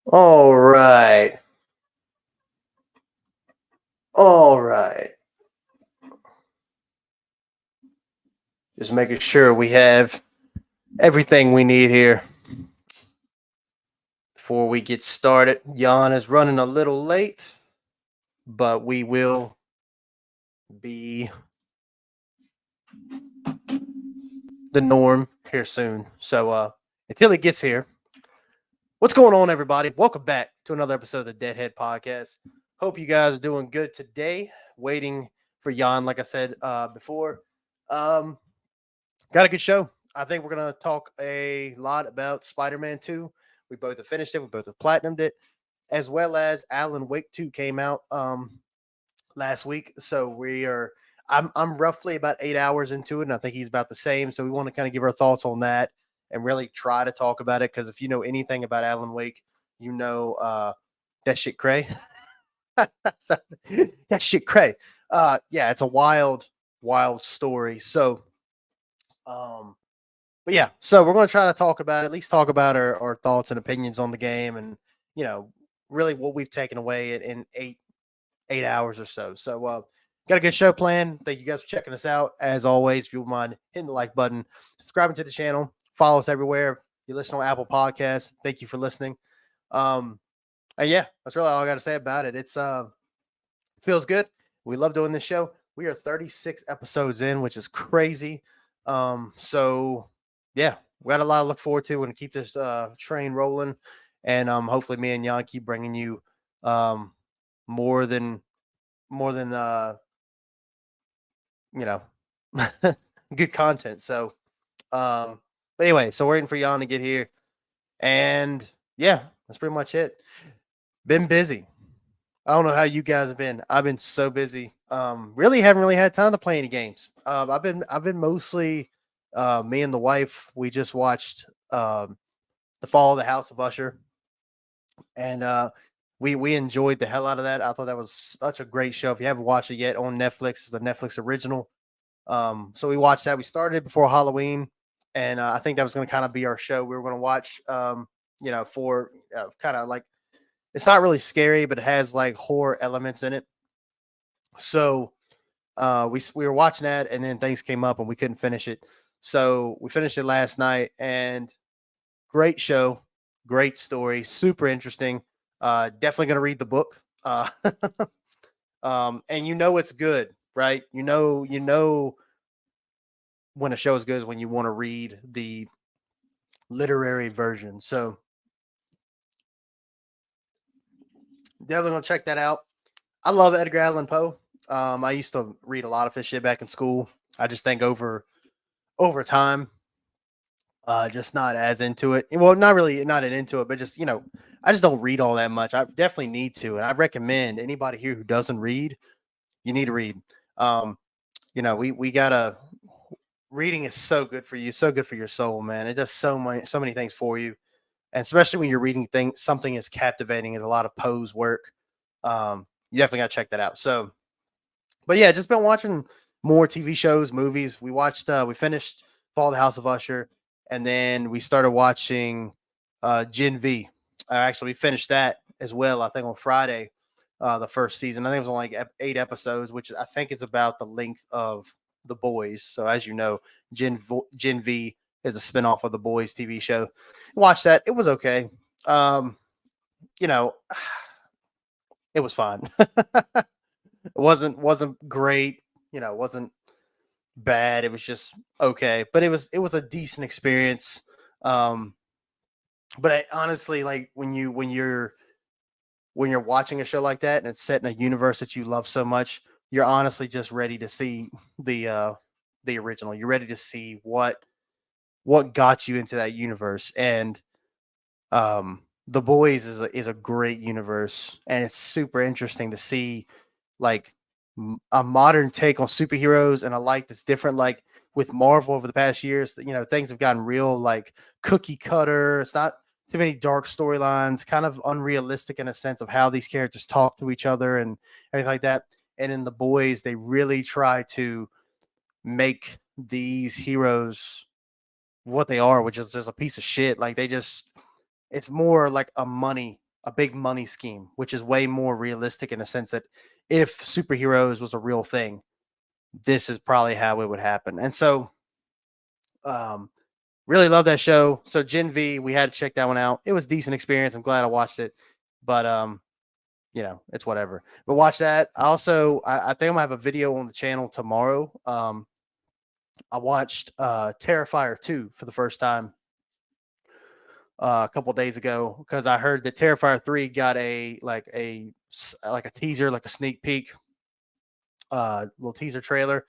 All right. All right. Just making sure we have everything we need here before we get started. Jan is running a little late, but we will be the norm here soon. So until he gets here, what's going on, everybody? Welcome back to another episode of the Deadhead Podcast. Hope you guys are doing good today. Waiting for Jan, like I said before. Um, got a good show. I think we're going to talk a lot about Spider-Man 2. We both have finished it. We both have platinumed it, as well as Alan Wake 2 came out last week. So I'm roughly about 8 hours into it, and I think he's about the same. So we want to kind of give our thoughts on that and really try to talk about it, because if you know anything about Alan Wake, you know that shit cray. So, that shit cray. Yeah, it's a wild, wild story. So but yeah, so we're going to try to talk about, at least talk about our thoughts and opinions on the game, and you know, really what we've taken away in 8 hours or so. So got a good show planned. Thank you guys for checking us out. As always, if you wouldn't mind hitting the like button, subscribing to the channel, follow us everywhere. You listen on Apple Podcasts. Thank you for listening. Um and yeah, that's really all I got to say about it. It's feels good. We love doing this show. We are 36 episodes in, which is crazy. So yeah, we got a lot to look forward to. We're gonna keep this train rolling, and hopefully me and Jan keep bringing you um more than more than you know good content. So but anyway, so we're waiting for Jan to get here, and yeah, that's pretty much it. Been busy. I don't know how you guys have been. I've been so busy. Really haven't really had time to play any games. I've been mostly me and the wife. We just watched the Fall of the House of Usher, and we enjoyed the hell out of that. I thought that was such a great show. If you haven't watched it yet, on Netflix, it's the Netflix original. So we watched that. We started before Halloween, and I think that was going to kind of be our show. We were going to watch, for kind of like, it's not really scary, but it has like horror elements in it. So we were watching that, and then things came up, and we couldn't finish it. So we finished it last night, and great show, great story, super interesting. Definitely going to read the book. And you know it's good, right? You know when a show is good is when you want to read the literary version. So definitely gonna check that out. I love Edgar Allan Poe. I used to read a lot of his shit back in school. I just think over time, just not as into it. Well, not really not into it, but just I just don't read all that much. I definitely need to, and I recommend anybody here who doesn't read, you need to read. Um, we gotta reading is so good for you, so good for your soul, man. It does so many things for you, and especially when you're reading things something as captivating as a lot of Poe's work. You definitely gotta check that out. So, but yeah, just been watching more TV shows, movies. We finished Fall of the House of Usher, and then we started watching Gen V. Actually, we finished that as well. I think on Friday, the first season. I think it was only like 8 episodes, which I think is about the length of The Boys. So as you know, Gen V is a spinoff of The Boys TV show. Watch that. It was okay. Um, you know, it was fine. It wasn't great. It wasn't bad. It was just okay, but it was a decent experience. Um, but honestly, like when you're watching a show like that and it's set in a universe that you love so much, you're honestly just ready to see the uh the original. You're ready to see what got you into that universe. And The Boys is a great universe, and it's super interesting to see like a modern take on superheroes and a light that's different. Like with Marvel over the past years, things have gotten real like cookie cutter. It's not too many dark storylines, kind of unrealistic in a sense of how these characters talk to each other and everything like that. And in The Boys, they really try to make these heroes what they are, which is just a piece of shit. Like it's more like a big money scheme, which is way more realistic in the sense that if superheroes was a real thing, this is probably how it would happen. And so, um, really love that show. So Gen V, we had to check that one out. It was a decent experience. I'm glad I watched it, but it's whatever. But watch that. I think I'm gonna have a video on the channel tomorrow. I watched Terrifier 2 for the first time a couple days ago because I heard that Terrifier 3 got a teaser, like a sneak peek, little teaser trailer.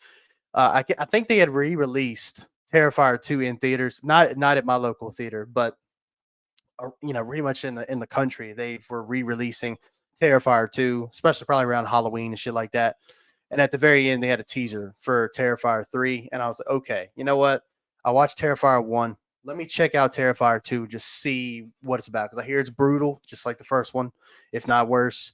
I think they had re-released Terrifier 2 in theaters, not at my local theater, but pretty much in the country, they were re-releasing Terrifier 2, especially probably around Halloween and shit like that. And at the very end, they had a teaser for Terrifier 3, and I was like, okay, you know what? I watched Terrifier 1. Let me check out Terrifier 2, just see what it's about, because I hear it's brutal, just like the first one, if not worse.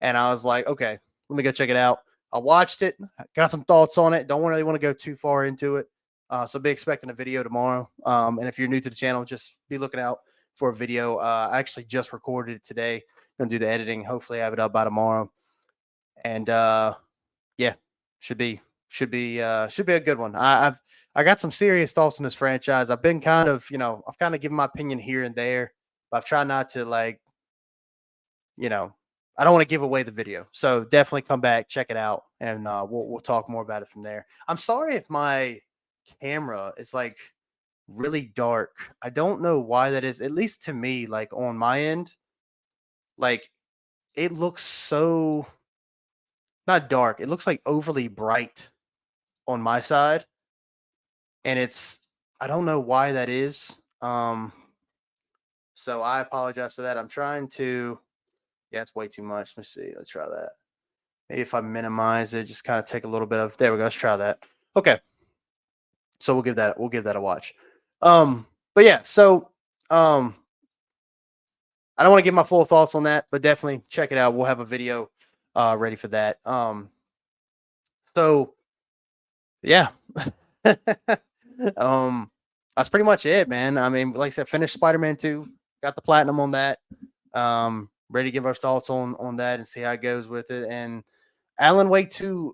And I was like, okay, let me go check it out. I watched it, got some thoughts on it. Don't really want to go too far into it. So be expecting a video tomorrow. And if you're new to the channel, just be looking out for a video. I actually just recorded it today. Gonna do the editing. Hopefully have it up by tomorrow. And yeah, should be a good one. I got some serious thoughts on this franchise. I've been I've kind of given my opinion here and there, but I've tried not to I don't want to give away the video. So definitely come back, check it out, and we'll talk more about it from there. I'm sorry if my camera is like really dark. I don't know why that is. At least to me, like on my end, like it looks so not dark. It looks like overly bright on my side, and I don't know why that is. So I apologize for that. I'm trying to. Yeah, it's way too much. Let me see. Let's try that. Maybe if I minimize it, just kind of take a little bit of. There we go. Let's try that. Okay. So we'll give that a watch. But yeah, so I don't want to give my full thoughts on that, but definitely check it out. We'll have a video ready for that. So yeah. That's pretty much it, man. I mean, like I said, finished Spider-Man 2, got the platinum on that. Ready to give our thoughts on that and see how it goes with it. And Alan Wake 2,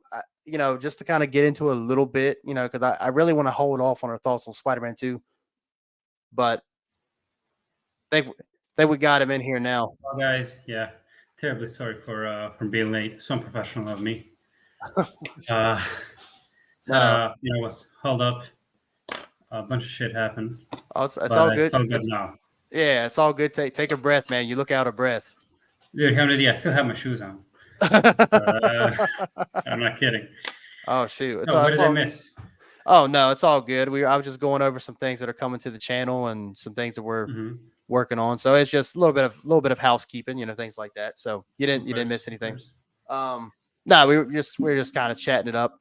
just to kind of get into a little bit, because I really want to hold off on our thoughts on Spider-Man 2. But think we got him in here now. Well, guys, yeah, terribly sorry for being late. So unprofessional of me. Was held up. A bunch of shit happened. Oh, it's all good. It's all good now. Yeah, it's all good. Take a breath, man. You look out of breath. Dude, I still have my shoes on. I'm not kidding. Oh shoot! What did I miss? Oh no, it's all good. I was just going over some things that are coming to the channel and some things that we're working on. So it's just a little bit of housekeeping, things like that. So you didn't miss anything. No, we were just kind of chatting it up.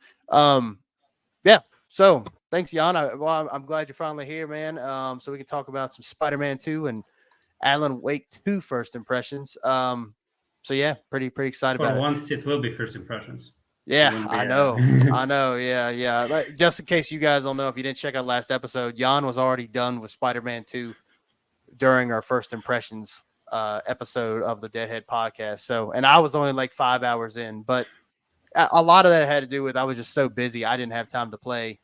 Yeah. So thanks, Jan. I'm glad you're finally here, man. So we can talk about some Spider-Man 2 and Alan Wake 2 first impressions. So yeah, pretty excited about it. For once, it will be first impressions. Yeah, I know. I know. Yeah. Like, just in case you guys don't know, if you didn't check out last episode, Jan was already done with Spider-Man 2 during our first impressions episode of the Deadhead podcast. So, and I was only like 5 hours in, but a lot of that had to do with I was just so busy. I didn't have time to play.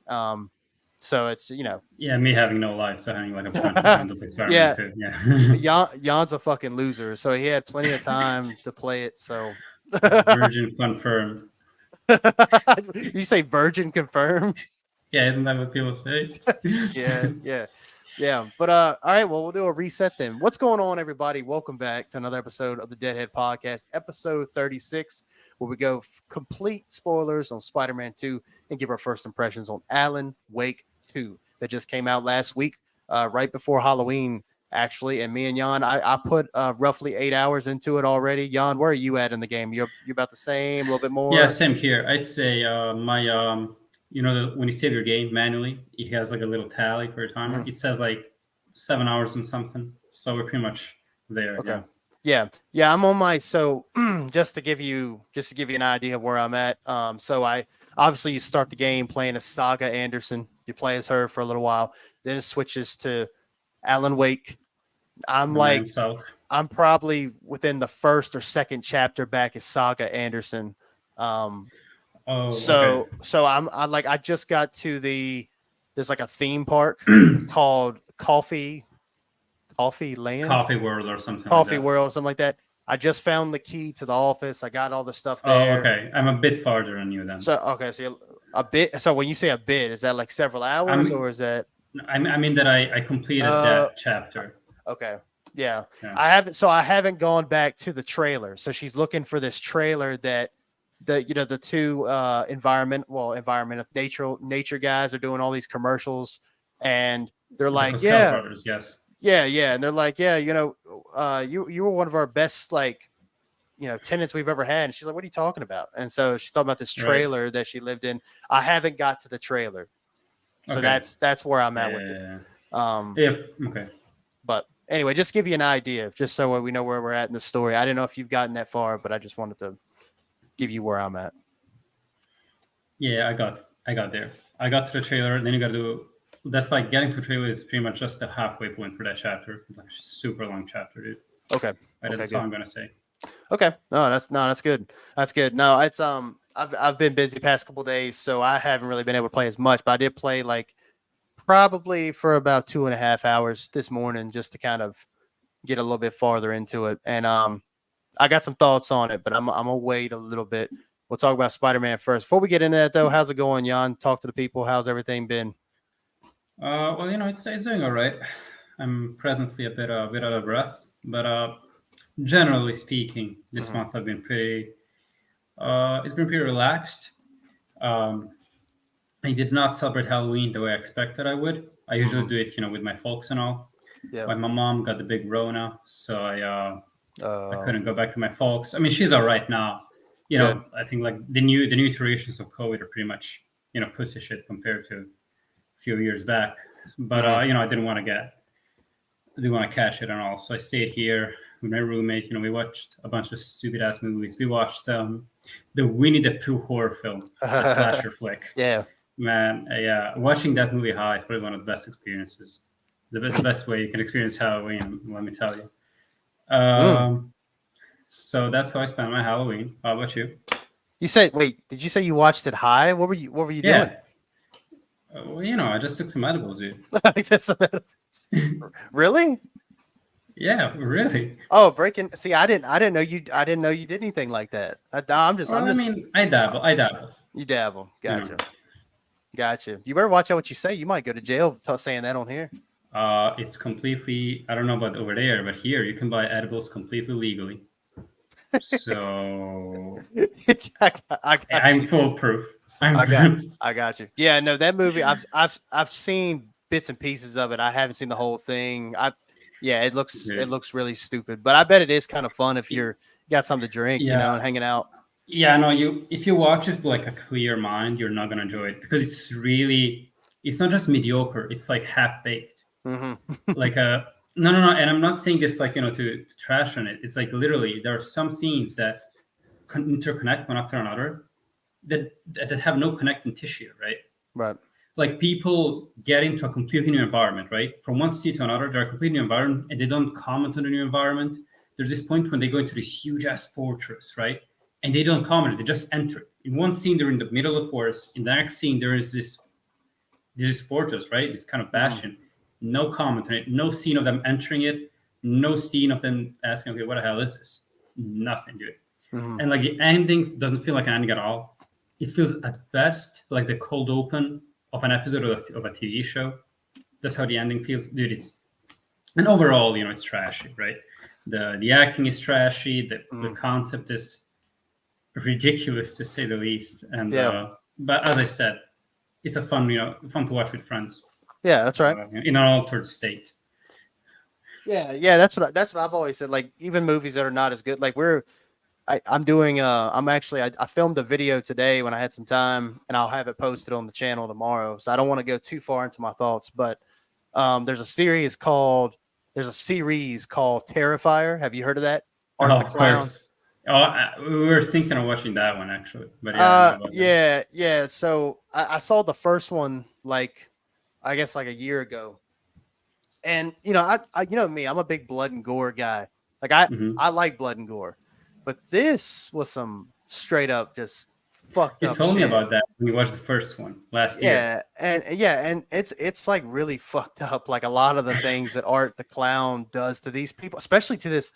So it's, Yeah, me having no life, so having like a bunch of time to play Spider-Man 2. Yeah. Jan's a fucking loser, so he had plenty of time to play it. So virgin confirmed. You say virgin confirmed? Yeah, isn't that what people say? Yeah. But all right, well, we'll do a reset then. What's going on, everybody? Welcome back to another episode of the Deadhead Podcast, episode 36, where we go complete spoilers on Spider-Man 2 and give our first impressions on Alan Wake 2 that just came out last week, right before Halloween, actually. And me and Jan, I put roughly 8 hours into it already. Jan, where are you at in the game? You're about the same, a little bit more? Yeah, same here. I'd say my when you save your game manually, it has like a little tally for your timer. It says like 7 hours and something. So we're pretty much there. Okay. Yeah. I'm on my, so just to give you an idea of where I'm at. So you start the game playing as Saga Anderson. You play as her for a little while. Then it switches to Alan Wake. I'm The man like, himself. I'm probably within the first or second chapter back at Saga Anderson. Um, Oh, okay. so I'm like, I just got to there's like a theme park. It's called Coffee Land, Coffee World or something like Coffee that. World, something like that. I just found the key to the office. I got all the stuff Oh, there. okay. I'm a bit farther than you then. So okay, so a bit. So when you say a bit, is that like several hours, I'm- or is that I mean that I completed that chapter. okay? Yeah. Yeah. I haven't gone back to the trailer. So she's looking for this trailer that the two environment nature guys are doing all these commercials, and they're The like, Cosell brothers, yes. yeah, and they're like, yeah, you were one of our best tenants we've ever had. And she's like, what are you talking about? And so she's talking about this Right. trailer that she lived in. I haven't got to the trailer, so Okay. that's where I'm at with it. Yeah. Okay. But anyway, just give you an idea, just so we know where we're at in the story. I didn't know if you've gotten that far, but I just wanted to give you where I'm at. Yeah, I got there. I got to the trailer, and then you got to do. That's like getting to the trailer is pretty much just the halfway point for that chapter. It's like a super long chapter, dude. Okay. Right, Okay, that's good. all I'm gonna say. Okay. That's good. That's good. No, it's I've been busy past couple days, so I haven't really been able to play as much, but I did play like probably for about 2.5 hours this morning just to kind of get a little bit farther into it. And I got some thoughts on it, but I'm gonna wait a little bit. We'll talk about Spider-Man first. Before we get into that though, how's it going, Jan? Talk to the people. How's everything been? Well, it's doing all right. I'm presently a bit out of breath, but generally speaking, this Mhm. month I've been pretty. It's been pretty relaxed. I did not celebrate Halloween the way I expected I would. I usually Mhm. do it, with my folks and all. Yeah. But my mom got the big Rona, so I Uh, couldn't go back to my folks. I mean, she's all right now. Good. I think like the new iterations of COVID are pretty much pussy shit compared to a few years back. But Mhm. I didn't want to catch it and all, so I stayed here with my roommate. We watched a bunch of stupid ass movies. We watched the Winnie the Pooh horror film, the slasher flick. Yeah. Man, yeah, watching that movie high is probably one of the best experiences. The best way you can experience Halloween, let me tell you. So that's how I spent my Halloween. How about you? Did you say you watched it high? What were you doing? Yeah. Well, I just took some edibles, dude. Really? Yeah, really. Oh, breaking. See, I didn't know you did anything like that. I'm just. I mean, I dabble. You dabble. Gotcha. know. Gotcha. You better watch out what you say. You might go to jail saying that on here. It's completely. I don't know about over there, but here you can buy edibles completely legally. So I'm foolproof. I got you. Yeah, no, that movie. I've seen bits and pieces of it. I haven't seen the whole thing. It looks really stupid, but I bet it is kind of fun if you got something to drink, and hanging out. Yeah, no, if you watch it with like a clear mind, you're not gonna enjoy it because it's not just mediocre. It's like half baked. Mm-hmm. Like no, and I'm not saying this like to trash on it. It's like literally there are some scenes that interconnect one after another that have no connecting tissue, right? Right. Like people get into a completely new environment, right? From one scene to another, they're a completely new environment, and they don't comment on the new environment. There's this point when they go into this huge ass fortress, right? And they don't comment; they just enter. In one scene, they're in the middle of the forest. In the next scene, there is this fortress, right? This kind of bastion. No comment on it. No scene of them entering it. No scene of them asking, "Okay, what the hell is this?" Nothing, dude. Mm-hmm. And like the ending doesn't feel like an ending at all. It feels at best like the cold open of an episode of a TV show. That's how the ending feels, dude. And overall, it's trashy, right? The acting is trashy. The concept is ridiculous to say the least. And but as I said, it's a fun to watch with friends. Yeah, that's right. In an altered state. Yeah, that's what I've always said. Like even movies that are not as good, like I'm doing. I filmed a video today when I had some time, and I'll have it posted on the channel tomorrow. So I don't want to go too far into my thoughts, but there's a series called Terrifier. Have you heard of that? Art of the Clown. We were thinking of watching that one actually, but yeah. So I saw the first one like I guess like a year ago. And you know, I you know me, I'm a big blood and gore guy. Like Mhm. I like blood and gore, but this was some straight up just fucked You up told me shit. about that when we watched the first one last year. And it's like really fucked up. Like a lot of the things that Art the Clown does to these people, especially to this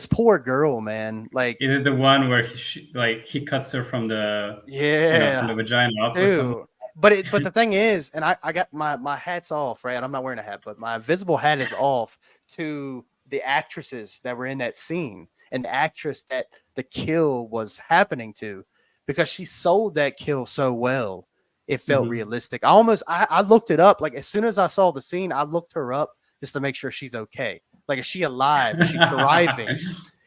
poor girl, man. Like, Is it the one where he cuts her from the from yeah, the vagina up or something? dude. But the thing is, and I got my hat's off, right? I'm not wearing a hat, but my visible hat is off to the actresses that were in that scene and the actress that the kill was happening to, because she sold that kill so well. It felt Mhm. realistic. I looked it up. Like as soon as I saw the scene, I looked her up just to make sure she's okay. Like is she alive? Is she thriving?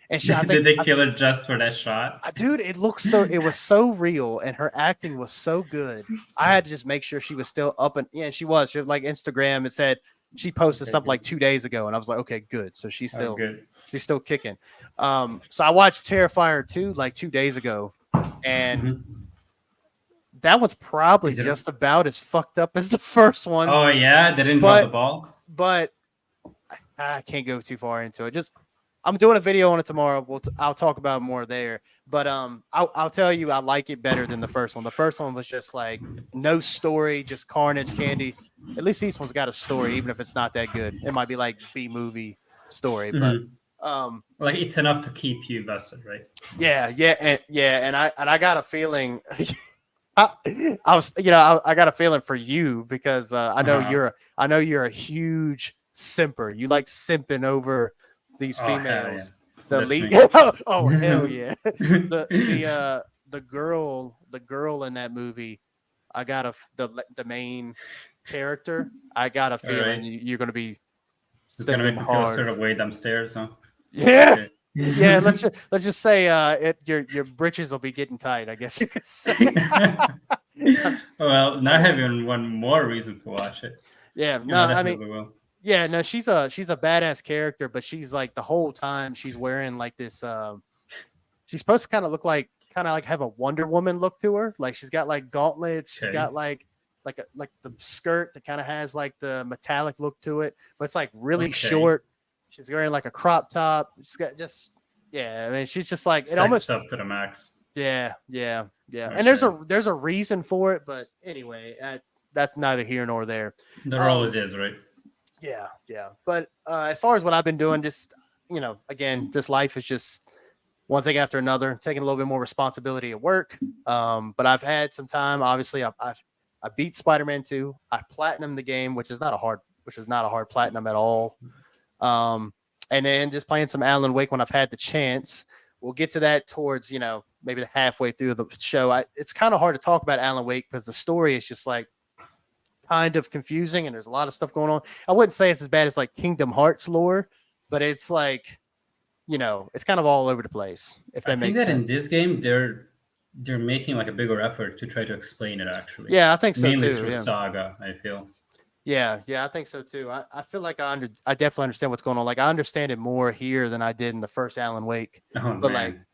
And I think Did they kill her just for that shot? dude, it was so real and her acting was so good. I had to just make sure she was still up, and yeah, she was like Instagram. It said she posted Okay, something like good. 2 days ago, and I was like, okay, good. So Oh, good. she's still kicking. So I watched Terrifier 2 like 2 days ago, and Mhm. that one's probably Is it? just about as fucked up as the first one, Oh yeah, they didn't drop the but ball. but I can't go too far into it. Just I'm doing a video on it tomorrow. I'll talk about it more there. But I'll tell you I like it better than the first one. The first one was just like no story, just carnage candy. At least this one's got a story, even if it's not that good. It might be like B movie story, but Mhm. um Like it's enough to keep you invested, right? and I got a feeling. I was, I got a feeling for you because Uh-huh. I know you're a huge simper. You like simping over these Oh hell yeah, females. The that's lead, me. oh hell yeah. The girl in that movie. I got the main character. I got a All right, feeling you're going to be it's gonna simping make me feel a hard. certain way downstairs, huh? Yeah, Okay. yeah. Let's just say your britches will be getting tight. I guess you could say. Well, now I I'm have just- even one more reason to watch it, yeah, and no, I I mean, definitely will. yeah, no, she's a badass character, but she's like the whole time she's wearing like this. She's supposed to kind of look like have a Wonder Woman look to her. Like she's got like gauntlets. She's Okay. got like the skirt that kind of has like the metallic look to it, but it's like really Okay. short. She's wearing like a crop top. She's got just yeah. I mean, she's just like it Sexed almost up to the max. yeah. And Okay. there's a reason for it, but anyway, that's neither here nor there. There always is, right? Yeah. But as far as what I've been doing, just again, this life is just one thing after another, taking a little bit more responsibility at work. But I've had some time. Obviously, I beat Spider-Man 2. I platinum the game, which is not a hard platinum at all. And then just playing some Alan Wake when I've had the chance. We'll get to that towards maybe the halfway through the show. It's kind of hard to talk about Alan Wake because the story is just like kind of confusing and there's a lot of stuff going on. I wouldn't say it's as bad as like Kingdom Hearts lore, but it's like it's kind of all over the place. If I that think makes that in sense. this game they're making like a bigger effort to try to explain it actually. Yeah, I think so Mainly too. through Yeah. Saga, I feel. Yeah, I think so too. I feel like I definitely understand what's going on. Like I understand it more here than I did in the first Alan Wake. Oh But man.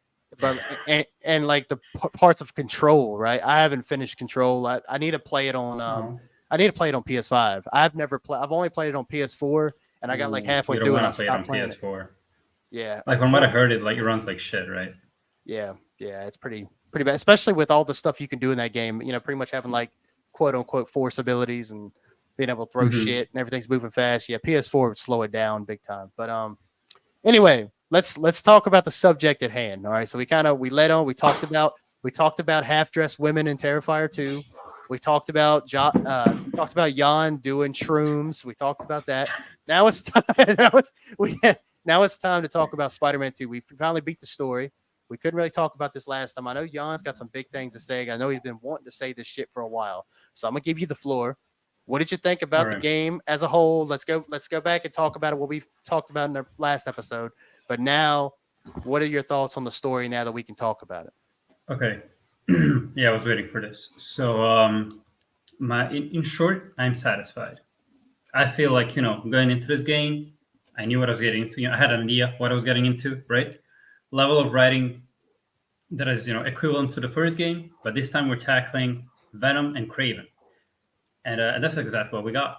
and like the parts of Control, right? I haven't finished Control. I need to play it on Oh. I need to play it on PS5. I've only played it on PS4 and I got like Ooh, halfway you don't through and I want to play it on stopped playing it. PS4. Yeah. Like from what I heard, it runs like shit, right? Yeah, it's pretty bad, especially with all the stuff you can do in that game. Pretty much having like quote unquote force abilities and being able to throw Mhm. shit and everything's moving fast. Yeah, PS4 would slow it down big time. But anyway, let's talk about the subject at hand. All right, so we led on. We talked about half-dressed women in Terrifier 2. We talked about Jan doing shrooms. We talked about that. Now it's time. Now it's time to talk about Spider-Man 2. We finally beat the story. We couldn't really talk about this last time. I know Jan's got some big things to say. I know he's been wanting to say this shit for a while. So I'm gonna give you the floor. What did you think about the Alright. game as a whole? Let's go back and talk about it. What we've talked about in the last episode. But now, what are your thoughts on the story now that we can talk about it? Okay. Yeah, I was waiting for this. So, in short, I'm satisfied. I feel like going into this game, I knew what I was getting into. I had an idea what I was getting into, right? Level of writing that is equivalent to the first game, but this time we're tackling Venom and Craven, and that's exactly what we got.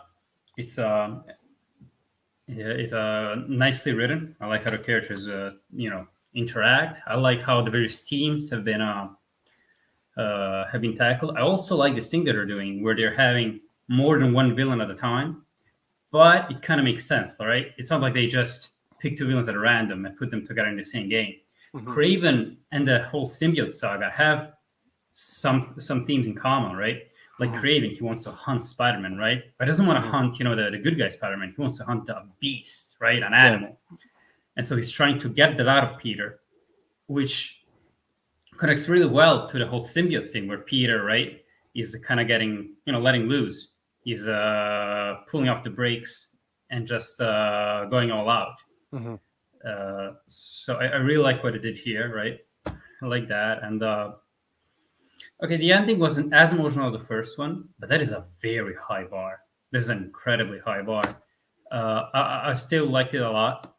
It's nicely written. I like how the characters interact. I like how the various teams have been tackled. I also like this thing that they're doing where they're having more than one villain at a time, but it kind of makes sense, all right? It's not like they just pick two villains at random and put them together in the same game. Kraven and the whole symbiote saga have some themes in common, right? Like Kraven, he wants to hunt Spider-Man, right? But doesn't want to hunt, the good guy Spider-Man. He wants to hunt a beast, right? An animal. And so he's trying to get that out of Peter, which connects really well to the whole symbiote thing where Peter, right, is kind of getting, letting loose. He's pulling off the brakes and just going all out. So I really like what it did here, right? I like that. And okay, the ending wasn't as emotional as the first one, but that is a very high bar. This is an incredibly high bar. I still liked it a lot.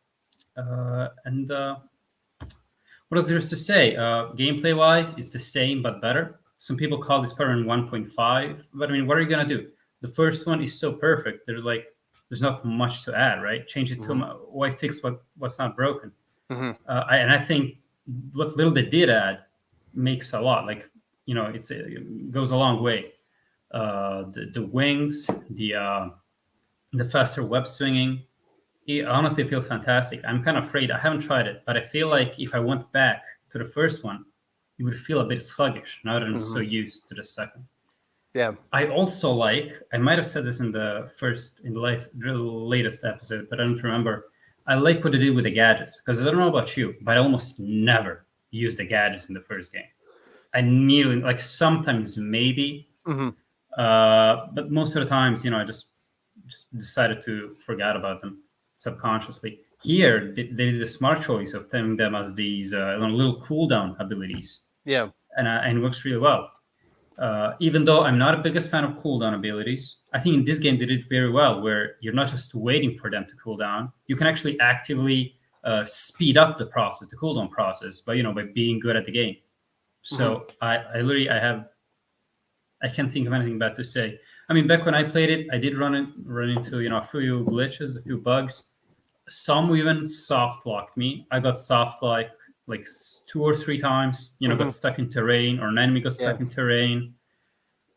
And what else there is to say? Gameplay-wise, it's the same but better. Some people call this Spider-Man 1.5, but I mean, what are you gonna do? The first one is so perfect. There's not much to add, right? Change it to why fix what's not broken. And I think what little they did add makes a lot. Like, it goes a long way. The wings, the faster web swinging, it honestly feels fantastic. I'm kind of afraid. I haven't tried it, but I feel like if I went back to the first one, it would feel a bit sluggish now that I'm so used to the second. Yeah. I also I might have said this in the latest episode, but I don't remember. I like what they did with the gadgets, because I don't know about you, but I almost never use the gadgets in the first game. I nearly, sometimes maybe, but most of the times, I just decided to forget about them subconsciously. Here, they did a smart choice of telling them as these little cooldown abilities. Yeah. And it works really well. Even though I'm not a biggest fan of cooldown abilities, I think in this game they did it very well, where you're not just waiting for them to cool down. You can actually actively speed up the cooldown process, by being good at the game. So I can't think of anything bad to say. I mean, back when I played it, I did run into a few glitches, a few bugs. Some even soft locked me. I got soft locked like 2 or 3 times. Got stuck in terrain, or an enemy got stuck in terrain.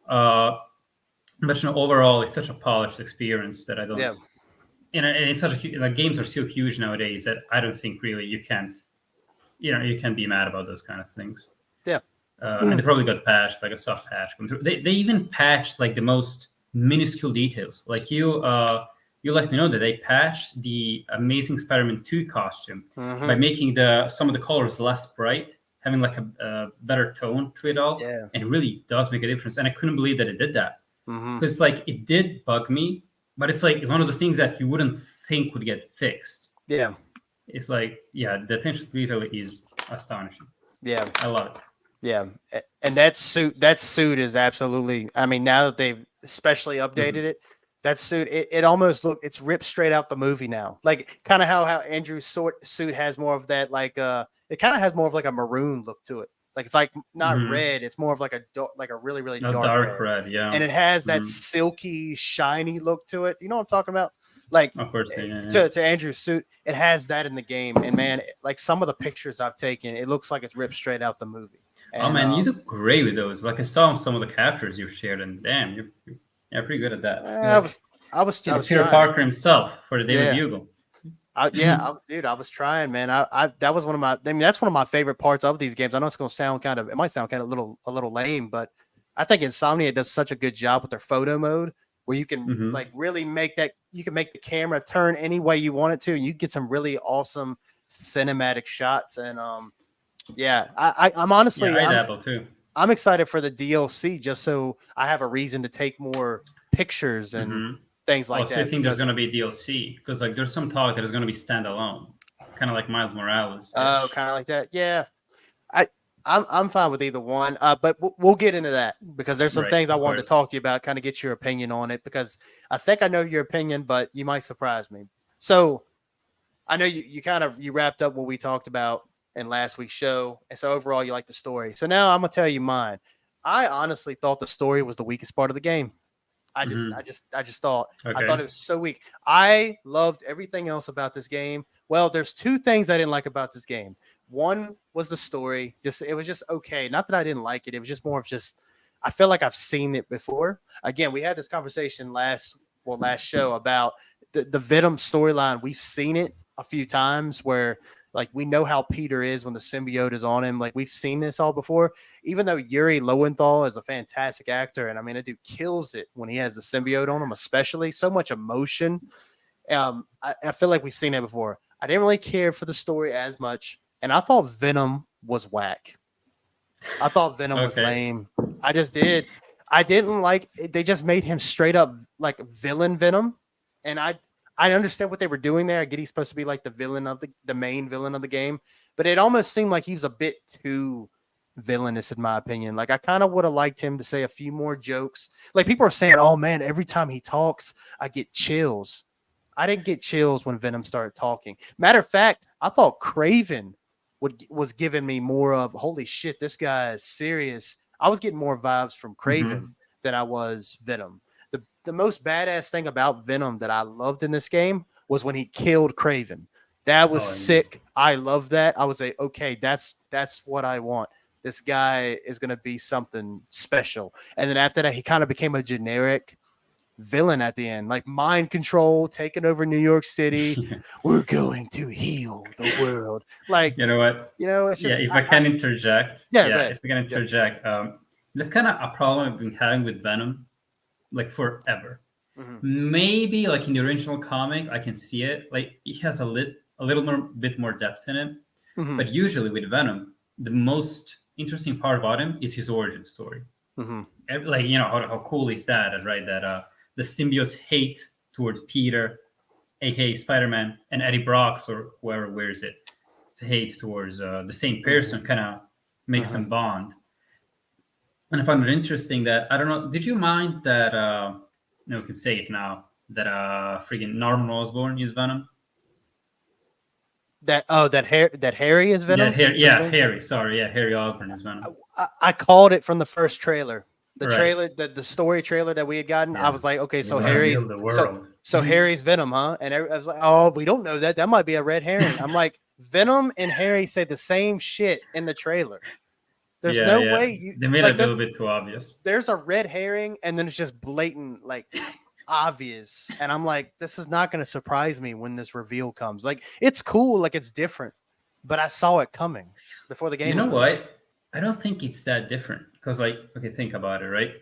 But overall, it's such a polished experience that I don't. Yeah. And it's such a games are so huge nowadays that I don't think really you can't be mad about those kind of things. Yeah. And they probably got patched, like a soft patch. They even patched like the most minuscule details. Like you let me know that they patched the Amazing Spider-Man 2 costume by making some of the colors less bright, having like a better tone to it all. Yeah. And it really does make a difference. And I couldn't believe that it did that. Because it did bug me, but it's like one of the things that you wouldn't think would get fixed. Yeah. It's the attention to detail is astonishing. Yeah. I love it. Yeah, and that suit is absolutely. I mean, now that they've especially updated it, that suit it almost it's ripped straight out the movie now. Like kind of how Andrew's suit has more of that it kind of has more of like a maroon look to it. Like it's like not red, it's more of like a really really dark red. Yeah, and it has that silky shiny look to it. You know what I'm talking about? Like of course, to Andrew's suit, it has that in the game. And man, like some of the pictures I've taken, it looks like it's ripped straight out the movie. And, oh man, you look great with those. Like I saw some of the captures you've shared, and damn, you're pretty good at that. I was Peter trying. Parker himself for the Daily Bugle. I was trying, man. That was one of my. I mean, that's one of my favorite parts of these games. I know it's going to sound it might sound kind of a little lame, but I think Insomnia does such a good job with their photo mode, where you can like really make that. You can make the camera turn any way you want it to, and you get some really awesome cinematic shots. And yeah, I'm honestly, I dabble too. I'm excited for the DLC just so I have a reason to take more pictures and things like that. So you think there's going to be DLC? Because like there's some talk that is going to be standalone, kind of like Miles Morales. Oh, kind of like that. Yeah, I'm fine with either one. But we'll get into that because there's some things I wanted to talk to you about, kind of get your opinion on it, because I think I know your opinion, but you might surprise me. So I know you wrapped up what we talked about in last week's show, and so overall you like the story. So now I'm gonna tell you mine. I honestly thought the story was the weakest part of the game. I Mhm. just thought Okay. it was so weak. I loved everything else about this game. Well, there's two things I didn't like about this game. One was the story. Just it was just okay. Not that I didn't like it. It was just more of just I feel like I've seen it before. Again, we had this conversation last show about the Venom storyline. We've seen it a few times where like we know how Peter is when the symbiote is on him. Like we've seen this all before. Even though Yuri Lowenthal is a fantastic actor, and I mean, that dude kills it when he has the symbiote on him, especially so much emotion. I feel like we've seen it before. I didn't really care for the story as much, and I thought Venom was whack. I thought Venom was Okay. lame. I just did. I didn't like. They just made him straight up like villain Venom, and I understand what they were doing there. I get he's supposed to be like the villain of the main villain of the game, but it almost seemed like he was a bit too villainous in my opinion. Like I kind of would have liked him to say a few more jokes. Like people are saying, "Oh man, every time he talks, I get chills." I didn't get chills when Venom started talking. Matter of fact, I thought Craven was giving me more of holy shit, this guy is serious. I was getting more vibes from Craven Mhm. than I was Venom. The most badass thing about Venom that I loved in this game was when he killed Craven. That was Oh, yeah. sick. I love that. I was like, okay, that's what I want. This guy is gonna be something special. And then after that, he kind of became a generic villain at the end, like mind control, taking over New York City. We're going to heal the world. Like, You know what? it's Yeah, just, if I can interject, yeah, go yeah, ahead. if I can Yeah. interject, that's kind of a problem I've been having with Venom, like forever. Mm-hmm. Maybe like in the original comic, I can see it. Like it has a little more bit more depth in it. Mm-hmm. But usually with Venom, the most interesting part about him is his origin story. Mm-hmm. Like how cool is that, right? That the symbiote's hate towards Peter, aka Spider-Man, and Eddie Brock's or whoever wears it, it's hate towards the same person, kind of makes Uh-huh. them bond. And I found it interesting that I don't know. Did you mind that? No, we can say it now. That freaking Norman Osborn is Venom. That Harry is Yeah, Venom. Is his name? Harry. Sorry, yeah, Harry Osborn is Venom. I called it from the first trailer. The Right. trailer, the story trailer that we had gotten. I Yeah. was like, okay, We so want to Harry's build the world. so Harry's Venom, huh? And I was like, oh, we don't know that. That might be a red herring. I'm like, Venom and Harry say the same shit in the trailer. There's Yeah, no yeah. way you They made like it a little bit too obvious. there's a red herring and then it's just blatant like obvious and I'm like this is not going to surprise me when this reveal comes. Like it's cool, like it's different, but I saw it coming before the You game know was released. what? I don't think it's that different because, like, okay, think about it, right?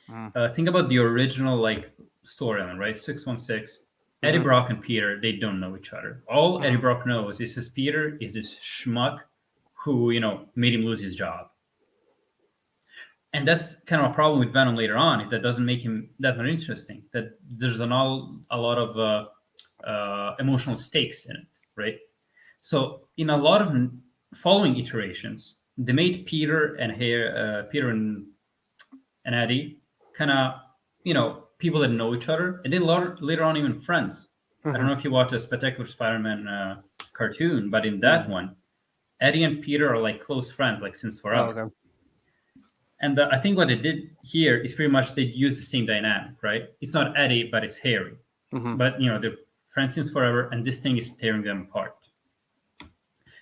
Mm. Think about the original like storyline, right? 616. Eddie Mhm. Brock and Peter, they don't know each other. All Eddie Mhm. Brock knows is this Peter is this schmuck who made him lose his job. And that's kind of a problem with Venom later on. If that doesn't make him that much interesting, that there's a lot of emotional stakes in it, right? So in a lot of following iterations, they made Peter and Eddie kind of people that know each other, and then later on even friends. I don't Mhm. know if you watched the Spectacular Spider-Man cartoon, but in that Mhm. one, Eddie and Peter are like close friends, like since Oh, forever. okay. And I think what they did here is pretty much they use the same dynamic, right? It's not Eddie, but it's Harry. Mhm. But they're friends since forever, and this thing is tearing them apart.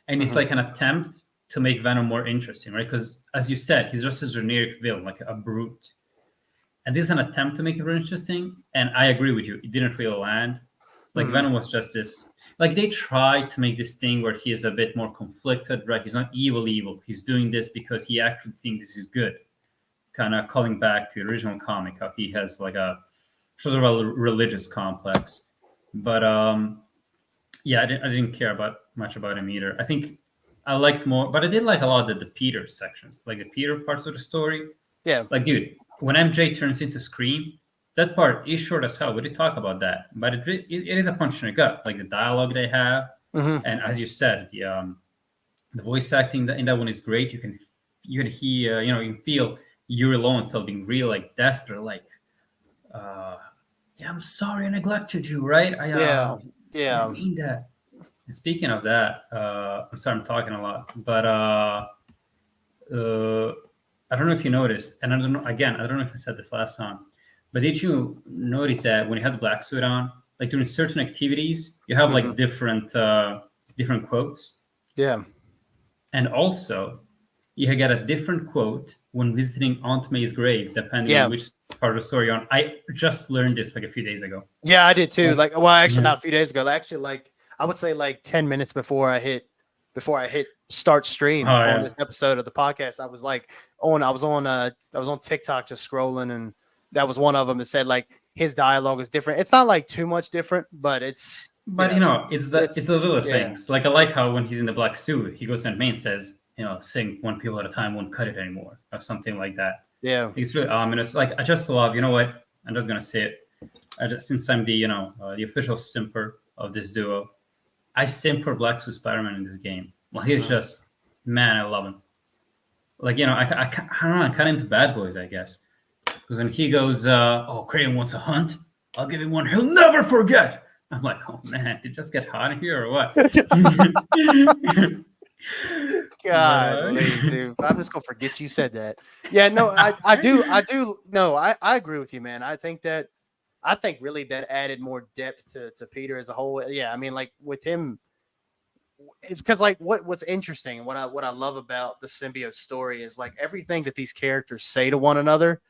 And it's Mhm. like an attempt to make Venom more interesting, right? Because as you said, he's just a generic villain, like a brute. And this is an attempt to make it more interesting. And I agree with you, it didn't really land. Like Mhm. Venom was just this. Like they tried to make this thing where he is a bit more conflicted, right? He's not evil. He's doing this because he actually thinks this is good. Kind of calling back to the original comic, how he has like a sort of a religious complex. But yeah, I didn't care much about him either. I think I liked more, but I did like a lot of the Peter sections, like the Peter parts of the story. Yeah. Like, dude, when MJ turns into Scream, that part is short as hell. We did talk about that, but it is a punch in the gut. Like the dialogue they have, Mhm. and as you said, the voice acting in that one is great. You can hear, you can feel Yuri Lowenthal being real, like desperate, like, yeah, I'm sorry I neglected you, right? Yeah. I didn't Yeah. mean that. And speaking of that, I'm sorry I'm talking a lot, but I don't know if you noticed, and I don't know if I said this last time, But did you notice that when you have the black suit on, like during certain activities, you have like different quotes, Yeah. and also you get a different quote when visiting Aunt May's grave, depending Yeah. on which part of the story you're on. I just learned this like a few days ago. Yeah, I did too. Like, well, actually, Mhm. not a few days ago. Actually, like I would say, like 10 minutes before I hit start stream Oh, on yeah. this episode of the podcast, I was on TikTok just scrolling, and that was one of them that said like his dialogue is different. It's not like too much different, but it's But it's the little yeah. things. Like I like how when he's in the black suit, he goes to the main and says, sing one people at a time, won't cut it anymore, or something like that. Yeah. It's really ominous. Like I just love, you know what? I'm just gonna say it. Since I'm the the official simper of this duo, I simp for Black Suit Spider-Man in this game. Well, he's just, man, I love him. Like I don't know, I'm kind of into Bad Boys, I guess, because when he goes, "Oh, Craven wants a hunt. I'll give him one he'll never forget." I'm like, oh man, did you just get hot in here or what? God, dude. I'm just gonna forget you said that. Yeah, no, I do. No, I agree with you, man. I think really that added more depth to Peter as a whole. Yeah, I mean, like with him, it's because like what's interesting and what I love about the symbiote story is like everything that these characters say to one another,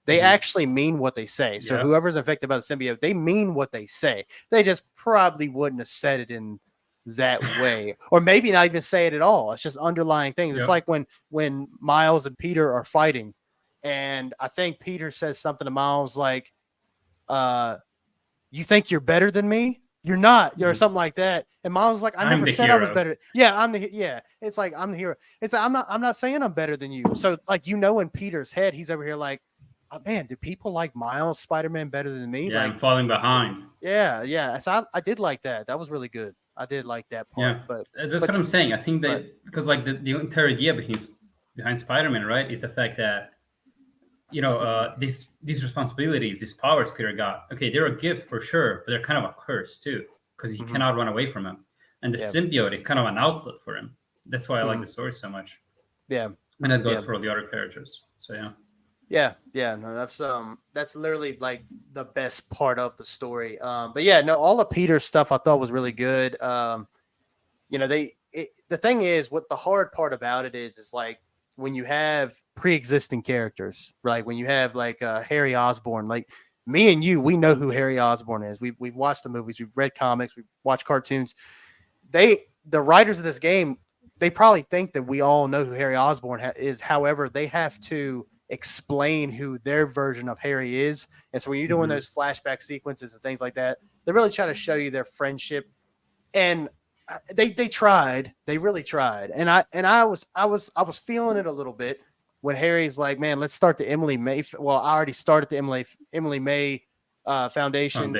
they actually mean what they say. So whoever's affected by the symbiote, they mean what they say. They just probably wouldn't have said it in that way, or maybe not even say it at all. It's just underlying things. It's like when Miles and Peter are fighting, and I think Peter says something to Miles like, "You think you're better than me? You're not," or something like that. And Miles is like, "I never said I was better." Yeah, it's like I'm the hero. It's like I'm not saying I'm better than you. So like in Peter's head, he's over here like, oh, man, do people like Miles Spider-Man better than me? Yeah, like I'm falling behind. Yeah. So I did like that. That was really good. I did like that part. Yeah, but that's what I'm saying. I think that because like the entire idea behind Spider-Man, right, is the fact that these responsibilities, these powers Peter got. Okay, they're a gift for sure, but they're kind of a curse too, because he cannot run away from them. And the symbiote is kind of an outlet for him. That's why I like the story so much. Yeah, and that goes for all the other characters. So yeah. No, that's literally like the best part of the story. But yeah, no, all of Peter's stuff I thought was really good. The thing is, what the hard part about it is like when you have pre-existing characters, right? When you have like Harry Osborn, like me and you, we know who Harry Osborn is. We've watched the movies, we've read comics, we've watched cartoons. The writers of this game, they probably think that we all know who Harry Osborn is. However, they have to explain who their version of Harry is. And so when you're doing those flashback sequences and things like that, they really try to show you their friendship. And they tried. They really tried. And I was feeling it a little bit when Harry's like, man, let's start the Emily May. Well, I already started the Emily May Foundation.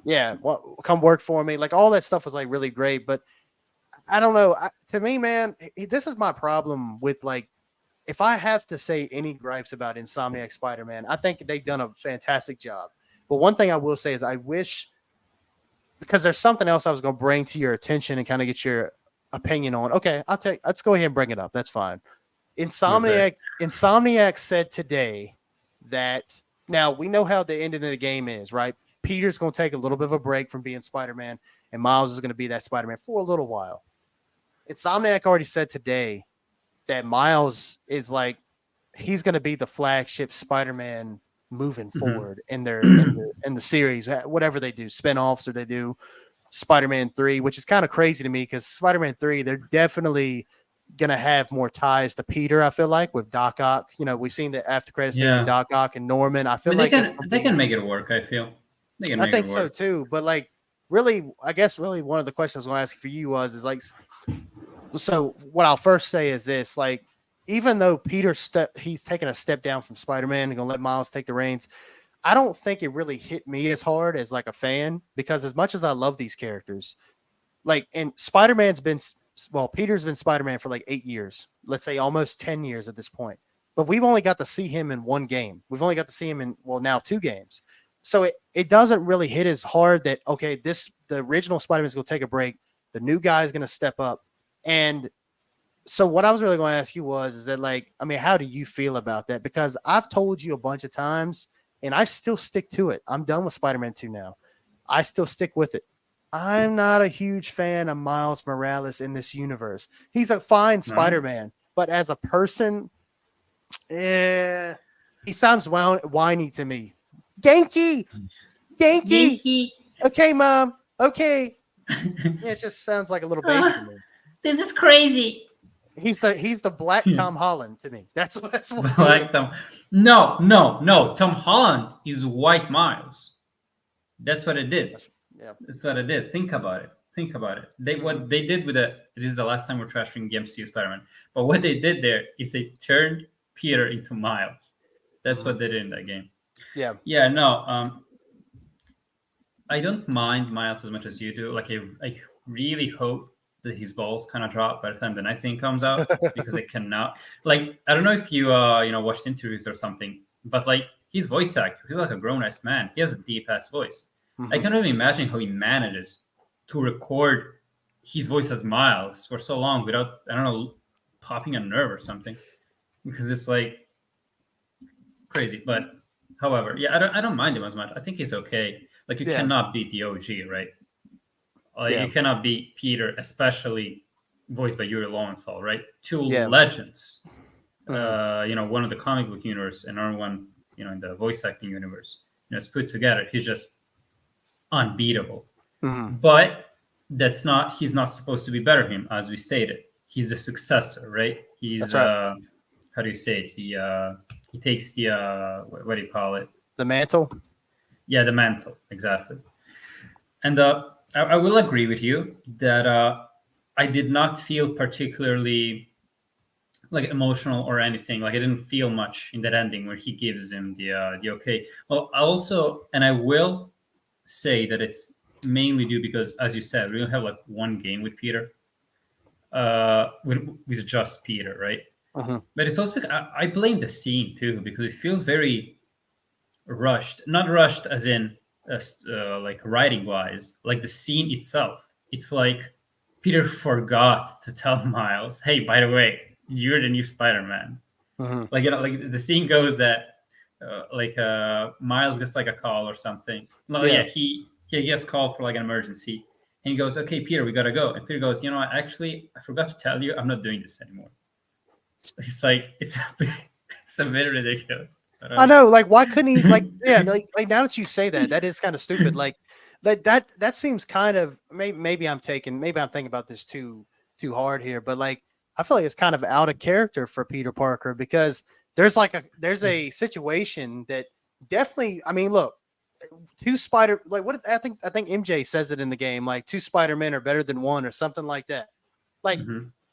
Yeah. Well, come work for me. Like all that stuff was like really great. But I don't know. To me, man, this is my problem with like, if I have to say any gripes about Insomniac Spider-Man, I think they've done a fantastic job. But one thing I will say is I wish, because there's something else I was going to bring to your attention and kind of get your opinion on. Okay, let's go ahead and bring it up. That's fine. Insomniac said today that, now we know how the ending of the game is, right? Peter's going to take a little bit of a break from being Spider-Man, and Miles is going to be that Spider-Man for a little while. Insomniac already said today that Miles is like, he's going to be the flagship Spider-Man moving forward in the series, whatever they do, spinoffs, or they do Spider-Man 3, which is kind of crazy to me because Spider-Man 3, they're definitely going to have more ties to Peter, I feel like, with Doc Ock. We've seen the after credits scene with Doc Ock and Norman. I feel like they can make it work, I feel. I think so too. But like, really, I guess really one of the questions I was going to ask for you is like, so what I'll first say is this, like, even though he's taking a step down from Spider-Man and going to let Miles take the reins, I don't think it really hit me as hard as like a fan, because as much as I love these characters, like, and Spider-Man's been, well, Peter's been Spider-Man for like 8 years, let's say almost 10 years at this point, but we've only got to see him in one game. We've only got to see him in, well, now 2 games. So it doesn't really hit as hard that, okay, the original Spider-Man's going to take a break. The new guy is going to step up. And so what I was really going to ask you is that, like, I mean, how do you feel about that? Because I've told you a bunch of times and I still stick to it. I'm done with Spider-Man 2 now. I still stick with it. I'm not a huge fan of Miles Morales in this universe. He's a fine Spider-Man, but as a person, he sounds whiny to me. Genki! Yankee. Okay, Mom. Okay. It just sounds like a little baby to me. This is crazy. He's the black Tom Holland to me. That's what Like Tom. No. Tom Holland is white Miles. That's what it did. Yeah. That's what it did. Think about it. What they did with it. This is the last time we're trashing the MCU Spider-Man. But what they did there is they turned Peter into Miles. That's what they did in that game. Yeah. Yeah. No. I don't mind Miles as much as you do. Like I really hope that his balls kind of drop by the time the night scene comes out because it cannot. Like I don't know if you watched interviews or something, but like his voice actor, he's like a grown ass man. He has a deep ass voice. Mm-hmm. I can't even imagine how he manages to record his voice as Miles for so long without popping a nerve or something, because it's like crazy. But however, yeah, I don't mind him as much. I think he's okay. Like you cannot beat the OG, right? You cannot beat Peter, especially voiced by Yuri Lowenthal, right? Two legends. One of the comic book universe and another one, in the voice acting universe. It's put together. He's just unbeatable. Mm-hmm. But he's not supposed to be better than him, as we stated. He's the successor, right? He's right. How do you say it? He takes the what do you call it? The mantle. Yeah, the mantle, exactly. And I will agree with you that I did not feel particularly like emotional or anything. Like I didn't feel much in that ending where he gives him the okay. Well, I will say that it's mainly due because, as you said, we only have like one game with Peter, with just Peter, right? Uh-huh. But it's also I blame the scene too because it feels very rushed. Not rushed as in like writing wise, like the scene itself. It's like Peter forgot to tell Miles, "Hey, by the way, you're the new Spider-Man." Uh-huh. Like like the scene goes that Miles gets like a call or something. He gets called for like an emergency, and he goes, "Okay, Peter, we gotta go." And Peter goes, "I forgot to tell you, I'm not doing this anymore." It's like it's a bit ridiculous. I know, like, why couldn't he, like now that you say that is kind of stupid. Like that seems kind of maybe I'm thinking about this too hard here, but like I feel like it's kind of out of character for Peter Parker because there's a situation that definitely, I mean, look, I think MJ says it in the game, like 2 Spider-Men are better than one or something like that. Like,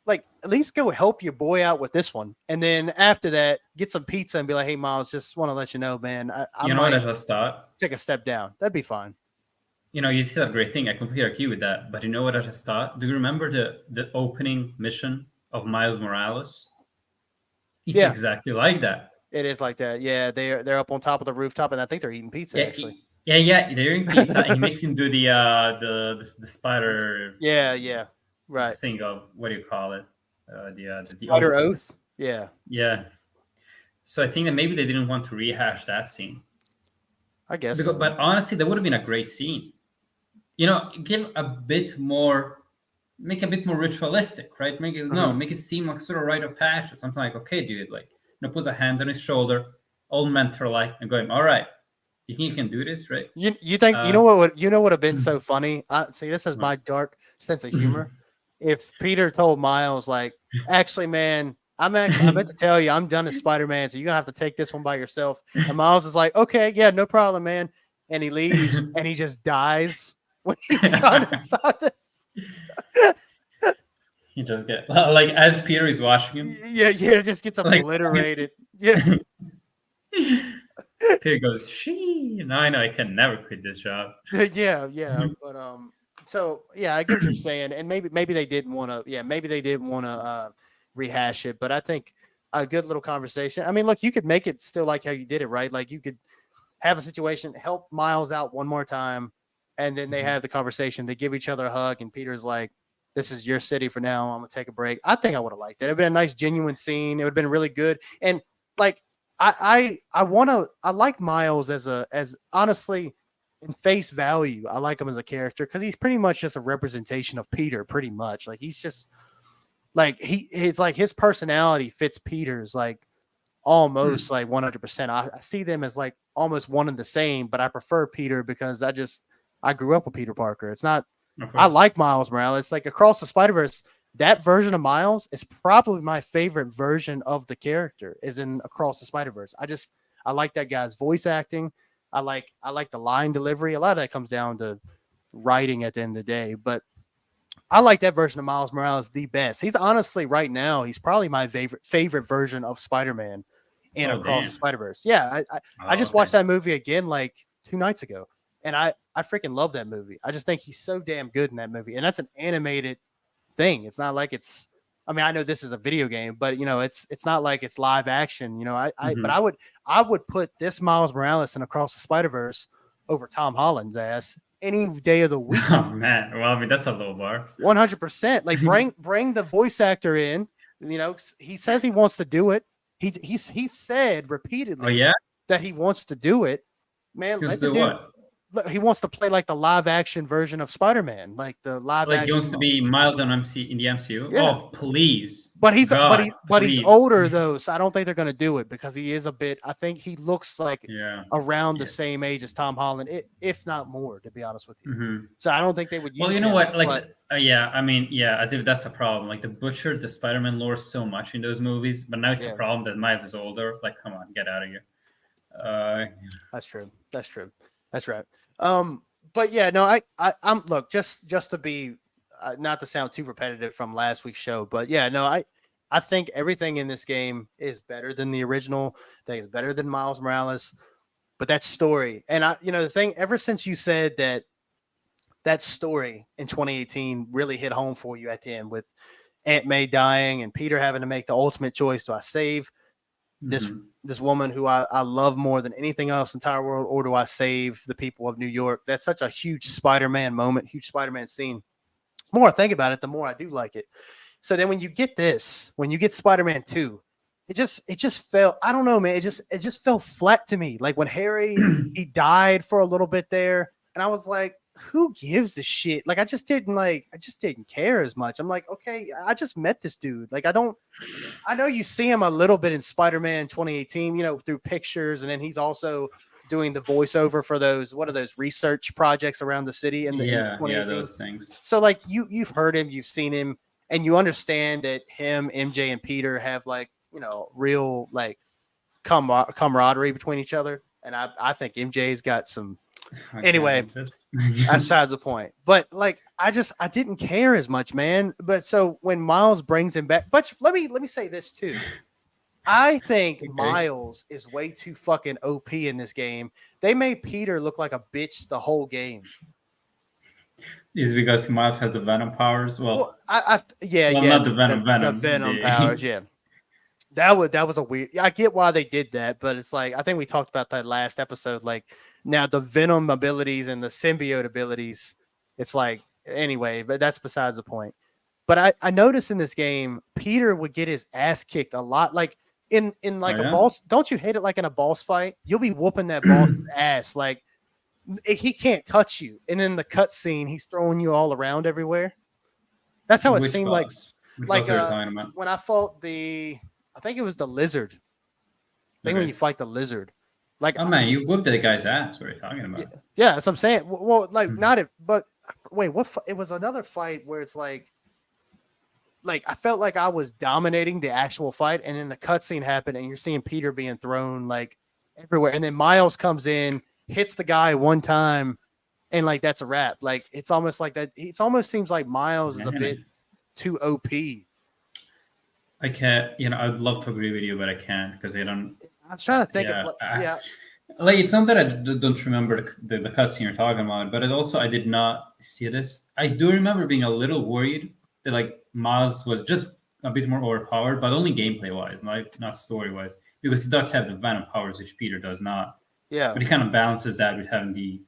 like at least go help your boy out with this one. And then after that, get some pizza and be like, "Hey, Miles, just want to let you know, man, I what I just thought? Take a step down. That'd be fine." You said a great thing. I completely agree with that. But you know what I just thought? Do you remember the opening mission of Miles Morales? It's exactly like that. It is like that. Yeah, they're up on top of the rooftop, and I think they're eating pizza actually. Yeah, they're eating pizza, and he makes him do the spider. Yeah. Right. Thing of what do you call it? The spider oath. Yeah. Yeah. So I think that maybe they didn't want to rehash that scene. I guess. So. But honestly, that would have been a great scene. Give a bit more, make it a bit more ritualistic, right? Make it seem like sort of rite of passage or something like, okay, dude, like, puts a hand on his shoulder, all mentor-like, and going, all right, you think you can do this, right? You think you know what would have been so funny? See, this is my dark sense of humor. If Peter told Miles, like, actually, man, I meant to tell you, I'm done as Spider-Man, so you're gonna have to take this one by yourself. And Miles is like, okay, yeah, no problem, man. And he leaves, and he just dies when he's trying to start this. He just gets like as Peter is watching him. Yeah, just gets obliterated. Yeah. Peter goes, "She." No, I know I can never quit this job. Yeah, but so yeah, I get what you're saying, and maybe they didn't want to, rehash it, but I think a good little conversation. I mean, look, you could make it still like how you did it, right? Like you could have a situation, help Miles out one more time, and then they have the conversation. They give each other a hug, and Peter's like, "This is your city for now. I'm gonna take a break." I think I would have liked it. It'd been a nice, genuine scene. It would have been really good, and like I like Miles as honestly in face value. I like him as a character because he's pretty much just a representation of Peter. Pretty much, like he's just like it's like his personality fits Peter's like almost like 100%. I see them as like almost one and the same, but I prefer Peter because I grew up with Peter Parker. It's not. I like Miles Morales. Like Across the Spider-Verse, that version of Miles is probably my favorite version of the character is in Across the Spider-Verse. I like that guy's voice acting. I like the line delivery. A lot of that comes down to writing at the end of the day, but I like that version of Miles Morales the best. He's honestly right now, he's probably my favorite version of Spider-Man in Across the Spider-Verse. Yeah, I just watched that movie again like 2 nights ago. And I freaking love that movie. I just think he's so damn good in that movie. And that's an animated thing. It's not like it's. I mean, I know this is a video game, but you know, it's not like it's live action. You know, but I would put this Miles Morales in Across the Spider-Verse over Tom Holland's ass any day of the week. Oh man, well, I mean that's a low bar. 100%. Like bring the voice actor in. You know, he says he wants to do it. He said repeatedly that he wants to do it. Man, let the dude. He wants to play like the live action version of Spider-Man, like the live action. He wants to be Miles in the MCU. Yeah. Oh, please! But he's he's older though, so I don't think they're going to do it because he is a bit. I think he looks like around the same age as Tom Holland, if not more, to be honest with you. Mm-hmm. So I don't think they would use. Well, you know what? Like, I mean, as if that's a problem. Like, they butchered the Spider-Man lore so much in those movies, but now it's a problem that Miles is older. Like, come on, get out of here. That's true. That's right. But yeah, no, I'm look just to be not to sound too repetitive from last week's show, but yeah, no, I think everything in this game is better than the original. I think it's better than Miles Morales, but that story and the thing ever since you said that story in 2018 really hit home for you at the end with Aunt May dying and Peter having to make the ultimate choice: do I save this woman who I love more than anything else in the entire world, or do I save the people of New York? That's such a huge Spider-Man moment, huge Spider-Man scene. The more I think about it, the more I do like it. So then when you get Spider-Man 2, it just felt, I don't know, man, it just felt flat to me. Like when Harry he died for a little bit there, and I was like, who gives a shit? Like I just didn't care as much. I'm like, okay, I just met this dude. Like I know you see him a little bit in Spider-Man 2018, through pictures, and then he's also doing the voiceover for those research projects around the city in 2018. Those things. So like you've heard him, you've seen him, and you understand that him, MJ, and Peter have like real like camaraderie between each other, and I think MJ's got some. Anyway, that's besides the point. But like, I didn't care as much, man. But so when Miles brings him back, but let me say this too. I think Miles is way too fucking OP in this game. They made Peter look like a bitch the whole game. Is because Miles has the Venom powers? Well, not the Venom. The Venom powers, yeah. That was a weird. I get why they did that, but it's like I think we talked about that last episode. Like now the Venom abilities and the symbiote abilities, it's like anyway, but that's besides the point. But I noticed in this game, Peter would get his ass kicked a lot. Like in like a boss. Don't you hate it like in a boss fight? You'll be whooping that boss' ass. Like he can't touch you, and in the cutscene, he's throwing you all around everywhere. That's how it seemed like. Like when I fought I think it was the lizard. When you fight the lizard. Like, oh man, you whooped the guy's ass. What are you talking about? Yeah, that's what I'm saying. Well, like not it, but wait, what? It was another fight where it's like I felt like I was dominating the actual fight, and then the cutscene happened, and you're seeing Peter being thrown like everywhere, and then Miles comes in, hits the guy one time, and like that's a wrap. Like it's almost like that. It almost seems like Miles is a bit too OP. I can't, I'd love to agree with you, but I can't because I don't. I was trying to think like it's not that I don't remember the cutscene you're talking about, but I did not see this. I do remember being a little worried that like Miles was just a bit more overpowered, but only gameplay wise, not story wise, because he does have the Venom powers, which Peter does not. Yeah. But he kind of balances that with having the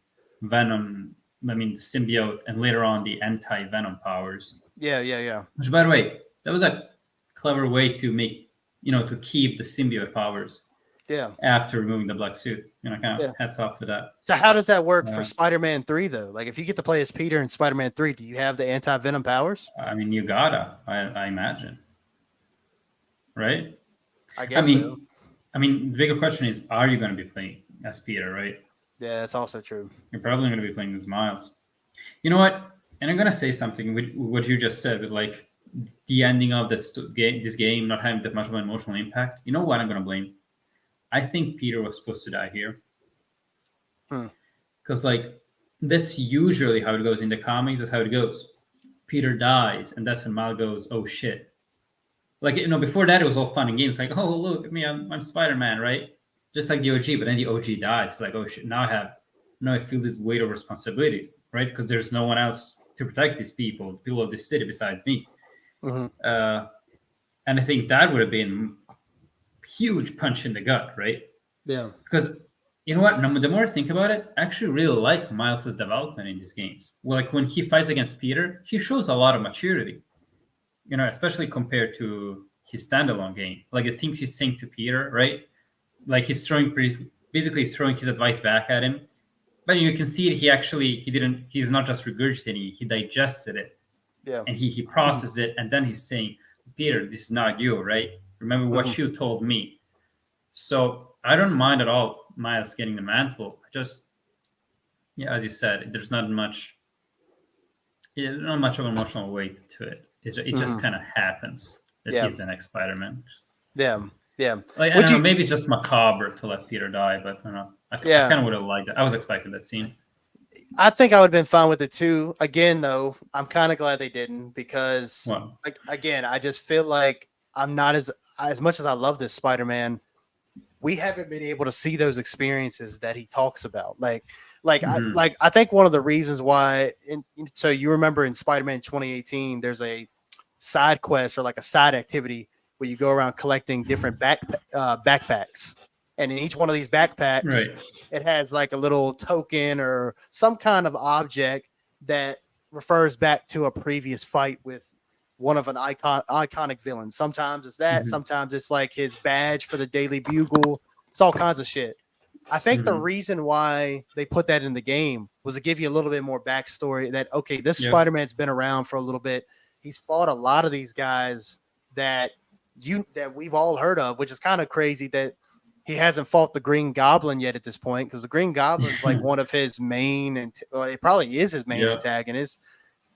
Venom, the symbiote, and later on the anti-Venom powers. Yeah. Which, by the way, that was a clever way to make, to keep the symbiote powers. Yeah. after removing the black suit. Kind of Yeah. hats off to that. So how does that work Yeah. for Spider-Man 3 though? Like if you get to play as Peter in Spider-Man 3, do you have the anti-venom powers? I mean, you gotta, I imagine, right? I guess mean, so. The bigger question is, are you going to be playing as Peter, right? Yeah, that's also true. You're probably going to be playing as Miles. You know what? And I'm going to say something with what you just said, with like the ending of this game not having that much of an emotional impact. You know what I'm going to blame? I think Peter was supposed to die here. Because like that's usually how it goes in the comics. That's how it goes. Peter dies, and that's when Miles goes, "Oh shit!" Like before that it was all fun and games. Like, "Oh look at me, I'm Spider-Man," right? Just like the OG. But then the OG dies. It's like, "Oh shit!" Now I feel this weight of responsibility, right? Because there's no one else to protect these people of this city besides me. Mm-hmm. And I think that would have been a huge punch in the gut, right? Yeah. Because you know what? The more I think about it, I actually really like Miles' development in these games. Well, like when he fights against Peter, he shows a lot of maturity. Especially compared to his standalone game. Like the things he's saying to Peter, right? Like he's basically throwing his advice back at him. But you can see it, he's not just regurgitating it, he digested it. Yeah. And he processed it, and then he's saying, Peter, this is not you, right? Remember what you told me. So I don't mind at all Miles getting the mantle. Just, as you said, there's not much of an emotional weight to it. It just kind of happens that he's the next Spider-Man. Yeah. Yeah. Like, maybe it's just macabre to let Peter die, but I don't know. I kind of would have liked it. I was expecting that scene. I think I would have been fine with it too. Again, though, I'm kind of glad they didn't because, again, I just feel like I'm not as much as I love this Spider-Man. We haven't been able to see those experiences that he talks about. I think one of the reasons why. So you remember in Spider-Man 2018, there's a side quest or like a side activity where you go around collecting different backpacks. And in each one of these backpacks, it has like a little token or some kind of object that refers back to a previous fight with one of an iconic villain. Sometimes it's that. Sometimes it's like his badge for the Daily Bugle. It's all kinds of shit. I think the reason why they put that in the game was to give you a little bit more backstory that, okay, this Spider-Man's been around for a little bit. He's fought a lot of these guys that we've all heard of, which is kind of crazy that he hasn't fought the Green Goblin yet at this point, because the Green Goblin is like one of his main, it probably is his main antagonist.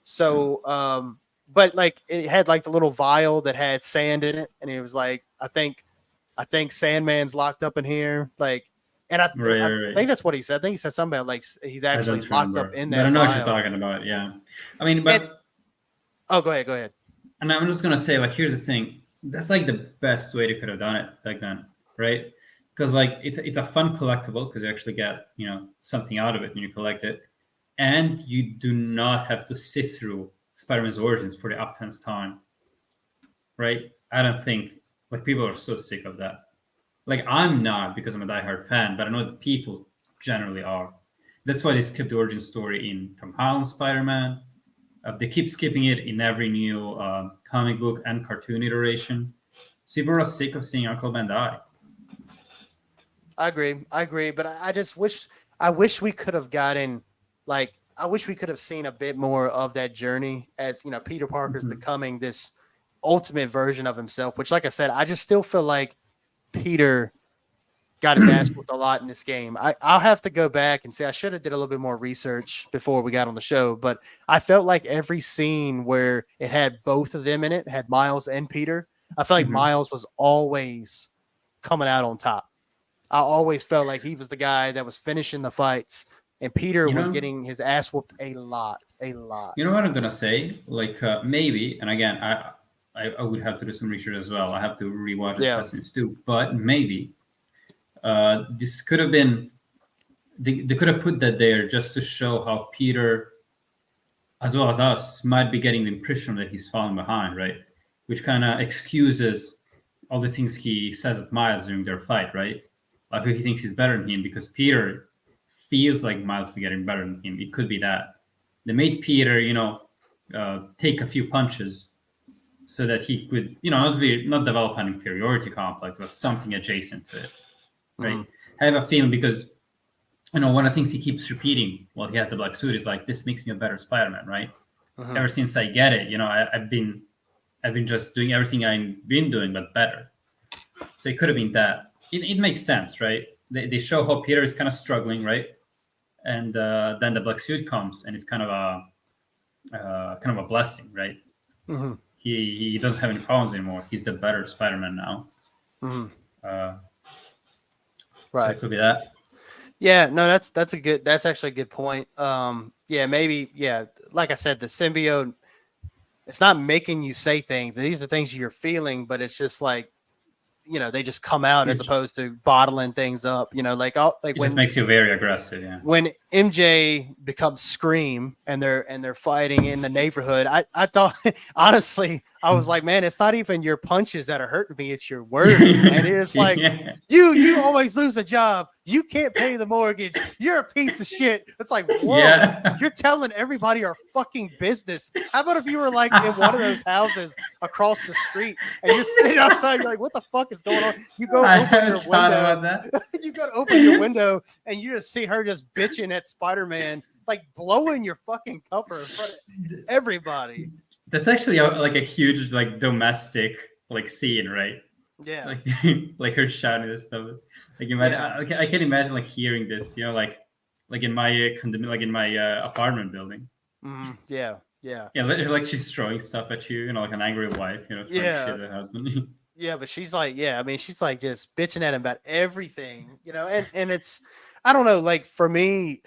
So, but like it had like the little vial that had sand in it, and it was like, I think Sandman's locked up in here, like, and I think that's what he said. I think he said something about like he's actually locked up in that. But I know vial. what you're talking about. Yeah, I mean, but go ahead. And I'm just gonna say, like, here's the thing. That's like the best way they could have done it back then, right? Because like it's a fun collectible because you actually get something out of it when you collect it, and you do not have to sit through Spider-Man's origins for the uptenth time, right? I don't think like people are so sick of that. Like I'm not, because I'm a diehard fan, but I know that people generally are. That's why they skipped the origin story in Tom Holland's Spider-Man. They keep skipping it in every new comic book and cartoon iteration. So people are sick of seeing Uncle Ben die. I agree, but I just wish we could have gotten I wish we could have seen a bit more of that journey as Peter Parker's becoming this ultimate version of himself, which, like I said, I just still feel like Peter got his ass whooped a lot in this game. I'll have to go back and say I should have did a little bit more research before we got on the show, but I felt like every scene where it had both of them in it, had Miles and Peter, I felt like Miles was always coming out on top. I always felt like he was the guy that was finishing the fights, and Peter was getting his ass whooped a lot. You know what I'm gonna say? Like maybe, and again, I would have to do some research as well. I have to rewatch Assassins too, but maybe this could have been. They could have put that there just to show how Peter, as well as us, might be getting the impression that he's falling behind, right? Which kind of excuses all the things he says at Miles during their fight, right? Like he thinks he's better than him because Peter feels like Miles is getting better than him. It could be that they made Peter, take a few punches so that he could, not develop an inferiority complex, but something adjacent to it. right? Mhm. I have a feeling because one of the things he keeps repeating while he has the black suit is like, "This makes me a better Spider-Man," right? Mhm. Ever since I get it, I've been just doing everything I've been doing, but better. So it could have been that. It makes sense, right? They show how Peter is kind of struggling, right? And then the black suit comes, and it's kind of a blessing, right? Mhm. He doesn't have any problems anymore. He's the better Spider-Man now. Mhm. Uh, So Right. it could be that. Yeah, no, that's actually a good point. Yeah, maybe, yeah, like I said, the symbiote, it's not making you say things. These are things you're feeling, but it's just like, they just come out as It opposed to bottling things up, like just makes you very aggressive, yeah. when MJ becomes Scream and they're fighting in the neighborhood, I thought honestly, I was like, man, it's not even your punches that are hurting me, it's your words. And it's like, Yeah. you always lose a job, you can't pay the mortgage, you're a piece of shit. It's like, whoa, Yeah. you're telling everybody our fucking business. How about if you were like in one of those houses across the street and you're sitting outside, you're like, what the fuck is going on? You go I open haven't your thought window. about that. You go to open your window and you just see her just bitching at Spider-Man, like blowing your fucking cover in front of everybody. That's actually like a huge like domestic like scene, right? Yeah. Like like her shouting and stuff. Like imagine, I can imagine like hearing this, like in my like in my apartment building. Yeah. Yeah. Yeah, like she's throwing stuff at you, like an angry wife, throwing shit at her husband. Yeah, but she's like, she's like just bitching at him about everything, and it's, I don't know, like for me,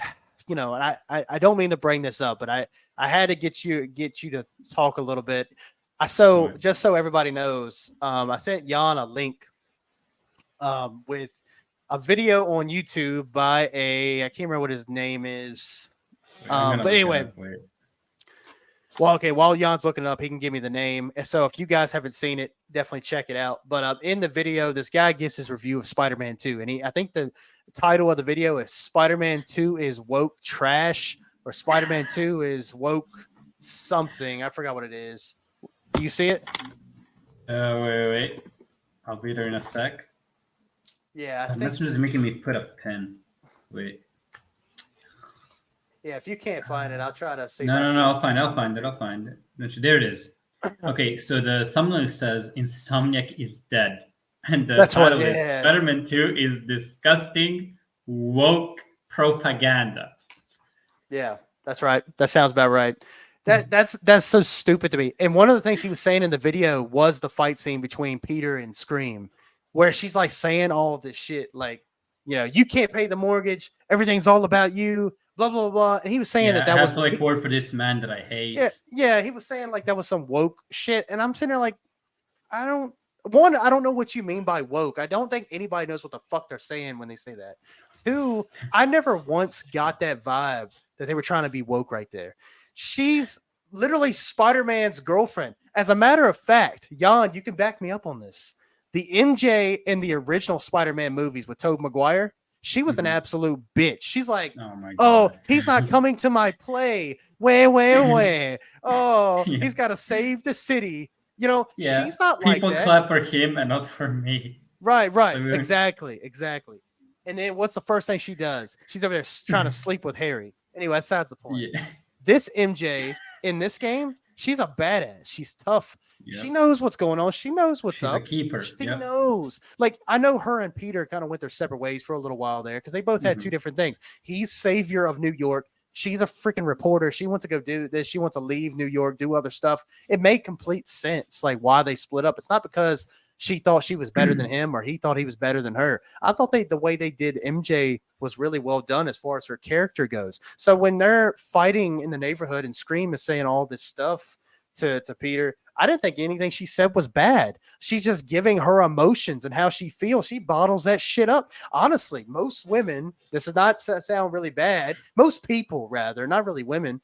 and I don't mean to bring this up, but I had to get you to talk a little bit. Just so everybody knows, I sent Jan a link with a video on YouTube by I can't remember what his name is. But anyway, well, okay, while Jan's looking it up, he can give me the name. And so if you guys haven't seen it, definitely check it out. But in the video, this guy gives his review of Spider-Man 2. And I think the title of the video is Spider-Man 2 is woke trash, or Spider-Man 2 is woke something. I forgot what it is. Do you see it? Wait. I'll be there in a sec. Yeah. The message is making me put a pen. Wait. Yeah, if you can't find it, I'll try to see. No, I'll find it. There it is. Okay, so the thumbnail says Insomniac is dead. And the title is Spider-Man 2 is disgusting woke propaganda. Yeah, that's right. That sounds about right. That's so stupid to me. And one of the things he was saying in the video was the fight scene between Peter and Scream, where she's like saying all of this shit, like, you can't pay the mortgage, everything's all about you, blah blah blah. And he was saying that I was to like work for this man that I hate. Yeah, he was saying like that was some woke shit, and I'm sitting there like, I don't know what you mean by woke. I don't think anybody knows what the fuck they're saying when they say that. Two, I never once got that vibe that they were trying to be woke right there. She's literally Spider-Man's girlfriend. As a matter of fact, Jan, you can back me up on this. The MJ in the original Spider-Man movies with Tobey Maguire, she was an absolute bitch. She's like, oh, he's not coming to my play. Where. Oh, he's got to save the city. She's not like that. People clap for him and not for me. Right. Exactly. And then what's the first thing she does? She's over there trying to sleep with Harry. Anyway, that's the point. Yeah. This MJ in this game, she's a badass. She's tough. Yep. She knows what's going on. She knows what's up. She's a keeper. She knows. Like, I know her and Peter kind of went their separate ways for a little while there because they both had two different things. He's savior of New York. She's a freaking reporter. She wants to go do this. She wants to leave New York, do other stuff. It made complete sense, like why they split up. It's not because she thought she was better than him or he thought he was better than her. I thought the way they did MJ was really well done as far as her character goes. So when they're fighting in the neighborhood and Scream is saying all this stuff to Peter, I didn't think anything she said was bad. She's just giving her emotions and how she feels. She bottles that shit up. Honestly, most women, this does not sound really bad. Most people, rather, not really women,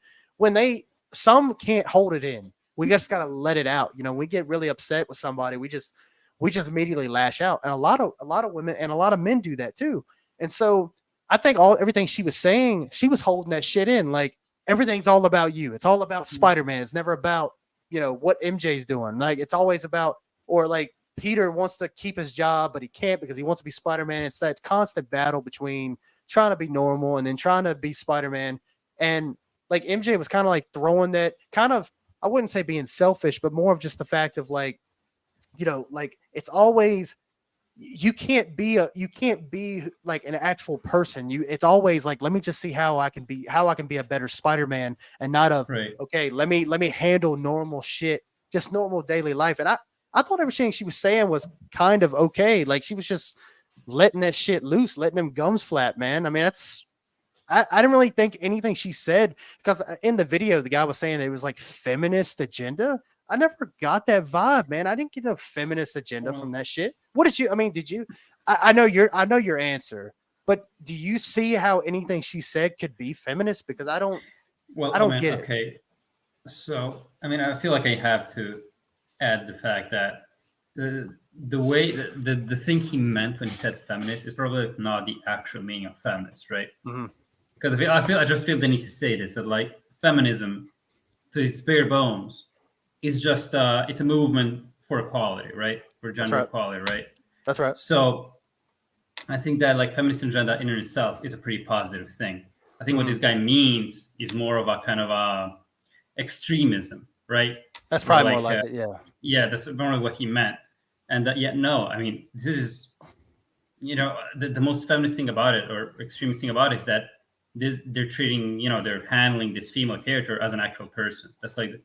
some can't hold it in. We just got to let it out. We get really upset with somebody. We just immediately lash out. And a lot of women and a lot of men do that too. And so I think everything she was saying, she was holding that shit in. Like, everything's all about you. It's all about Spider-Man. It's never about, what MJ's doing. Like, it's always about, or like Peter wants to keep his job, but he can't because he wants to be Spider-Man. It's that constant battle between trying to be normal and then trying to be Spider-Man. And like MJ was kind of like throwing that kind of, I wouldn't say being selfish, but more of just the fact of like, like it's always, you can't be like an actual person. It's always like, let me just see how I can be a better Spider-Man, and not a, Right. okay, let me handle normal shit, just normal daily life. And I thought everything she was saying was kind of okay. Like she was just letting that shit loose, letting them gums flap, man. I mean, I didn't really think anything she said, because in the video, the guy was saying it was like feminist agenda. I never got that vibe, man. I didn't get a feminist agenda from that shit. What did you, I mean, did you, I know your answer, but do you see how anything she said could be feminist? Because I don't get it. Okay. So, I mean, I feel like I have to add the fact that the way the thing he meant when he said feminist is probably not the actual meaning of feminist, right? Mm-hmm. Because I just feel the need to say this, that like feminism, to its bare bones, is just it's a movement for equality, right? For gender equality, right? That's right. So I think that like feminist agenda in itself is a pretty positive thing. I think what this guy means is more of a kind of extremism, right? That's probably more like it, yeah. Yeah, that's normally what he meant. And no, I mean, this is, the most feminist thing about it, or extremist thing about it, is that they're treating, they're handling this female character as an actual person. That's like,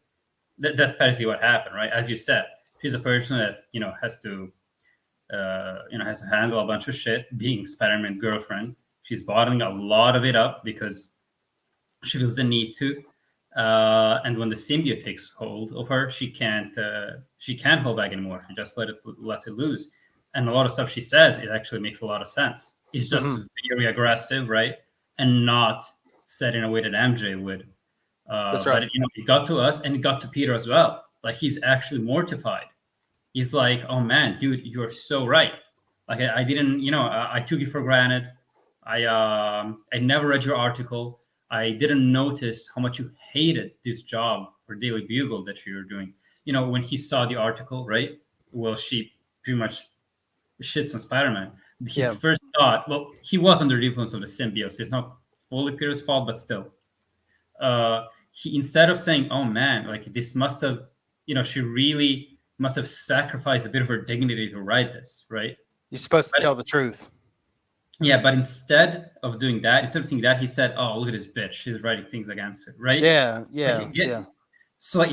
that's basically what happened, right? As you said, she's a person that, has to handle a bunch of shit, being Spider-Man's girlfriend. She's bottling a lot of it up because she feels the need to. And when the symbiote takes hold of her, she can't hold back anymore. She just lets it loose. And a lot of stuff she says, it actually makes a lot of sense. It's just very aggressive, right? And not said in a way that MJ would. That's right. But it got to us, and it got to Peter as well. Like, he's actually mortified. He's like, "Oh man, dude, you're so right. Like, I didn't, I took you for granted. I never read your article. I didn't notice how much you hated this job for Daily Bugle that you were doing." When he saw the article, right? Well, she pretty much shits on Spider-Man. His first thought, well, he was under the influence of the symbiote. It's not fully Peter's fault, but still. He, instead of saying, "Oh man, like this must have, she really must have sacrificed a bit of her dignity to write this," right? You're supposed to tell the truth. Yeah, but instead of doing that, instead of thinking that, he said, "Oh, look at this bitch. She's writing things against her," right? Yeah. So like,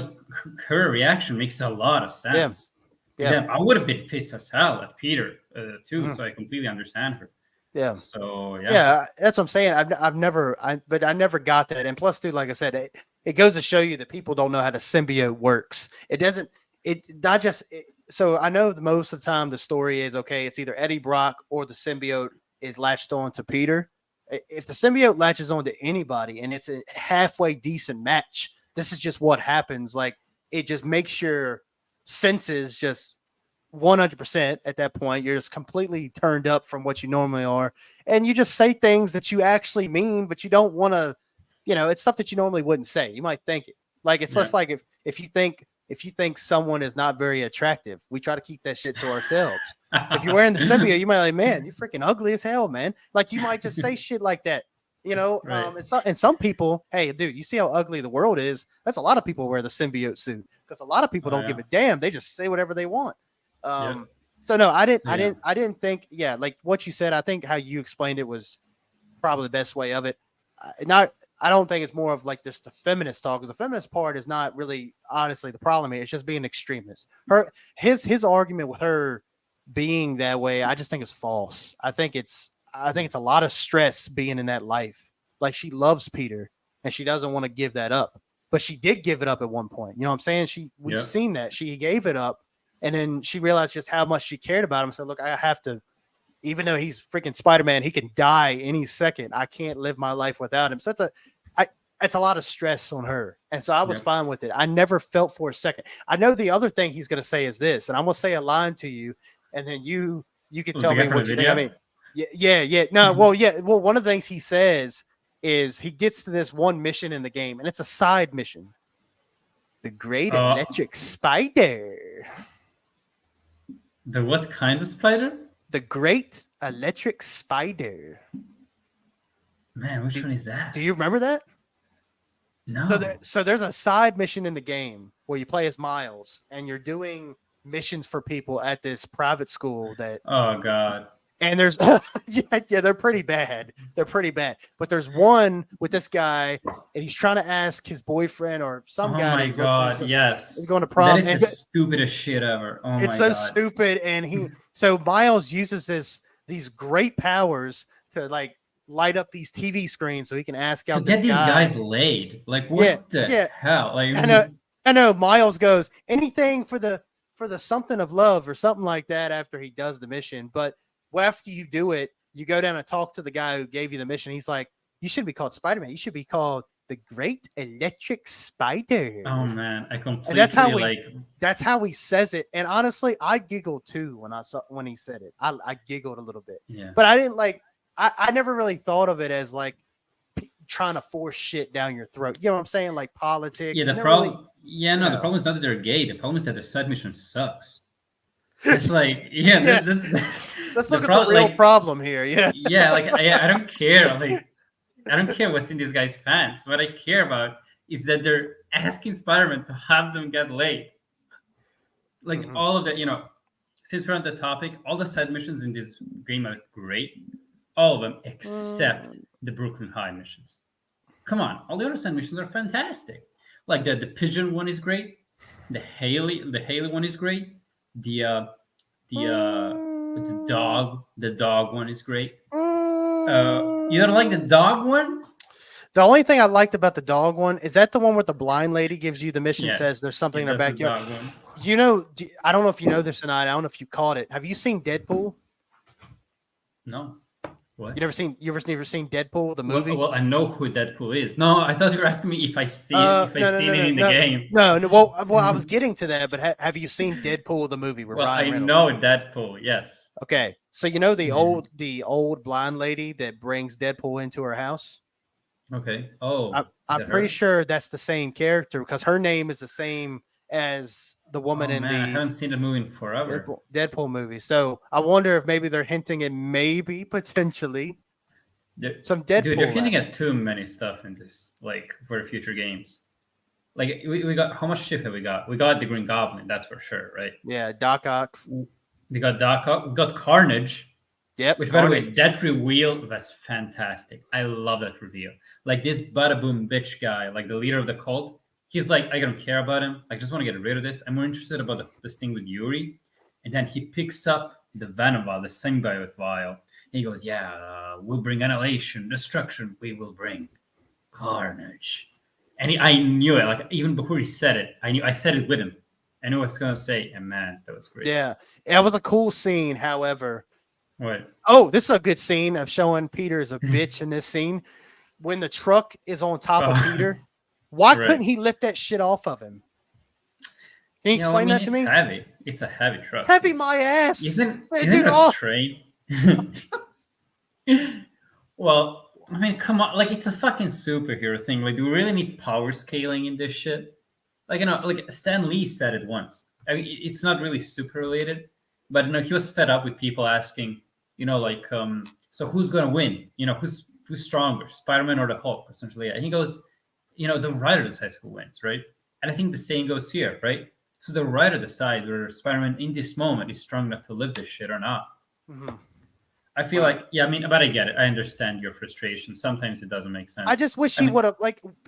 her reaction makes a lot of sense. Yeah. I would have been pissed as hell at Peter too. So I completely understand her. Yeah. So yeah, that's what I'm saying. I never got that. And plus, dude, like I said, it goes to show you that people don't know how the symbiote works. So I know most of the time the story is, okay, it's either Eddie Brock or the symbiote is latched on to Peter. If the symbiote latches on to anybody and it's a halfway decent match, this is just what happens. Like, it just makes your senses just 100% at that point. You're just completely turned up from what you normally are, and you just say things that you actually mean, but you don't want to, it's stuff that you normally wouldn't say. You might think it, like, it's just like if you think someone is not very attractive, we try to keep that shit to ourselves. If you're wearing the symbiote, you might be like, "Man, you're freaking ugly as hell, man." Like, you might just say shit like that, Right. And some people, hey, dude, you see how ugly the world is? That's a lot of people wear the symbiote suit, because a lot of people don't give a damn. They just say whatever they want. So no, I didn't think, like what you said, I think how you explained it was probably the best way of it. I don't think it's more of like just the feminist talk, because the feminist part is not really, honestly, the problem here. It's just being an extremist. His argument with her being that way, I just think is false. I think it's a lot of stress being in that life. Like, she loves Peter and she doesn't want to give that up, but she did give it up at one point. You know what I'm saying? We've seen that she gave it up, and then she realized just how much she cared about him. So look, I have to, even though he's freaking Spider-Man, he can die any second. I can't live my life without him. So it's a lot of stress on her. And so I was fine with it. I never felt for a second. I know the other thing he's going to say is this, and I'm going to say a line to you, and then you can tell me what you think. I mean, yeah. No, well, one of the things he says is he gets to this one mission in the game, and it's a side mission. The Great Electric Spider. The what kind of spider? The Great Electric Spider. Man, which one is that? Do you remember that? No. So there's a side mission in the game where you play as Miles and you're doing missions for people at this private school that Oh god. and there's yeah, they're pretty bad. They're pretty bad. But there's one with this guy and he's trying to ask his boyfriend or some Oh guy. my god, yes. He's going to prom. That is and the stupidest shit ever. Oh it's my so god. stupid. And so Miles uses these great powers to like light up these TV screens so he can ask To out get this these guy. guys laid. Like what Yeah, the yeah. hell? Like I know Miles goes anything for the something of love or something like that after he does the mission. But after you do it, you go down and talk to the guy who gave you the mission. He's like, you shouldn't be called Spider-Man. You should be called the Great Electric Spider. oh man, I completely And that's how we- like That's how he says it. And honestly, I giggled too when he said it. I giggled a little bit, yeah. but I didn't like. I never really thought of it as like trying to force shit down your throat. You know what I'm saying? Like politics. Yeah, I the never problem. really- Yeah, no, you the know. problem is not that they're gay. The problem is that the side mission sucks. It's like, Yeah. that's Let's the look at pro- the real like- problem here. Yeah. yeah, like I don't care. Like I don't care what's in these guys' pants. What I care about is that they're asking Spider-Man to have them get laid. Like Mhm. all of that, since we're on the topic, all the side missions in this game are great. All of them except the Brooklyn High missions. Come on, all the other side missions are fantastic. Like the pigeon one is great. The Haley one is great. The dog one is great. You don't like the dog one? The only thing I liked about the dog one is that the one where the blind lady gives you the mission, Yes. says there's something Yeah, in her that's the backyard. dog one. You know, I don't know if you know this tonight. I don't know if you caught it. Have you seen Deadpool? No. What? You never seen Deadpool the movie? Well, I know who Deadpool is. No, I thought you were asking me if I see No, it in the game. No. Well, I was getting to that, but have you seen Deadpool the movie? With Well, Ryan I Reynolds? know Deadpool. Yes. Okay, so you know the Mhm. old blind lady that brings Deadpool into her house. Okay. Oh, I'm that pretty her? sure that's the same character because her name is the same as the woman Oh, in man, I the haven't seen the movie in forever. Deadpool movie. So I wonder if maybe they're hinting at maybe potentially They're- some Deadpool. Dude, they're hinting action. at too many stuff in this, like for future games. Like we got how much shit have we got? We got the Green Goblin, that's for sure, right? Yeah, Doc Ock. We got Doc Ock, we got Carnage, Yep. which by the way, Carnage. that reveal was fantastic. I love that reveal. Like this bada boom bitch guy, like the leader of the cult, he's like, I don't care about him. I just want to get rid of this. I'm more interested about this thing with Yuri. And then he picks up the Venom vial, the symbiote vial. And he goes, yeah, we'll bring annihilation, destruction. We will bring carnage. And I knew it. Like even before he said it, I said it with him. I knew what I was going to say. And man, that was great. Yeah, that was a cool scene. However, What? oh, this is a good scene of showing Peter as a bitch in this scene. When the truck is on top of Oh. Peter, why Right. couldn't he lift that shit off of him? Can you explain that to me? It's heavy. It's a heavy truck. Heavy my ass. Isn't Hey, it dude, a all- train? Well, I mean, come on. Like, it's a fucking superhero thing. Like, do we really need power scaling in this shit? Like, like Stan Lee said it once. I mean, it's not really super related, but he was fed up with people asking, like, so who's gonna win? Who's stronger, Spider-Man or the Hulk? Essentially, and he goes, the writer decides who wins, right? And I think the same goes here, right? So the writer decides whether Spider-Man in this moment is strong enough to live this shit or not. Mhm. I feel like, yeah, I mean, but I get it. I understand your frustration. Sometimes it doesn't make sense. I just wish I he mean- would have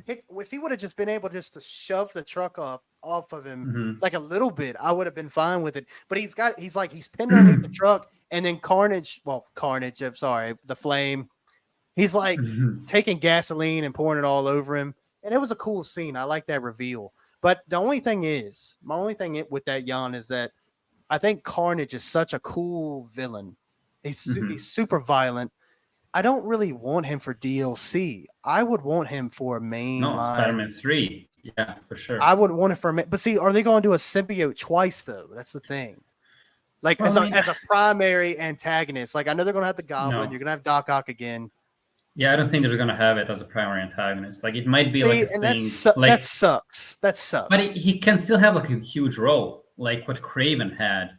if he would have just been able just to shove the truck off of him Mhm. like a little bit, I would have been fine with it. But he's pinned underneath the truck, and then Carnage. I'm sorry, the Flame. He's like Mhm. taking gasoline and pouring it all over him, and it was a cool scene. I like that reveal. But my only thing with that, Jan, is that I think Carnage is such a cool villain. He's super violent. I don't really want him for DLC. I would want him for a main No, line. Spider-Man 3. Yeah, for sure. I would want it for a but see, are they going to do a symbiote twice though? That's the thing. Like Well, I mean- as a primary antagonist. Like I know they're going to have the Goblin. No. You're going to have Doc Ock again. Yeah, I don't think they're going to have it as a primary antagonist. Like, it might be See, like a and thing. that sucks. That sucks. But he can still have like a huge role, like what Craven had.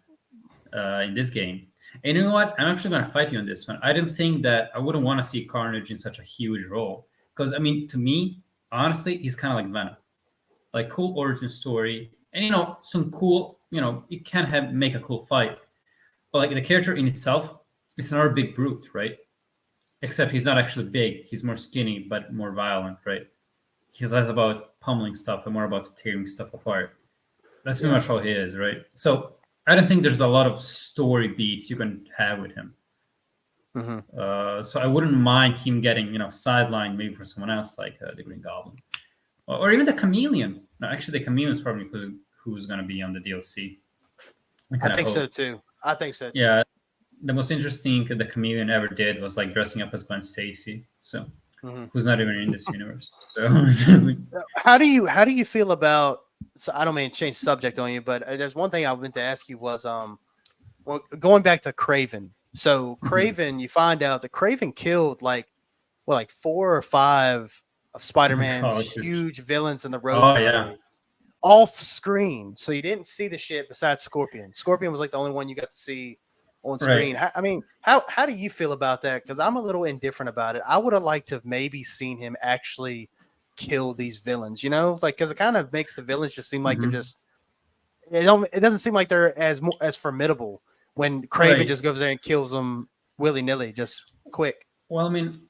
in this game. And you know what? I'm actually going to fight you on this one. I don't think that I wouldn't want to see Carnage in such a huge role. Because, I mean, to me, honestly, he's kind of like Venom. Like, cool origin story. And, some cool, you can make a cool fight. But, like, the character in itself, it's another big brute, right? Except he's not actually big. He's more skinny, but more violent, right? He's less about pummeling stuff and more about tearing stuff apart. That's pretty much how he is, right? So I don't think there's a lot of story beats you can have with him. So I wouldn't mind him getting, sidelined maybe for someone else, like the Green Goblin. Or even the Chameleon. No, actually, the Chameleon is probably who's going to be on the DLC. I think so, too. Yeah. The most interesting the Chameleon ever did was like dressing up as Gwen Stacy. So who's not even in this universe. So how do you feel about? So I don't mean to change the subject on you, but there's one thing I meant to ask you was going back to Kraven. So Kraven, you find out that Kraven killed like 4 or 5 of Spider-Man's huge villains in the road. Oh yeah. Off screen, so you didn't see the shit besides Scorpion. Scorpion was like the only one you got to see on screen. Right. How do you feel about that? Because I'm a little indifferent about it. I would have liked to have maybe seen him actually kill these villains, because it kind of makes the villains just seem like they're just. It doesn't seem like they're as formidable when Kraven just goes there and kills them willy nilly, just quick. Well, I mean,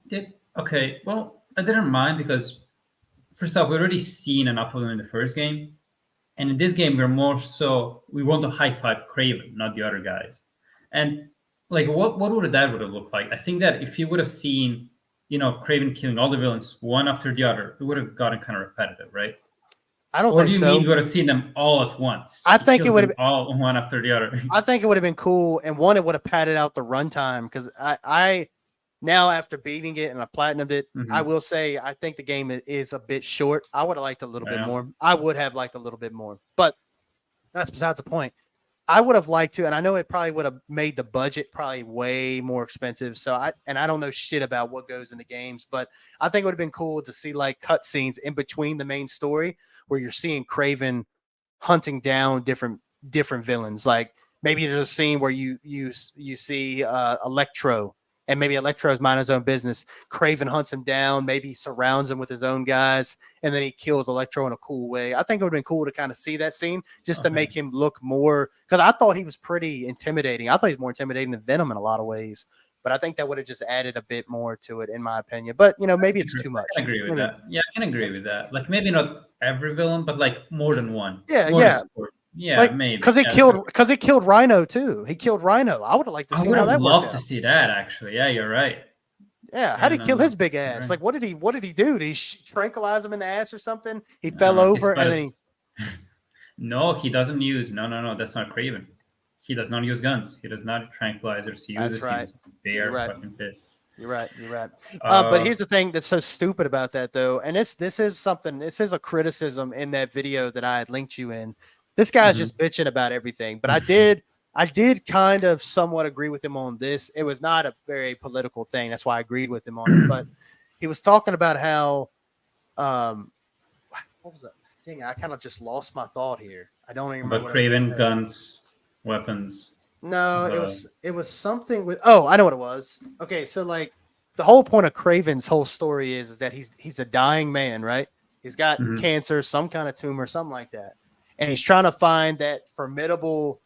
well, I didn't mind because first off, we already seen enough of them in the first game, and in this game we want to hype up Kraven, not the other guys. And like, what would that have looked like? I think that if you would have seen, Kraven killing all the villains one after the other, it would have gotten kind of repetitive, right? I don't think so. Or do you mean you would have seen them all at once? I think it would have been all one after the other. I think it would have been cool, and one, it would have padded out the runtime because I now after beating it and I platinumed it, I will say I think the game is a bit short. I would have liked a little bit more. I would have liked a little bit more, but that's besides the point. I would have liked to, and I know it probably would have made the budget probably way more expensive. So I don't know shit about what goes into games, but I think it would have been cool to see like cutscenes in between the main story where you're seeing Kraven hunting down different villains. Like maybe there's a scene where you see Electro, and maybe Electro's minding his own business. Kraven hunts him down, maybe surrounds him with his own guys, and then he kills Electro in a cool way. I think it would have been cool to kind of see that scene just to make him look more, because I thought he was pretty intimidating. I thought he was more intimidating than Venom in a lot of ways, but I think that would have just added a bit more to it, in my opinion. But, maybe it's too much. I can agree with that. Yeah, I can agree with that. Like, maybe not every villain, but like more than one. Yeah, like, maybe because he killed Rhino too. He killed Rhino. I would have liked to see how that worked out. I would love to see that actually. Yeah, you're right. Yeah, how did he kill his big ass? Right. Like, what did he do? Did he tranquilize him in the ass or something? He fell over and then he. No, he doesn't use. No. That's not Kraven. He does not use guns. He does not tranquilizers. He uses his bare fucking fists. You're right. But here's the thing that's so stupid about that, though, and this is a criticism in that video that I had linked you in. This guy's just bitching about everything, but I did kind of somewhat agree with him on this. It was not a very political thing. That's why I agreed with him on it. But he was talking about how, what was that? Dang, I kind of just lost my thought here. I don't even remember. But Kraven, guns, weapons. No, it was something with. Oh, I know what it was. Okay, so like the whole point of Kraven's whole story is that he's a dying man, right? He's got cancer, some kind of tumor, something like that. And he's trying to find that formidable,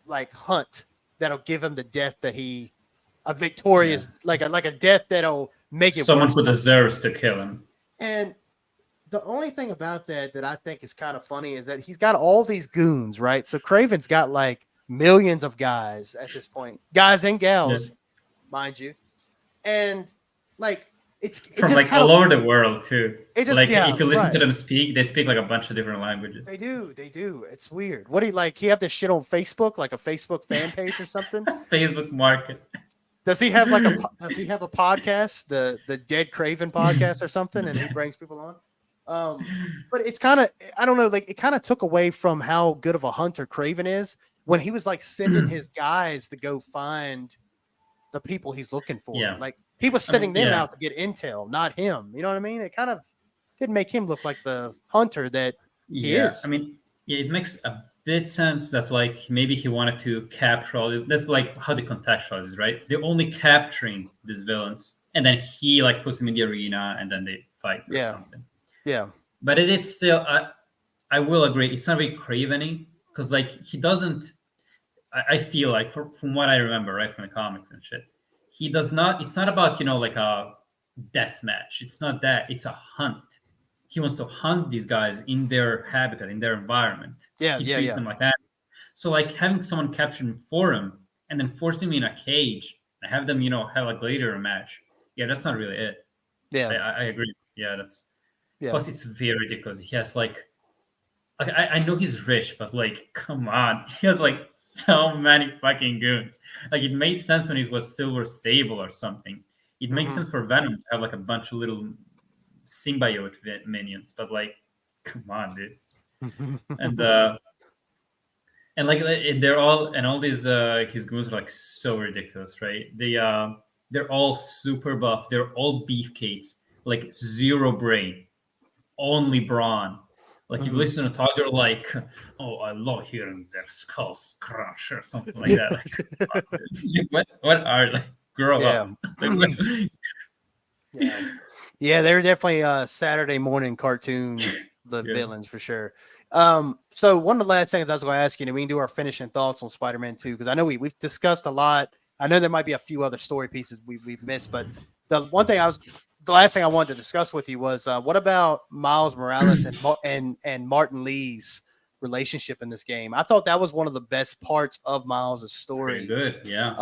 like, hunt that'll give him the death that a victorious, like a death that'll make it. Someone who deserves to kill him. And the only thing about that I think is kind of funny is that he's got all these goons, right? So Kraven's got like millions of guys at this point, guys and gals, mind you, and like. It's from like all over the world too. It just, like if you listen to them speak, they speak like a bunch of different languages. They do. It's weird. What do you like? He have this shit on Facebook, like a Facebook fan page or something? Facebook market. Does he have like a podcast, the Dead Kraven podcast or something, and he brings people on? But it's kind of, I don't know, like it kind of took away from how good of a hunter Kraven is when he was like sending his guys to go find the people he's looking for. Yeah. Like he was sending them out to get intel, not him. You know what I mean? It kind of didn't make him look like the hunter that he is. I mean, it makes a bit sense that like maybe he wanted to capture all this. That's like how they contextualize it, right? They're only capturing these villains, and then he like puts them in the arena, and then they fight or Yeah. something. Yeah. But it's still, I will agree, it's not very Craveny because like he doesn't. I feel like from what I remember, right, from the comics and shit, he does not. It's not about like a death match. It's not that. It's a hunt. He wants to hunt these guys in their habitat, in their environment. Yeah. He Yeah. treats Yeah. them like that. So like having someone capture him for him and then force him in a cage and have them, have a gladiator match. Yeah, that's not really it. Yeah. I agree. Yeah, that's. Yeah. Plus, it's very ridiculous. He has like I know he's rich, but like, come on, he has like so many fucking goons. Like, it made sense when it was Silver Sable or something. It makes Mhm. sense for Venom to have like a bunch of little symbiote minions, but like, come on, dude. And like they're all these his goons are like so ridiculous, right? They're all super buff. They're all beefcakes, like zero brain, only brawn. Like you Mhm. listen to talk, they're like, "Oh, I love hearing their skulls crush" or something like that. Like, what are like? Grow Yeah. up. Like, what- Yeah. Yeah, they're definitely Saturday morning cartoon the Yeah. villains for sure. So one of the last things I was going to ask you, and we can do our finishing thoughts on Spider-Man 2 because I know we've discussed a lot. I know there might be a few other story pieces we've missed, but the last thing I wanted to discuss with you was what about Miles Morales and Martin Lee's relationship in this game? I thought that was one of the best parts of Miles' Pretty story. good, yeah.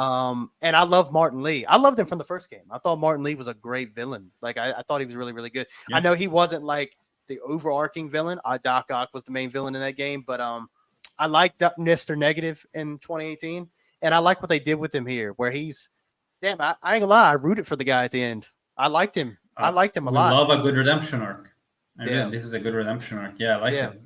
And I love Martin Lee. I loved him from the first game. I thought Martin Lee was a great villain. Like I thought he was really, really good. Yeah. I know he wasn't like the overarching villain. Doc Ock was the main villain in that game, but I liked Mr. Negative in 2018, and I like what they did with him here, where he's I ain't gonna lie, I rooted for the guy at the end. I liked him. I liked him a We lot. love a good redemption arc. Yeah. This is a good redemption arc. Yeah, I like Yeah. it.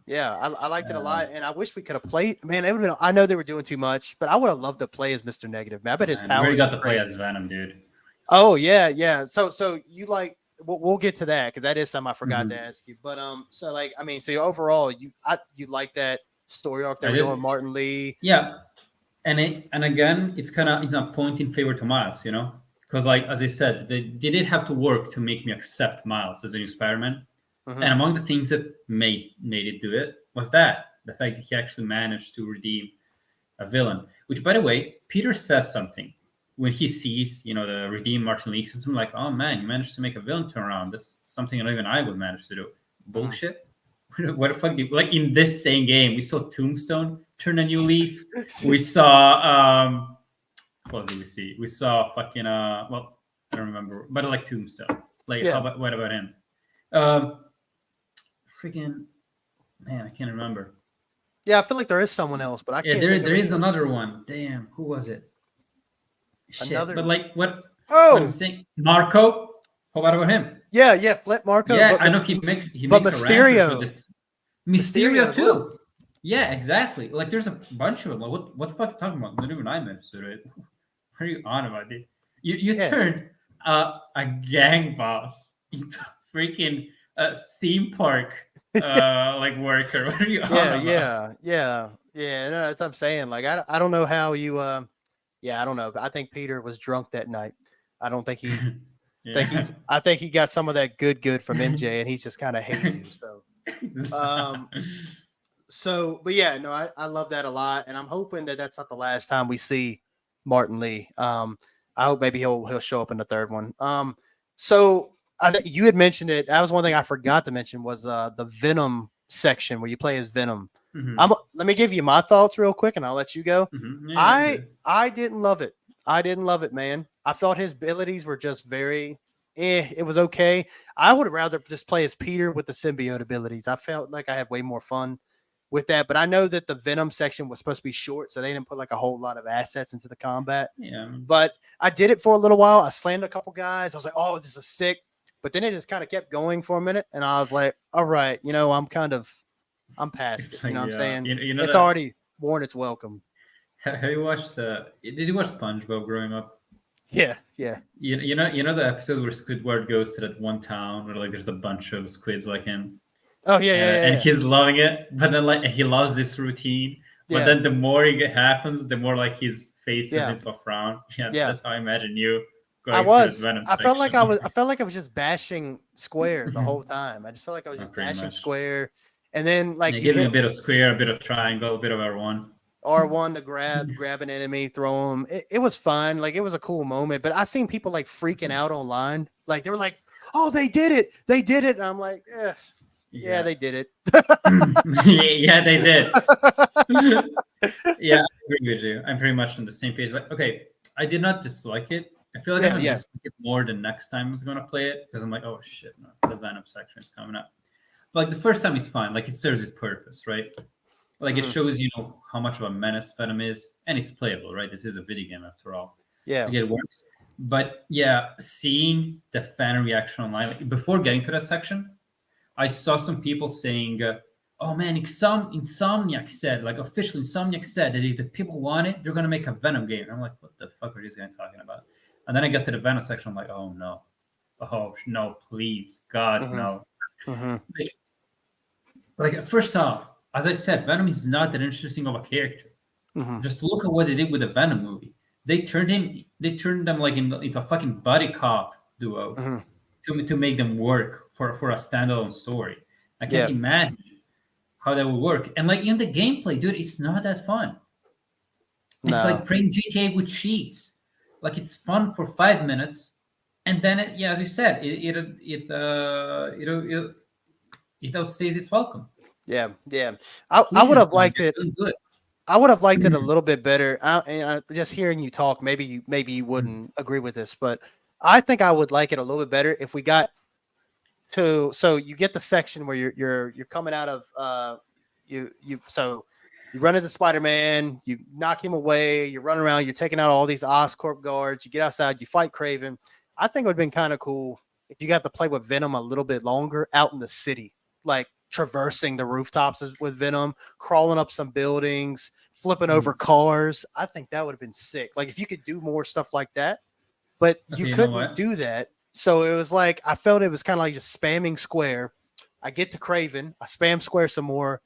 Yeah, I liked it a lot, and I wish we could have played. Man, it would have been. I know they were doing too much, but I would have loved to play as Mr. Negative. Man, I bet his And powers. we already got are to play crazy. as Venom, dude. Oh yeah. So you like we'll get to that because that is something I forgot to ask you. But so like I mean, so overall you like that story arc that I we're did. doing Martin Lee. Yeah, and again, it's kind of a point in favor to Miles, because like as I said, they did have to work to make me accept Miles as a new Spider-Man. Mhm. And among the things that made it do it was the fact that he actually managed to redeem a villain. Which, by the way, Peter says something when he sees, the redeem Martin Lee. Something like, "Oh man, you managed to make a villain turn around. That's something not even I would manage to do." Bullshit. What the fuck? Like in this same game, we saw Tombstone turn a new leaf. We saw what did we see? We saw fucking well, I don't remember, but like Tombstone. Like, Yeah. what about him? Freaking man, I can't remember. Yeah, I feel like there is someone else, but I Yeah, can't. there is another one. Damn, who was it? Shit. Another- But like what Oh, I'm saying, Marco. How about him? yeah, Flip Marco. Yeah, but, I know he makes but a Mysterio. rampage with this. Mysterio as too. well. Yeah, exactly. Like there's a bunch of them. Like, what the fuck are you talking about? Not even I mentioned it. What are you on about, dude? You Yeah. turned a gang boss into a freaking theme park like worker. What are you on about? Yeah. No, that's what I'm saying. Like I don't know how you. Yeah, I don't know. I think Peter was drunk that night. I don't think he. Yeah. I think he got some of that good from MJ, and he's just kind of hazy. So, but yeah, no, I love that a lot, and I'm hoping that that's not the last time we see Martin Lee. I hope maybe he'll show up in the third one. So you had mentioned it. That was one thing I forgot to mention was the Venom section where you play as Venom. Mhm. Let me give you my thoughts real quick, and I'll let you go. Mhm. Yeah, you're good. I didn't love it. I didn't love it, man. I thought his abilities were just very it was okay. I would rather just play as Peter with the symbiote abilities. I felt like I had way more fun with that. But I know that the Venom section was supposed to be short, so they didn't put like a whole lot of assets into the combat. Yeah. But I did it for a little while. I slammed a couple guys. I was like, oh, this is sick. But then it just kind of kept going for a minute. And I was like, all right, I'm past It's it. You know what I'm like, saying? you know It's that- already worn its welcome. Have you watched did you watch SpongeBob growing up? Yeah. You know the episode where Squidward goes to that one town where like there's a bunch of squids like him. Oh yeah, and he's loving it. But then like he loves this routine. But Yeah. then the more it happens, the more like his face turns Yeah. into a frown. Yeah, Yeah. that's how I imagine you I going through this was. Venom I felt like I section. was. I felt like I was just bashing Square the whole time. I just felt like I was just Pretty bashing much. Square, and then like Yeah, you giving hit a bit of square, a bit of triangle, a bit of R1. R1 to grab an enemy, throw him. It was fun. Like it was a cool moment. But I seen people like freaking out online. Like they were like, "Oh, they did it! They did it!" And I'm like, yeah, they did it. Yeah, they did. Yeah, I agree with you. I'm pretty much on the same page. Like, okay, I did not dislike it. I feel like I'm gonna dislike it more the next time I was gonna play it because I'm like, oh shit, no, the Venom section is coming up. But like the first time is fine. Like it serves its purpose, right? Like it shows how much of a menace Venom is, and it's playable, right? This is a video game after all. Yeah, like it works. But yeah, seeing the fan reaction online like, before getting to that section, I saw some people saying, "Oh man, Insomniac said, like official Insomniac said that if the people want it, they're gonna make a Venom game." And I'm like, "What the fuck are these guys talking about?" And then I got to the Venom section. I'm like, "Oh no, please, God, no." Like first off, as I said, Venom is not that interesting of a character. Just look at what they did with the Venom movie. They turned them like into a fucking buddy cop duo to make them work for a standalone story. I can't imagine how that would work. And like in the gameplay, dude, it's not that fun. It's like playing GTA with cheats. Like it's fun for 5 minutes, and then as you said, it outstays its welcome. Yeah. I would have liked it. Good. I would have liked it a little bit better. Just hearing you talk, maybe you wouldn't agree with this, but I think I would like it a little bit better if we got to. So you get the section where you're coming out of you run into Spider-Man, you knock him away, you run around, you're taking out all these Oscorp guards, you get outside, you fight Kraven. I think it would have been kind of cool if you got to play with Venom a little bit longer out in the city, like traversing the rooftops with Venom, crawling up some buildings, flipping over cars. I think that would have been sick. Like if you could do more stuff like that, but you couldn't do that. So it was like, I felt it was kind of like just spamming Square. I get to Kraven, I spam Square some more,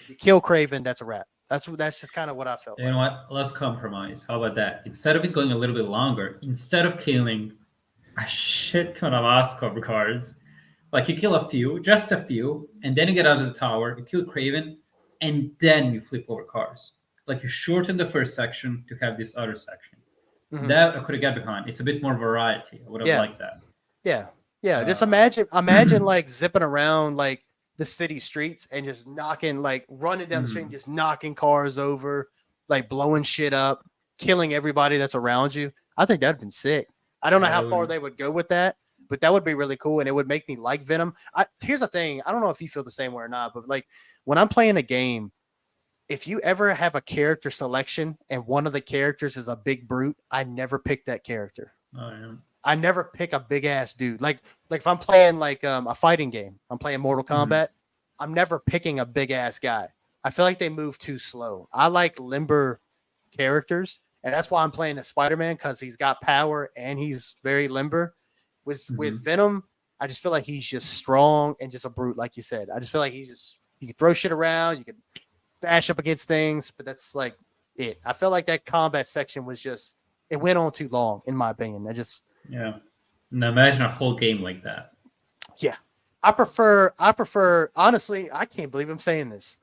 you kill Kraven, that's a wrap. That's just kind of what I felt. You know what? Let's compromise. How about that? Instead of it going a little bit longer, instead of killing a shit ton of Oscorp cards, like you kill a few, just a few, and then you get out of the tower, you kill Kraven, and then you flip over cars. Like you shorten the first section to have this other section. That I could have got behind. It's a bit more variety. I would have liked that. Yeah. Just imagine like zipping around like the city streets and just knocking, like running down the street and just knocking cars over, like blowing shit up, killing everybody that's around you. I think that'd been sick. I don't know how far they would go with that, but that would be really cool, and it would make me like Venom. Here's the thing. I don't know if you feel the same way or not, but like when I'm playing a game, if you ever have a character selection and one of the characters is a big brute, I never pick that character. Oh, yeah. I never pick a big ass dude. Like if I'm playing like a fighting game, I'm playing Mortal Kombat, I'm never picking a big ass guy. I feel like they move too slow. I like limber characters, and that's why I'm playing a Spider-Man, because he's got power and he's very limber. With Venom, I just feel like he's just strong and just a brute, like you said. I just feel like you can throw shit around, you can bash up against things, but that's like it. I feel like that combat section was just, it went on too long, in my opinion. Yeah. Now imagine a whole game like that. Yeah. I prefer, honestly, I can't believe I'm saying this.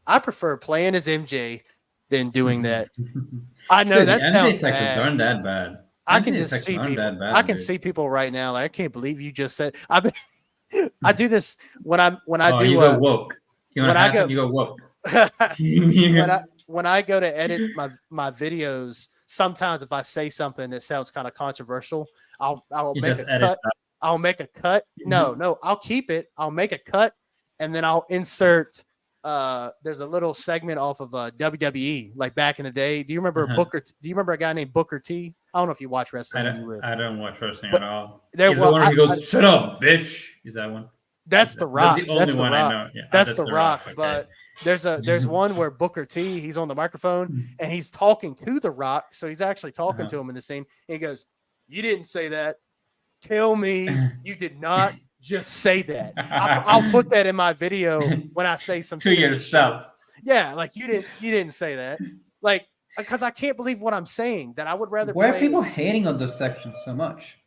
I prefer playing as MJ than doing that. I know that sounds bad. Aren't that bad. I can just see people. I can see people right now. Like, I can't believe you just said. I do this when I do. You go woke. You go woke. when I go to edit my videos, sometimes if I say something that sounds kind of controversial, I'll make a cut. I'll make a cut. No, I'll keep it. I'll make a cut, and then I'll insert. There's a little segment off of WWE, like back in the day. Do you remember Booker? Do you remember a guy named Booker T? I don't know if you watch wrestling. I don't watch wrestling at all. He's the one who goes, "Shut up, bitch." Is that one? That's The Rock. That's the only one I know. Yeah, that's The Rock. Okay. But there's one where Booker T, he's on the microphone and he's talking to The Rock, so he's actually talking to him in the scene. And he goes, "You didn't say that. Tell me you did not just say that. I'll put that in my video when I say some To stupid yourself. shit. Yeah, like you didn't say that. Like, because I can't believe what I'm saying. That I would rather Why are play people as- hating on those sections so much?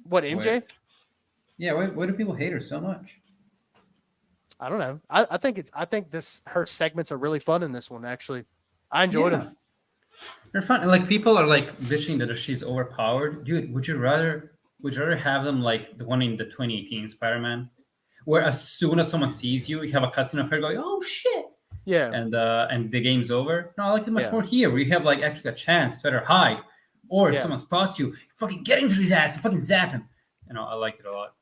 what MJ? Yeah, why do people hate her so much? I don't know. I think her segments are really fun in this one. Actually, I enjoyed them. They're fun. Like people are like bitching that she's overpowered. Dude, would you rather have them like the one in the 2018 Spider-Man, where as soon as someone sees you, you have a cutscene of her going, "Oh shit," Yeah, and the game's over. No, I like it much Yeah. more here, where you have like actually a chance to either hide, or if Yeah. someone spots you, fucking get into his ass and fucking zap him. You know, I like it a lot.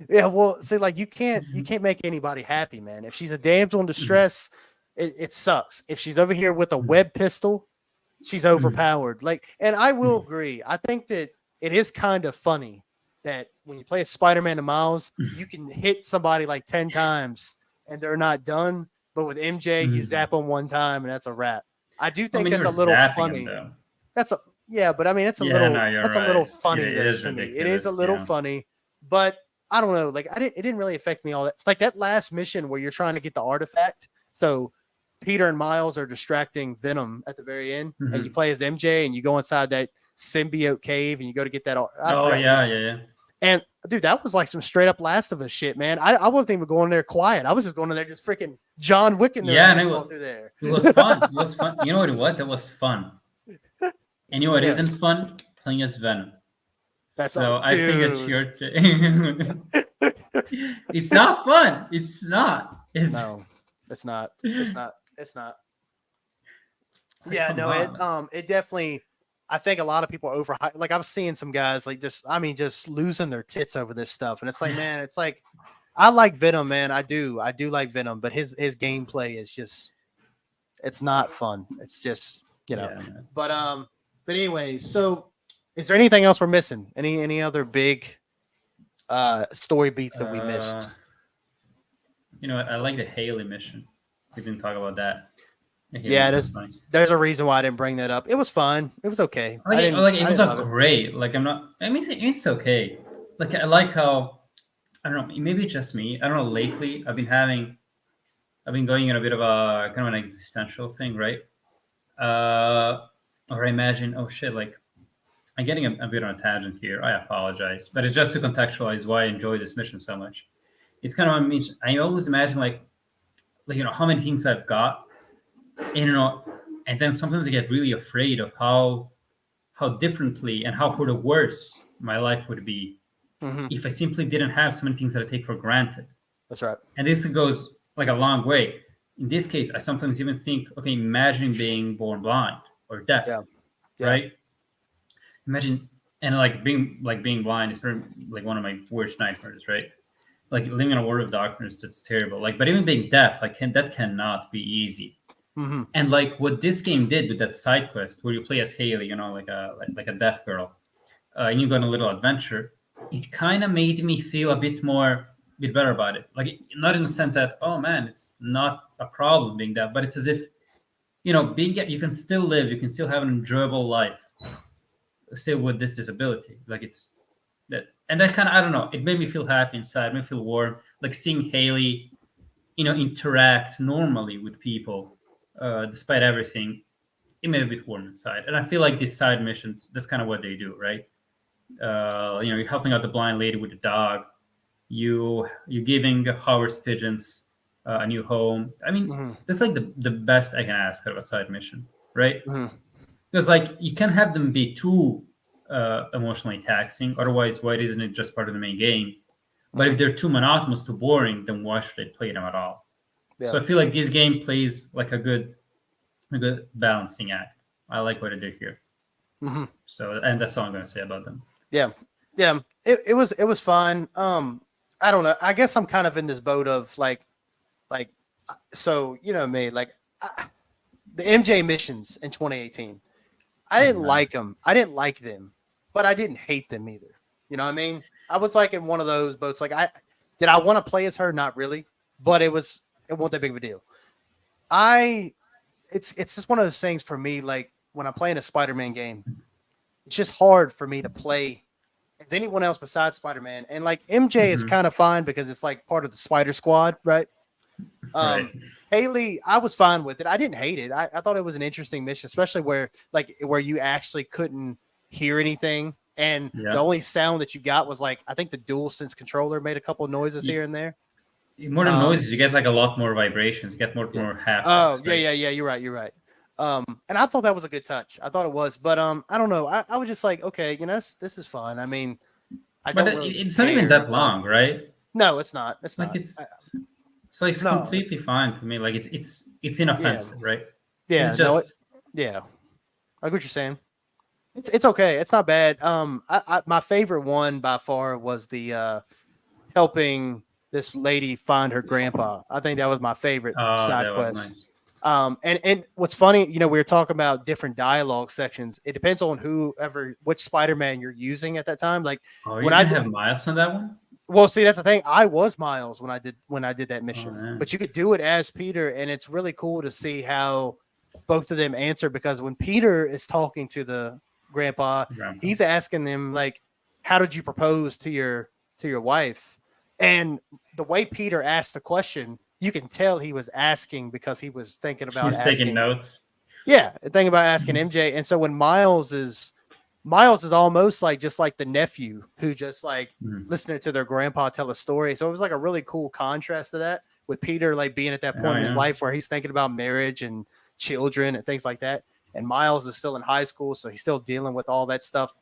yeah. Well, see, like you can't make anybody happy, man. If she's a damsel in distress, it sucks. If she's over here with a web pistol, she's overpowered. Like, and I will agree. I think that it is kind of funny that when you play a Spider-Man and Miles, you can hit somebody like 10 times and they're not done. But with MJ, you zap them one time and that's a wrap. I do think that's a little funny. That's a but I mean it's a little that's a little funny though, to me. It is a little funny, but I don't know. Like it didn't really affect me all that. Like that last mission where you're trying to get the artifact. So Peter and Miles are distracting Venom at the very end, and you play as MJ and you go inside that symbiote cave and you go to get that. Yeah. And dude, that was like some straight up Last of Us shit, man. I wasn't even going there quiet. I was just going in there just freaking John Wick in there. Yeah, and going through there. It was fun. It was fun. You know what it was? That was fun. And you know what isn't fun? Playing as Venom. That's so all, I think it's your it's not fun. It's not. No, it's not. It's not. It's not. Yeah, no, it definitely. I think a lot of people overhype. Like I was seeing some guys like just losing their tits over this stuff, and it's like, man, it's like I like Venom, man. I do like Venom, but his gameplay is just, it's not fun. It's just but anyway, so is there anything else we're missing? Any other big story beats that we missed? You know what? I like the Haley mission. We didn't talk about that. Yeah, there's a reason why I didn't bring that up. It was fine. It was okay. It was not great. Like I mean, it's okay. Like I like how, I don't know. Maybe it's just me. I don't know. Lately, I've been going in a bit of a kind of an existential thing, right? Or I imagine, oh shit, like I'm getting a bit on a tangent here. I apologize, but it's just to contextualize why I enjoy this mission so much. It's kind of, I always imagine like how many things I've got. And then sometimes I get really afraid of how differently and how for the worse my life would be if I simply didn't have so many things that I take for granted. That's right. And this goes like a long way. In this case, I sometimes even think, okay, imagine being born blind or deaf, right? Imagine, and like being blind is pretty, like one of my worst nightmares, right? Like living in a world of darkness, that's terrible. Like, but even being deaf, that cannot be easy. And like what this game did with that side quest where you play as Haley, like a deaf girl, and you go on a little adventure, it kind of made me feel a bit better about it. Like not in the sense that, oh man, it's not a problem being deaf, but it's as if, you can still live, you can still have an enjoyable life, still with this disability. Like it's that, and that kind of, I don't know, it made me feel happy inside, made me feel warm, like seeing Haley, interact normally with people. Despite everything, it made a bit warm inside. And I feel like these side missions, that's kind of what they do, right? You're helping out the blind lady with the dog. You're giving Howard's pigeons a new home. I mean, that's like the best I can ask out of a side mission, right? Because like you can't have them be too emotionally taxing. Otherwise, why isn't it just part of the main game? But if they're too monotonous, too boring, then why should I play them at all? Yeah. So I feel like this game plays like a good balancing act. I like what it did here. So, and that's all I'm going to say about them. Yeah. It was fun. I don't know. I guess I'm kind of in this boat of like, so me, like the MJ missions in 2018. I didn't like them. I didn't like them, but I didn't hate them either. You know what I mean? I was like in one of those boats. Like did I want to play as her? Not really, but it wasn't that big of a deal. It's just one of those things for me. Like when I'm playing a Spider-Man game, it's just hard for me to play as as anyone else besides Spider-Man. And like MJ is Mhm. kind of fine because it's like part of the Spider Squad, right? Right. Haley, I was fine with it. I didn't hate it. I thought it was an interesting mission, especially where you actually couldn't hear anything. And Yeah. the only sound that you got was like I think the DualSense controller made a couple of noises Ye- here and there. More than Um, noises, you get like a lot more vibrations. You get more half. Oh, yeah. You're right. You're right. And I thought that was a good touch. I thought it was, but I don't know. I was just like, okay, this is fun. I mean, I But don't really it's not even care, that but- long, right? No, it's not. It's Like not. it's so it's No, completely fine to me. Like it's inoffensive, right? Yeah, It's no, just yeah. I get what you're saying. It's okay. It's not bad. My favorite one by far was the helping this lady find her grandpa. I think that was my favorite side that was quest. nice. And what's funny, we were talking about different dialogue sections. It depends on which Spider-Man you're using at that time. Like, Oh, when you I didn't did- have Miles on that one? well, see, that's the thing. I was Miles when I did that mission, man. but you could do it as Peter, and it's really cool to see how both of them answer. Because when Peter is talking to the grandpa, Grandpa. he's asking them like, "How did you propose to your wife?" And the way Peter asked the question, you can tell he was asking because he was thinking about He's asking. taking notes. Yeah, thinking about asking MJ. And so when Miles is almost like just like the nephew who just like Mhm. listening to their grandpa tell a story. So it was like a really cool contrast to that with Peter like being at that Oh, point in his yeah. life where he's thinking about marriage and children and things like that. And Miles is still in high school, so he's still dealing with all that stuff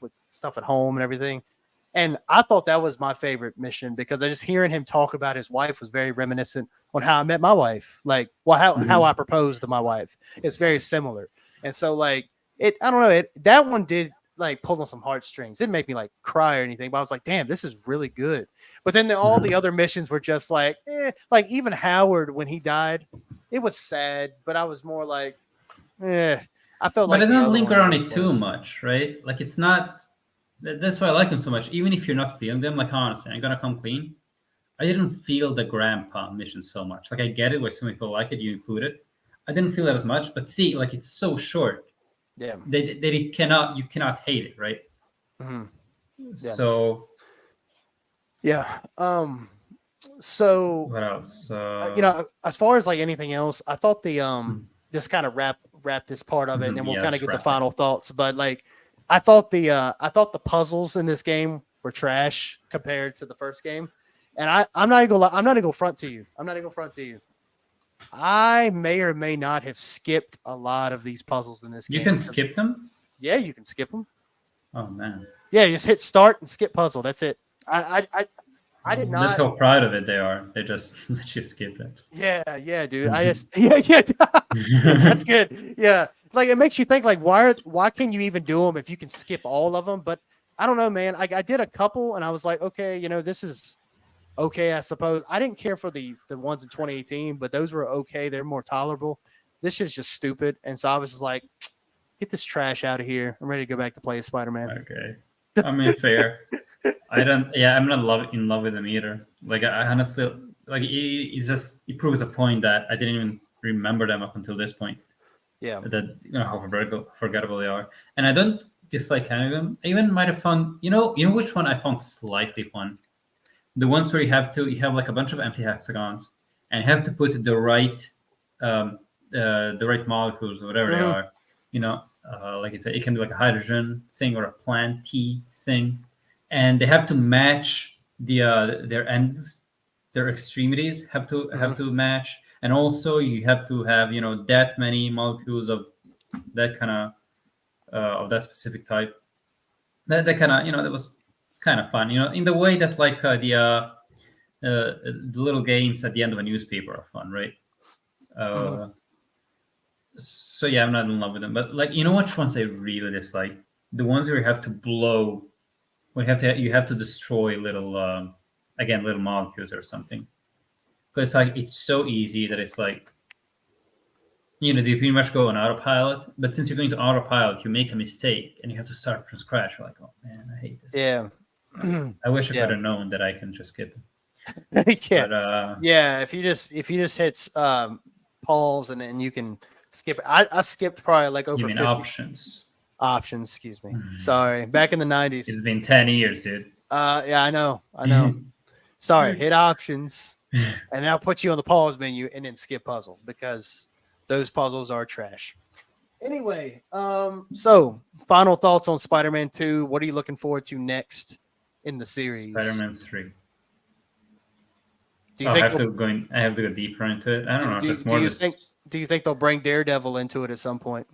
at home and everything. And I thought that was my favorite mission because I just hearing him talk about his wife was very reminiscent on how I met my wife. Like, well, how I proposed to my wife. It's very similar. And so like I don't know, that one did like pull on some heartstrings. It didn't make me like cry or anything, but I was like, damn, this is really good. But then all the other missions were just like, like even Howard when he died, it was sad, but I was more like, I felt like But I the don't other linger one on was it too worse. much, right? Like it's not. That's why I like them so much. Even if you're not feeling them, like honestly, I'm gonna come clean. I didn't feel the grandpa mission so much. Like I get it, where some people like it, you include it. I didn't feel that as much, but see, like it's so short Yeah. that you cannot hate it, right? Mhm. Yeah. So Yeah. So what else? as far as like anything else, I thought the just kind of wrap this part of it, and then we'll Yes, kind of get the wrap it. final thoughts. But like, I thought the puzzles in this game were trash compared to the first game, and I'm not even gonna front to you. I may or may not have skipped a lot of these puzzles in this game. You can skip them. Yeah, you can skip them. Oh man, Yeah, you just hit start and skip puzzle. That's it. I did not. That's how proud of it they are. They just let you skip it. Yeah, dude. I just yeah. That's good. Yeah, like it makes you think like why can you even do them if you can skip all of them? But I don't know, man. I did a couple and I was like, okay, this is okay, I suppose. I didn't care for the ones in 2018, but those were okay. They're more tolerable. This shit's just stupid, and so I was just like, get this trash out of here. I'm ready to go back to play Spider-Man. Okay, I mean fair. I don't. Yeah, I'm not in love with them either. Like I honestly, like it proves a point that I didn't even remember them up until this point. Yeah. That how forgettable they are, and I don't dislike any of them. I even might have found you know which one I found slightly fun. The ones where you have like a bunch of empty hexagons and you have to put the right molecules or whatever they are. Like I said, it can be like a hydrogen thing or a plant thing, and they have to match their ends, their extremities have to match, and also you have to have that many molecules of that kind of that specific type. That kind of that was kind of fun, in the way that like the little games at the end of a newspaper are fun, right? So yeah, I'm not in love with them, but like which ones I really dislike? The ones where you have to blow, when you have to destroy little little molecules or something. Because like it's so easy that it's like they pretty much go on autopilot, but since you're going to autopilot, you make a mistake and you have to start from scratch. You're like, oh man, I hate this. Yeah. I wish I Yeah. could have known that I can just skip it. Yeah. But Yeah, if you just hit pause and then you can skip. I skipped probably like over you mean 50 options? options. Excuse me. Sorry, back in the 90s. It's been 10 years, dude. Yeah, I know. Sorry, hit options, and that'll put you on the pause menu, and then skip puzzle because those puzzles are trash. Anyway, so final thoughts on Spider-Man 2. What are you looking forward to next in the series? Spider-Man 3. Do you I think have to go deeper into it. I don't know. If it's more do you think they'll bring Daredevil into it at some point?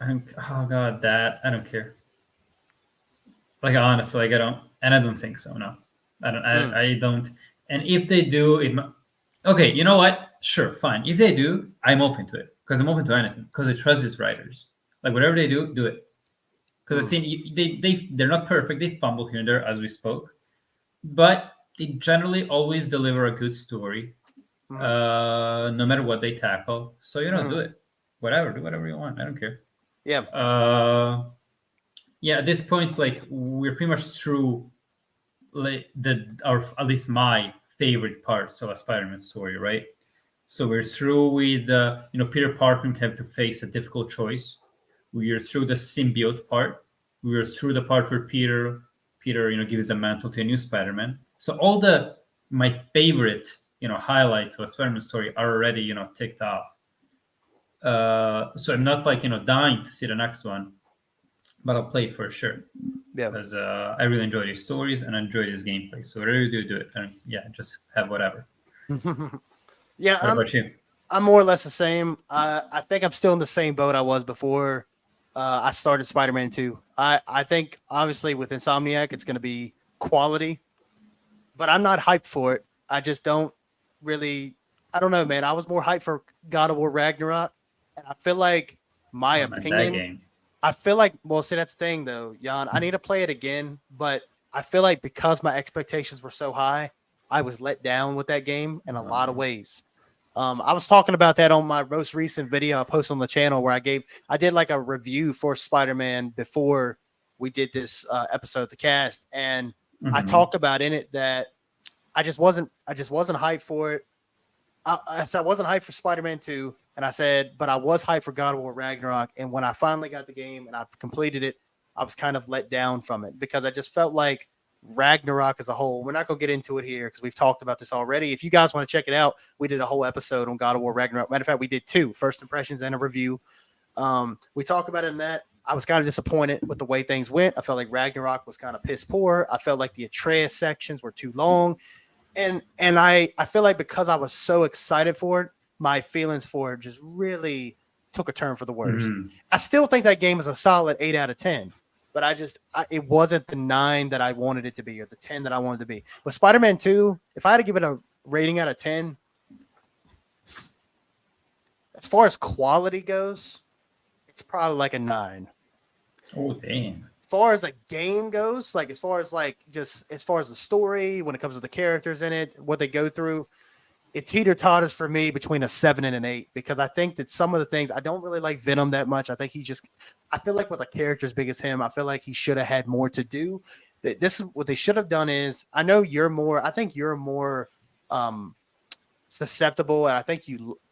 oh god, that I don't care. Like honestly, like I don't think so. No, I don't. I don't. And if they do, okay. You know what? Sure, fine. If they do, I'm open to it because I'm open to anything because I trust these writers. Like whatever they do, do it. Because I've seen they're not perfect. They fumble here and there as we spoke, but they generally always deliver a good story, no matter what they tackle. So do it. Whatever, do whatever you want. I don't care. Yeah. Yeah. At this point, like we're pretty much through, like at least my favorite parts of a Spider-Man story, right? So we're through with Peter Parker have to face a difficult choice. We are through the symbiote part. We are through the part where Peter, gives a mantle to a new Spider-Man. So all my favorite, highlights of a Spider-Man story are already, ticked off. So I'm not like, dying to see the next one, but I'll play it for sure. Yeah. Because I really enjoy these stories and I enjoy this gameplay. So whatever you do it. And just have whatever. Yeah. What about you? I'm more or less the same. I think I'm still in the same boat I was before I started Spider-Man 2. I think obviously with Insomniac it's going to be quality, but I'm not hyped for it. I just don't really. I don't know, man. I was more hyped for God of War Ragnarok, and I feel like my opinion. That game. I feel like, well, see, that's the thing though, Jan. I need to play it again, but I feel like because my expectations were so high, I was let down with that game in a lot of ways. I was talking about that on my most recent video I posted on the channel where I did like a review for Spider-Man before we did this episode of the cast, and I talked about in it that I just wasn't hyped for it. I said I wasn't hyped for Spider-Man 2, and I said, but I was hyped for God of War Ragnarok. And when I finally got the game and I've completed it, I was kind of let down from it because I just felt like Ragnarok as a whole. We're not going to get into it here because we've talked about this already. If you guys want to check it out, we did a whole episode on God of War Ragnarok. Matter of fact, we did 2 first impressions and a review. We talked about it in that. I was kind of disappointed with the way things went. I felt like Ragnarok was kind of piss poor. I felt like the Atreus sections were too long. And I feel like because I was so excited for it, my feelings for it just really took a turn for the worse. I still think that game is a solid 8 out of 10, but it wasn't the 9 that I wanted it to be or the 10 that I wanted it to be. But Spider-Man 2, if I had to give it a rating out of 10, as far as quality goes, it's probably like a 9. Oh, damn. As far as a game goes, like as far as the story, when it comes to the characters in it, what they go through, it teeter-totters for me between a 7 and an 8 because I think that some of the things I don't really like Venom that much. I think I feel like with a character as big as him, I feel like he should have had more to do. This is what they should have done is I think you're more susceptible, and I think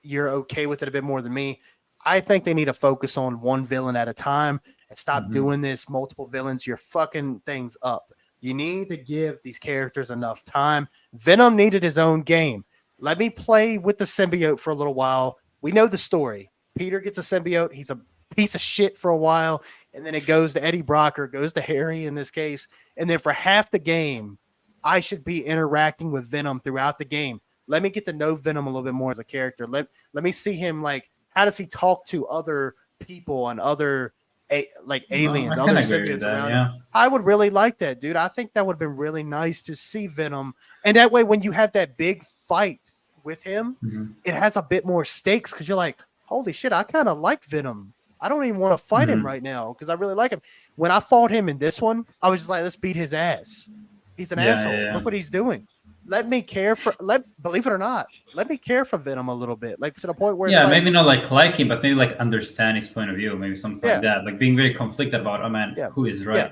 you're okay with it a bit more than me. I think they need to focus on one villain at a time and stop doing this multiple villains. You're fucking things up. You need to give these characters enough time. Venom needed his own game. Let me play with the symbiote for a little while. We know the story. Peter gets a symbiote. He's a piece of shit for a while. And then it goes to Eddie Brock or goes to Harry in this case. And then for half the game, I should be interacting with Venom throughout the game. Let me get to know Venom a little bit more as a character. Let me see him, like, how does he talk to other people and other aliens, other symbiotes around him? I would really like that, dude. I think that would have been really nice to see Venom. And that way, when you have that big fight with him, it has a bit more stakes because you're like, holy shit, I kind of like Venom. I don't even want to fight him right now because I really like him. When I fought him in this one, I was just like, let's beat his ass. He's an asshole. Yeah. Look what he's doing. Let me care for, believe it or not, let me care for Venom a little bit. Like to the point where it's maybe not like him, but maybe like understand his point of view, maybe something like that. Like being very conflicted about, who is right. Yeah.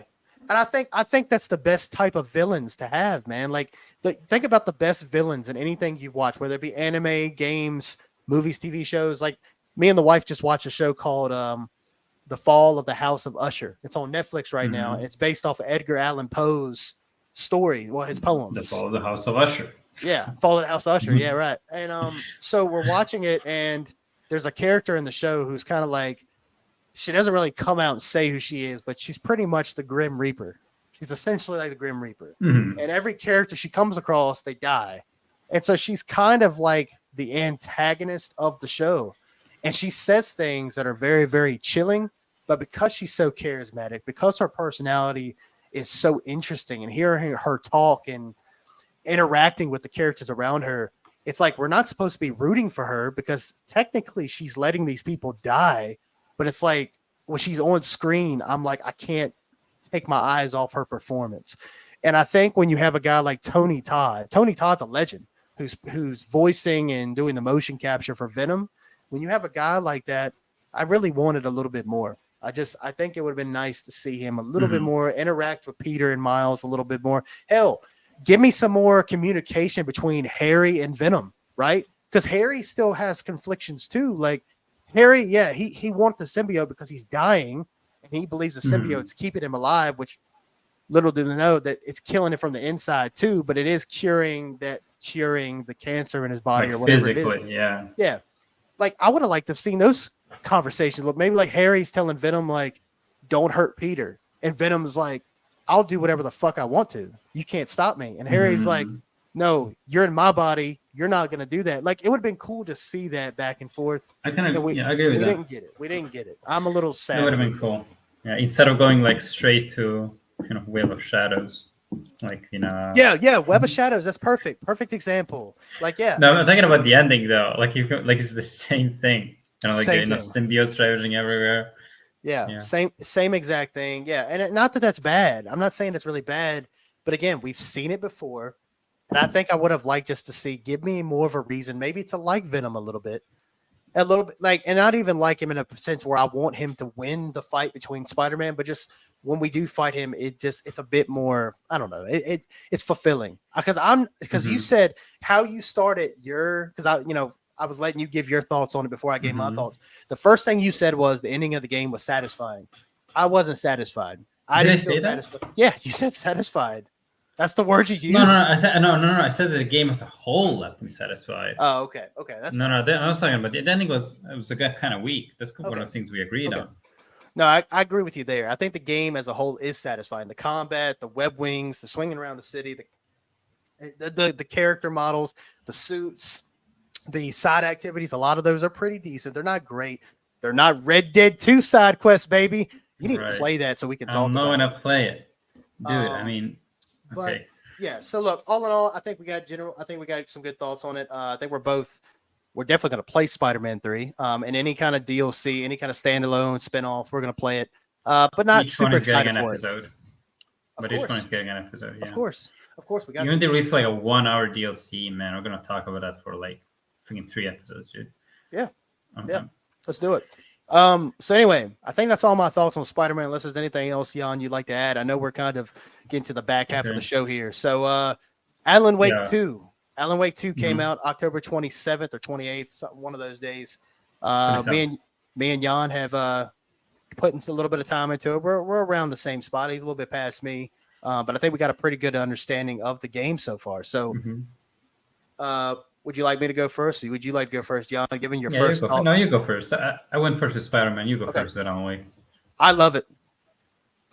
And I think that's the best type of villains to have, man. Like think about the best villains in anything you've watched, whether it be anime, games, movies, TV shows. Like me and the wife just watched a show called The Fall of the House of Usher. It's on Netflix right now. And it's based off of Edgar Allan Poe's story, well, his poems. The Fall of the House of Usher. Yeah, Fall of the House Usher. Yeah, right. And so we're watching it, and there's a character in the show who's kind of like, she doesn't really come out and say who she is, but she's pretty much the Grim Reaper. She's essentially like the Grim Reaper. Mhm. And every character she comes across, they die. And so she's kind of like the antagonist of the show. And she says things that are very, very chilling, but because she's so charismatic, because her personality is so interesting, and hearing her talk and interacting with the characters around her, it's like we're not supposed to be rooting for her because technically she's letting these people die. But it's like when she's on screen, I'm like, I can't take my eyes off her performance. And I think when you have a guy like Tony Todd's a legend who's voicing and doing the motion capture for Venom. When you have a guy like that, I really wanted a little bit more. I think it would have been nice to see him a little bit more, interact with Peter and Miles a little bit more. Hell, give me some more communication between Harry and Venom, right? Because Harry still has conflictions too. Like Harry, yeah, he wants the symbiote because he's dying, and he believes the symbiote's keeping him alive, which little do they know that it's killing it from the inside too, but it is curing the cancer in his body Like or whatever it physically, is. yeah. Yeah. Like I would have liked to have seen those conversations. Look, maybe like Harry's telling Venom, like, don't hurt Peter. And Venom's like, I'll do whatever the fuck I want to. You can't stop me. And Harry's like, no, you're in my body. You're not going to do that. Like, it would have been cool to see that back and forth. I kind of, I agree with we that. didn't get it. We didn't get it. I'm a little sad. That would have been cool. Yeah, instead of going like straight to kind of Web of Shadows, like Yeah, Web of Shadows. That's perfect. Perfect example. Like, yeah. No, I'm thinking about the ending though. Like it's the same thing. Like Same symbiotes ravaging everywhere. Yeah, same exact thing. Yeah, and not that that's bad. I'm not saying it's really bad, but again, we've seen it before, and I think I would have liked just to see, give me more of a reason, maybe to like Venom a little bit, like, and not even like him in a sense where I want him to win the fight between Spider-Man, but just when we do fight him, it's a bit more. I don't know. It's fulfilling because you said how you started because I was letting you give your thoughts on it before I gave my thoughts. The first thing you said was the ending of the game was satisfying. I wasn't satisfied. I didn't feel satisfied. Yeah, you said satisfied. That's the word you used. No. I said that the game as a whole left me satisfied. Oh, okay. That's no. I was talking about the ending was kind of weak. That's one of the things we agreed on. No, I agree with you there. I think the game as a whole is satisfying. The combat, the web wings, the swinging around the city, the character models, the suits. The side activities, a lot of those are pretty decent. They're not great. They're not Red Dead 2 side quests, baby. You need to play that so we can talk about it. I'll know when I play it. Dude, I mean, but yeah, so look, all in all, I think we got some good thoughts on it. I think we're definitely going to play Spider-Man 3. And any kind of DLC, any kind of standalone spin-off, we're going to play it. But not super excited for it. But each one is getting an episode, yeah. Of course, we got even they released like a 1 hour DLC, man. We're going to talk about that for like freaking 3 episodes, dude. Yeah. Let's do it. So anyway, I think that's all my thoughts on Spider-Man. Unless there's anything else, Jan, you'd like to add. I know we're kind of getting to the back half of the show here. So Alan Wake 2. Alan Wake 2 came out October 27th or 28th, one of those days. Me and Jan have put in a little bit of time into it. We're around the same spot. He's a little bit past me. But I think we got a pretty good understanding of the game so far. So would you like me to go first? Or would you like to go first, Jan? Given your first thoughts? No, you go first. I went first with Spider-Man. You go first with Alan Wake. I love it.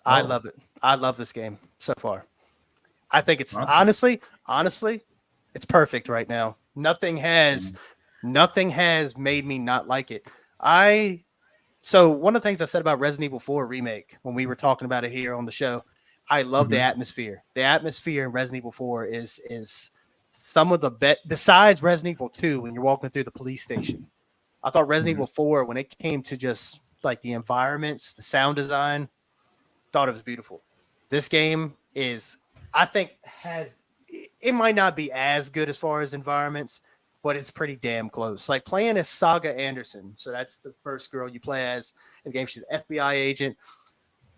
I love it. I love this game so far. I think it's honestly, it's perfect right now. Nothing has made me not like it. So one of the things I said about Resident Evil 4 remake when we were talking about it here on the show, I love the atmosphere. The atmosphere in Resident Evil 4 is some of the best, besides Resident Evil 2, when you're walking through the police station. I thought Resident Evil 4, when it came to just like the environments, the sound design, thought it was beautiful. This game is, I think, it might not be as good as far as environments, but it's pretty damn close. Like playing as Saga Anderson. So that's the first girl you play as in the game. She's an FBI agent.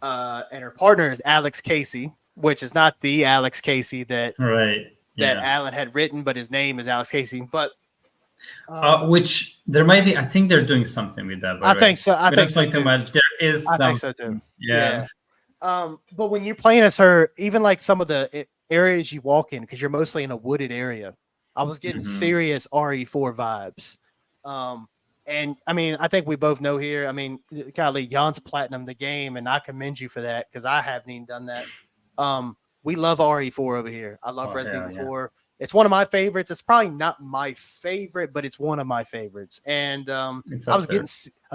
And her partner is Alex Casey, which is not the Alex Casey that Alan had written, but his name is Alex Casey. But which there might be, I think they're doing something with that. I think so. I think so too. There is. I think so too. Yeah. But when you're playing as her, even like some of the areas you walk in, because you're mostly in a wooded area, I was getting Mhm. serious RE4 vibes. And I mean, I think we both know here. I mean, golly, Jan's platinum the game, and I commend you for that because I haven't even done that. We love RE4 over here. I love Oh, Resident hell Evil yeah. 4. It's one of my favorites. It's probably not my favorite, but it's one of my favorites. And It's I up was there.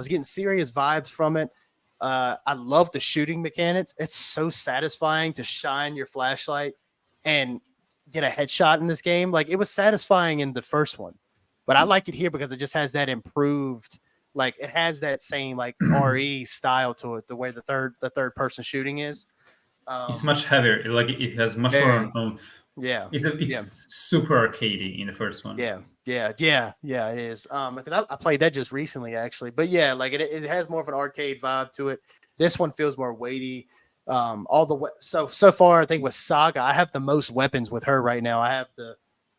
getting serious vibes from it. I love the shooting mechanics. It's so satisfying to shine your flashlight and get a headshot in this game. Like it was satisfying in the first one, but I like it here because it just has that improved, like it has that same like RE style to it, the way the third person shooting is. It's much heavier. Like it has much Very. more oomph. Yeah, It's Yeah. super arcadey in the first one. yeah, it is. Because I played that just recently actually, but yeah, like it has more of an arcade vibe to it. This one feels more weighty. So far, I think with Saga, I have the most weapons with her right now. I have the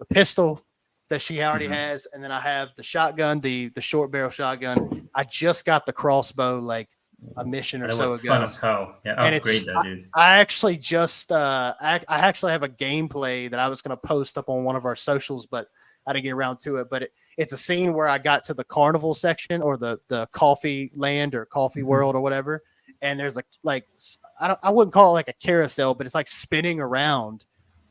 pistol that she already Mhm. has, and then I have the shotgun, the short barrel shotgun. I just got the crossbow like a mission or And it so was ago. fun as hell. Yeah, And upgrade it's that, dude. I actually just I actually have a gameplay that I was going to post up on one of our socials, but I didn't get around to it. But it's a scene where I got to the carnival section or the coffee land or coffee Mhm. world or whatever, and there's I wouldn't call it like a carousel, but it's like spinning around.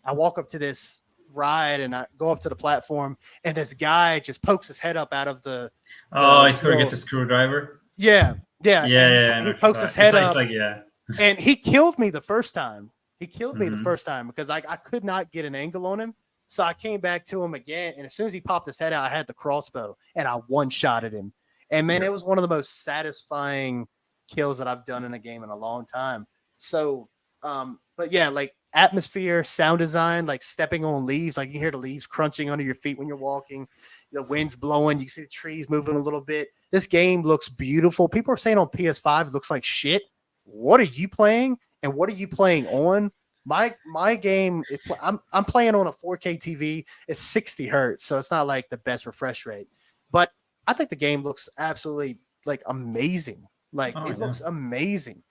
I walk up to this ride and I go up to the platform, and this guy just pokes his head up out of the Oh, it's where you little- get the screwdriver. yeah. Yeah, and yeah. I he know pokes what his you're head talking- up. It's like yeah. And he killed me the first time. He killed me the Mhm. first time because I could not get an angle on him. So I came back to him again. And as soon as he popped his head out, I had the crossbow and I one-shotted him. And man, Yeah. it was one of the most satisfying kills that I've done in a game in a long time. So, but yeah, like atmosphere, sound design, like stepping on leaves, like you hear the leaves crunching under your feet when you're walking. The wind's blowing, you see the trees moving a little bit. This game looks beautiful. People are saying on PS5 it looks like shit. What are you playing? And what are you playing on? My game is I'm playing on a 4K TV. It's 60 hertz, so it's not like the best refresh rate. But I think the game looks absolutely like amazing. Like Oh, it yeah. looks amazing.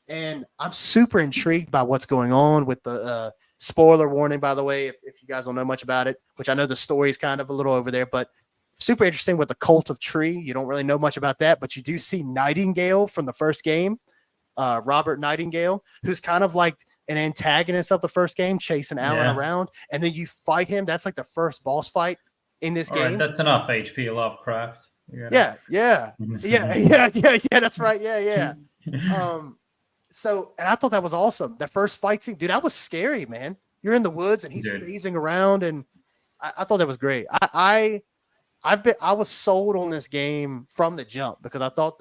And I'm super intrigued by what's going on with the spoiler warning, by the way, if you guys don't know much about it, which I know the story is kind of a little over there, but super interesting with the Cult of Tree. You don't really know much about that, but you do see Nightingale from the first game, Robert Nightingale, who's kind of like an antagonist of the first game, chasing Alan Yeah. around, and then you fight him. That's like the first boss fight in this All right, game. that's enough. HP Lovecraft. You gotta- Yeah. That's right. Yeah. So, and I thought that was awesome. That first fight scene, dude, that was scary, man. You're in the woods and he's Dude. phasing around, and I thought that was great. I was sold on this game from the jump because I thought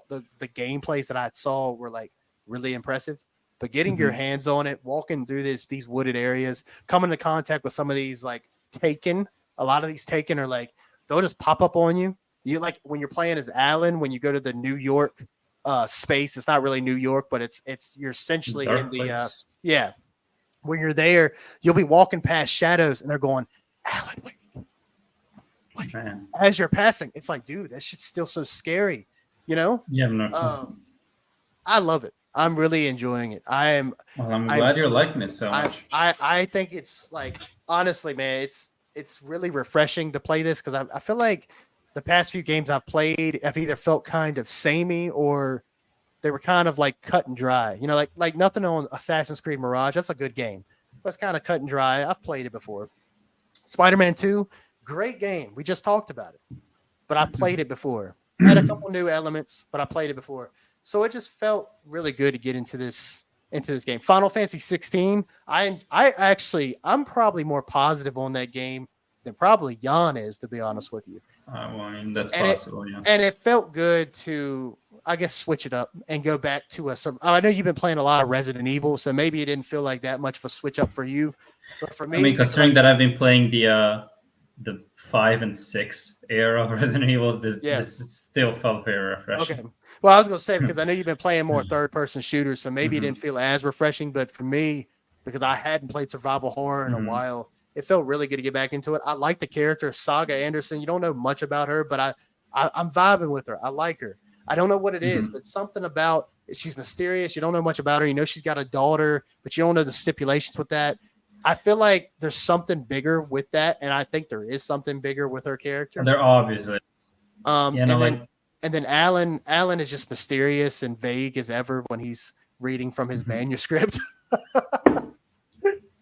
the gameplays that I saw were like really impressive. But getting your hands on it, walking through these wooded areas, coming into contact with some of these like Taken, a lot of these Taken are like they'll just pop up on you. You like when you're playing as Alan, when you go to the New York space, it's not really New York, but it's you're essentially Dark in the place. yeah. When you're there, you'll be walking past shadows and they're going, Alan, wait. Man. As you're passing, it's like, dude, that shit's still so scary, you know? Yeah, no. I love it. I'm really enjoying it. I'm glad you're liking it so much. I think it's like honestly, man, it's really refreshing to play this because I feel like the past few games I've played, I've either felt kind of samey or they were kind of like cut and dry. You know, like nothing on Assassin's Creed Mirage. That's a good game, but it's kind of cut and dry. I've played it before. Spider-Man 2, great game. We just talked about it, but I played it before. Had a couple new elements, but I played it before. So it just felt really good to get into this game. Final Fantasy 16. I'm probably more positive on that game than probably Jan is, to be honest with you. Well, I mean, that's And possible, yeah. And it felt good to, I guess, switch it up and go back to I know you've been playing a lot of Resident Evil, so maybe it didn't feel like that much of a switch up for you. But for me, I mean, considering that I've been playing the 5 and 6 era of Resident Evil, this still felt very refreshing. okay. Well, I was going to say, because I know you've been playing more third-person shooters, so maybe it didn't feel as refreshing. But for me, because I hadn't played survival horror in a while, it felt really good to get back into it. I like the character, Saga Anderson. You don't know much about her, but I'm vibing with her. I like her. I don't know what it is, Mhm. but something about she's mysterious. You don't know much about her. You know she's got a daughter, but you don't know the stipulations with that. I feel like there's something bigger with that, and I think there is something bigger with her character. They're obviously, you know, And like then Alan is just mysterious and vague as ever when he's reading from his Mhm. manuscript.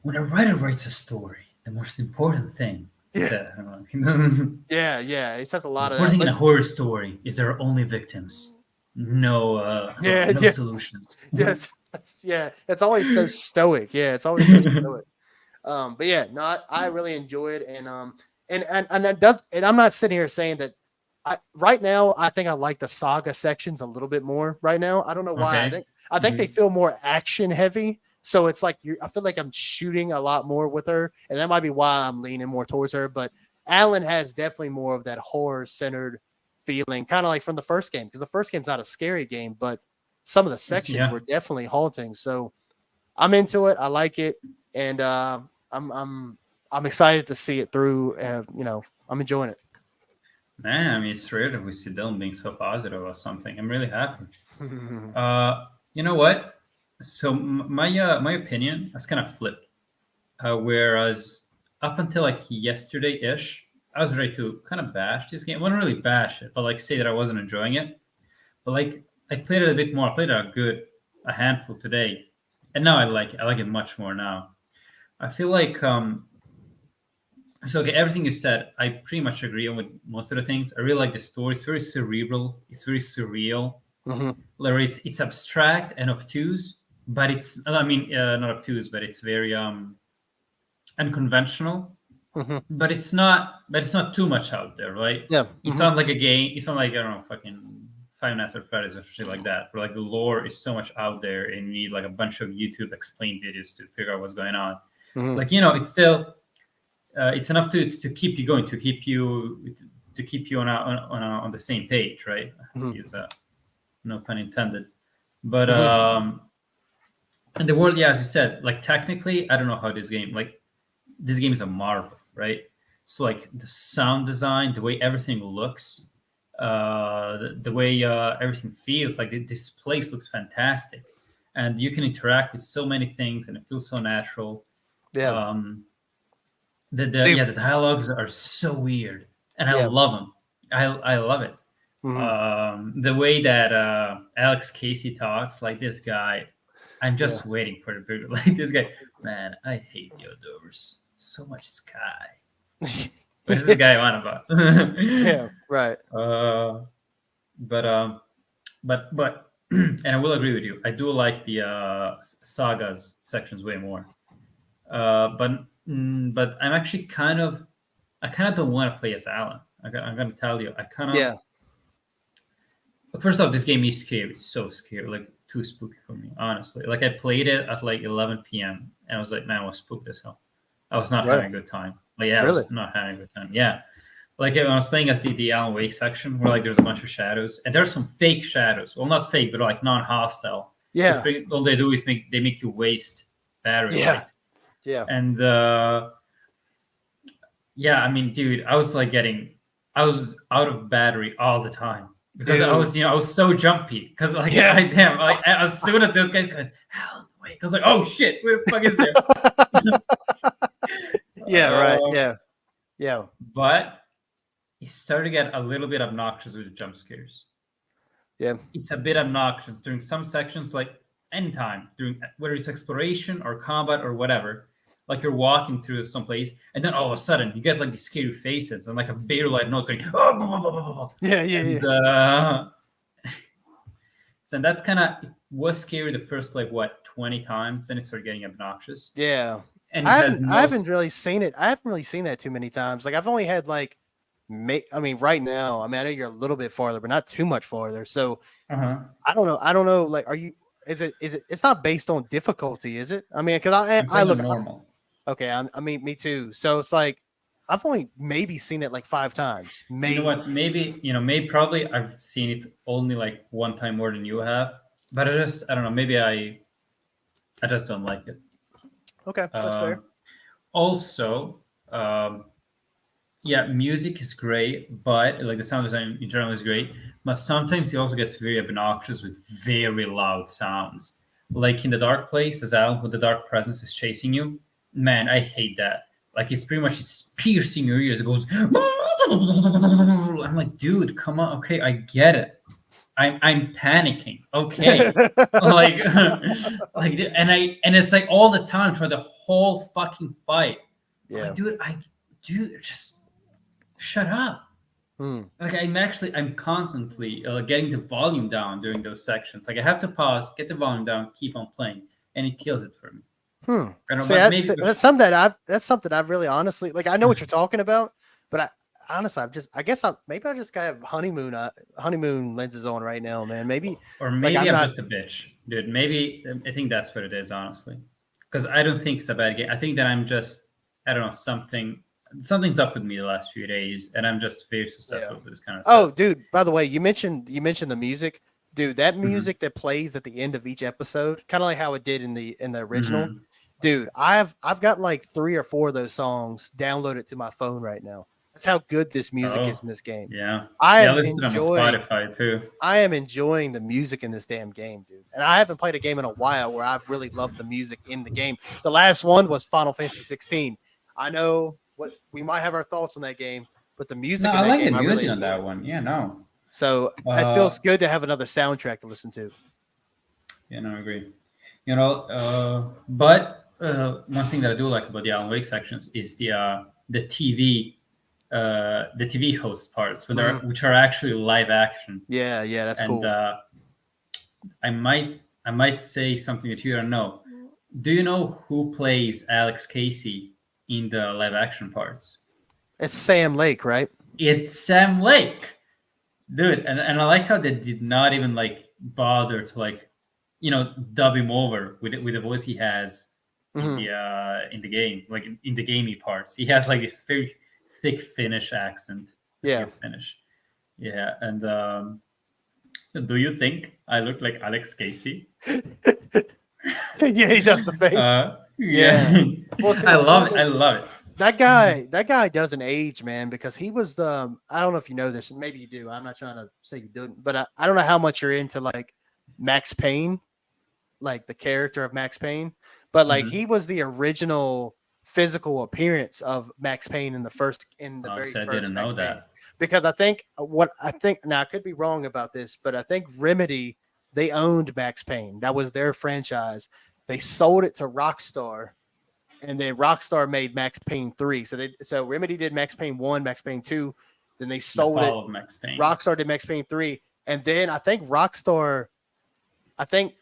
when a writer writes a story, the most important thing is Yeah. that I don't know, Yeah, he says a lot the of important that. thing in a But horror story is there are only victims, no Yeah, no yeah. solutions. It's always so stoic. Yeah, it's always so stoic. But yeah, no, I really enjoy it, and that does, and I'm not sitting here saying that. Right now, I think I like the saga sections a little bit more. Right now, I don't know why. Okay. I think they Mhm. feel more action heavy. So it's like I feel like I'm shooting a lot more with her, and that might be why I'm leaning more towards her. But Alan has definitely more of that horror centered feeling, kind of like from the first game, because the first game's not a scary game, but some of the sections Yeah. were definitely haunting. So I'm into it. I like it, and I'm excited to see it through. I'm enjoying it. Man, I mean, it's rare that we see Dylan being so positive or something. I'm really happy. You know what? So my opinion has kind of flipped. Whereas up until like yesterday ish, I was ready to kind of bash this game. I wouldn't really bash it, but like say that I wasn't enjoying it. But like I played it a bit more. I played it a handful today, and now I like it. I like it much more now. I feel like so okay, everything you said, I pretty much agree on with most of the things. I really like the story. It's very cerebral. It's very surreal. Mm-hmm. Like it's abstract and obtuse, but it's I mean not obtuse, but it's very unconventional. Mm-hmm. But it's not too much out there, right? Yeah. It's not like a game. It's not like I don't know, fucking Five Nights at Freddy's or shit like that. Where like the lore is so much out there, and you need like a bunch of YouTube explain videos to figure out what's going on. Mhm. Like it's still it's enough to keep you going, to keep you on the same page, right? Mhm. Use no pun intended. But Mhm. and the world, yeah, as you said, like technically, I don't know how this game is a marvel, right? So like the sound design, the way everything looks, the way everything feels, like this place looks fantastic, and you can interact with so many things, and it feels so natural. Yeah. Um, Dude. the dialogues are so weird, and I Yeah. love them. I love it. Mhm. The way that Alex Casey talks, like this guy, I'm just waiting for the bigger. Like this guy, man, I hate the outdoors. So much sky. What's this guy on about? Yeah. Right. But and I will agree with you. I do like the sagas sections way more. But I'm actually I kind of don't want to play as Alan. I'm gonna tell you, I kind of. Yeah. First off, this game is scary. It's so scary, like too spooky for me, honestly. Like I played it at like 11 p.m. and I was like, man, I was spooked as hell. I was not Right. having a good time. Like, yeah, I Really? was not having a good time. Yeah. Like when I was playing as the Alan Wake section, where like there's a bunch of shadows, and there's some fake shadows. Well, not fake, but like non-hostile. Yeah. All they do is make you waste battery Yeah. life. Yeah. And yeah, I mean, dude, I was out of battery all the time because I was so jumpy because like Yeah. like as soon as this guy's going, Alan Wake, I was like, oh shit, where the fuck is there? Yeah. Right. Yeah. Yeah. But it started to get a little bit obnoxious with the jump scares. Yeah. It's a bit obnoxious during some sections, like anytime, during whether it's exploration or combat or whatever. Like you're walking through some place, and then all of a sudden you get like these scary faces and like a Vader light nose going, oh, blah, blah, blah, blah, blah. Yeah. Yeah. And, Yeah. so that's kind of it was scary the first like what 20 times, then it started getting obnoxious. Yeah. And I haven't really seen it. I haven't really seen that too many times. Like I've only had like, right now. I mean, I know you're a little bit farther, but not too much farther. So Uh-huh. I don't know. I don't know. Like, is it? It's not based on difficulty, is it? I mean, because I look normal. Okay, I mean, me too. So it's like I've only maybe seen it like 5 times. Maybe. You know what? Maybe probably I've seen it only like one time more than you have. But I don't know. Maybe I just don't like it. Okay, that's fair. Also, yeah, music is great, but like the sound design in general is great. but sometimes he also gets very obnoxious with very loud sounds. Like in the Dark Place, as Alan, when the Dark Presence is chasing you, man, I hate that. Like it's pretty much it's piercing your ears. It goes. I'm like, dude, come on. Okay, I get it. I'm panicking. Okay, like, and it's like all the time for the whole fucking fight. Yeah. Like, dude, just shut up. Hmm. Like I'm constantly getting the volume down during those sections. Like I have to pause, get the volume down, keep on playing, and it kills it for me. I don't See, know, maybe that's something I've really honestly like. I know what you're talking about, but I guess I just got have honeymoon lenses on right now, man. Maybe or maybe I'm I'm not- just a bitch, dude. Maybe I think that's what it is, honestly. Because I don't think it's a bad game. I think that I'm just I don't know something's up with me the last few days, and I'm just very susceptible to this kind of stuff. Oh, dude, by the way, you mentioned the music. Dude, that music that plays at the end of each episode, kind of like how it did in the original. Mhm. Dude, I've got like 3 or 4 of those songs downloaded to my phone right now. That's how good this music is in this game. Yeah, I am listen to them on Spotify too. I am enjoying the music in this damn game, dude. And I haven't played a game in a while where I've really loved the music in the game. The last one was Final Fantasy 16. I know what we might have our thoughts on that game, but the music No, in I that like game, the I music really on that enjoy. one. Yeah, no. So it feels good to have another soundtrack to listen to. Yeah, no, I agree. But one thing that I do like about the Alan Wake sections is the TV host parts, which are actually live action. Yeah, that's And cool. I might say something that you don't know. Do you know who plays Alex Casey in the live action parts? It's Sam Lake, right? It's Sam Lake, dude. And I like how they did not even like bother to dub him over with the voice he has in the game, like in the gamey parts. He has like this very thick Finnish accent. Yeah. He's Finnish. Yeah, and do you think I look like Alex Casey? Yeah, he does the face. Yeah. Well, see, I what's love cool it. I love it. That guy doesn't age, man, because he was the I don't know if you know this, maybe you do. I'm not trying to say you don't, but I don't know how much you're into like Max Payne, like the character of Max Payne, but like he was the original physical appearance of Max Payne in the very first I didn't Max know that. Payne. Because I think now I could be wrong about this, but I think Remedy, they owned Max Payne. That was their franchise. They sold it to Rockstar, and then Rockstar made Max Payne 3. So Remedy did Max Payne 1, Max Payne 2, then they sold it. Max Payne. Rockstar did Max Payne 3, and then I think Rockstar, I think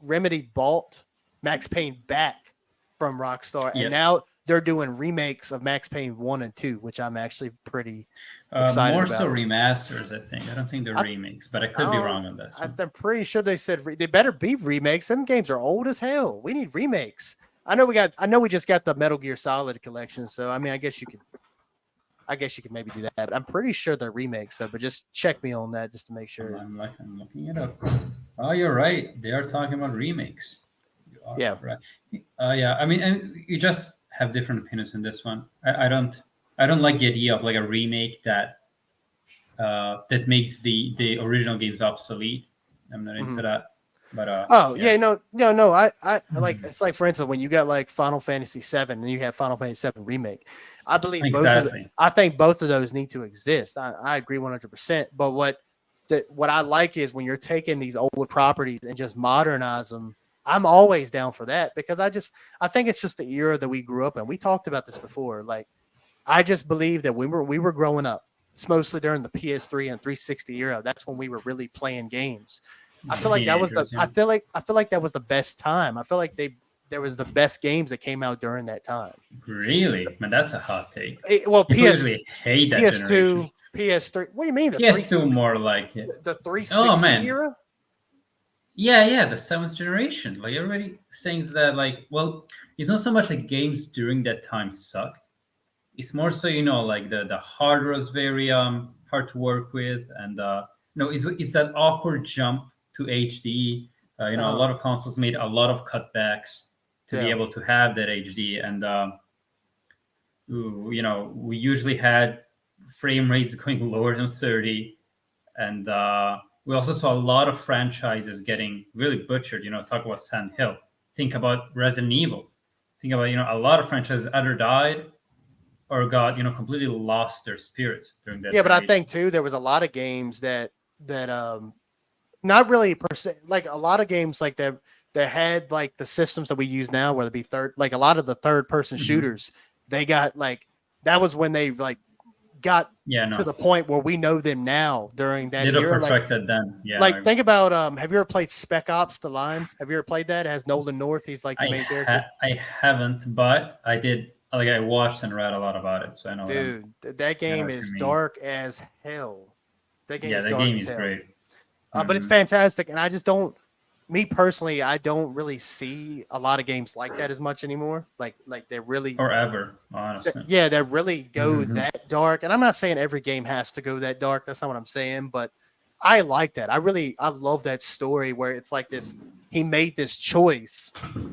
Remedy bought Max Payne back from Rockstar, and now they're doing remakes of Max Payne 1 and 2, which I'm actually pretty excited more about. So remasters, I think. I don't think they're remakes, but I could be wrong on this. I'm pretty sure they said they better be remakes. Them games are old as hell. We need remakes. I know we just got the Metal Gear Solid collection, so I mean, I guess you could maybe do that. But I'm pretty sure they're remakes, though. But just check me on that just to make sure. I'm looking it up. Oh, you're right. They are talking about remakes. You are right. Yeah. I mean, and you just have different opinions in this one. I don't like the idea of like a remake that makes the original games obsolete. I'm not into that. But no. I like it's like, for instance, when you got like Final Fantasy 7 and you have Final Fantasy 7 remake. I believe I think both of those need to exist. I agree 100%. But what I like is when you're taking these old properties and just modernize them. I'm always down for that because I think it's just the era that we grew up in. We talked about this before. Like, I just believe that when we were growing up, it's mostly during the PS3 and 360 era. That's when we were really playing games. I feel like that was I feel like that was the best time. I feel like there was the best games that came out during that time. Really? Man, that's a hot take. PS2, hate that generation. PS3. What do you mean? The PS2 more like it. The 360 era? Yeah, the 7th generation. Like everybody saying that, like, well, it's not so much like games during that time sucked. It's more so, like the hardware was very hard to work with, and it's that awkward jump to HD. A lot of consoles made a lot of cutbacks to be able to have that HD, and we usually had frame rates going lower than 30. And we also saw a lot of franchises getting really butchered. Talk about Silent Hill. Think about Resident Evil. Think about a lot of franchises either died or got completely lost their spirit during that. Yeah, but I period. think too there was a lot of games that not really per se, like a lot of games like that had like the systems that we use now, whether it be like a lot of the third person Mhm. shooters, they got like that was when they like got Yeah, no, to the point where we know them now during that they don't era. Like perfect it then. Yeah, like think about have you ever played Spec Ops: The Line? Have you ever played that? It has Nolan North. He's like the main character. I haven't, but I did. Like I watched and read a lot about it, so I know. Dude, that game what is you mean. dark as hell. That game Yeah, is the dark game as is hell. great. But it's Mhm. fantastic, and I just don't. Me personally, I don't really see a lot of games like that as much anymore. Like they really, Or ever, honestly. yeah, that really go Mhm. that dark. And I'm not saying every game has to go that dark. That's not what I'm saying. But I like that. I love that story where it's like this. He made this choice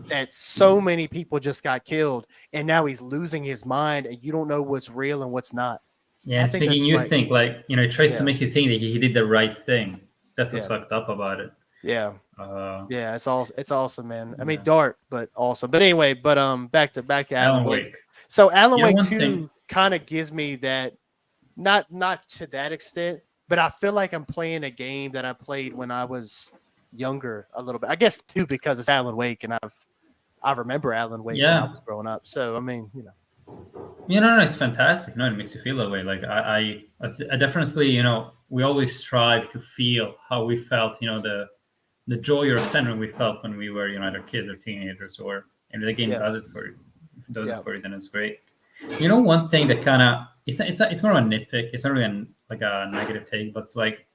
that so many people just got killed, and now he's losing his mind, and you don't know what's real and what's not. Yeah, I and think speaking, that's you like, think like it tries Yeah. to make you think that he did the right thing. That's what's Yeah. fucked up about it. yeah. Uh, Yeah, it's awesome, man. I mean, Yeah. dark, but awesome. But anyway, back to Alan Alan Wake. Wake. So Alan You know, Wake one 2 thing- kind of gives me that not to that extent, but I feel like I'm playing a game that I played when I was younger a little bit. I guess too because it's Alan Wake and I remember Alan Wake when I Yeah. was growing up. So I mean, No, it's fantastic. No, it makes you feel that way. Like I definitely, we always strive to feel how we felt. The joy or excitement we felt when we were, either kids or teenagers, or the game Yeah. does it for you. If it does Yeah. it for you, then it's great. One thing that kind of it's more of a nitpick. It's not really like a negative take, but it's like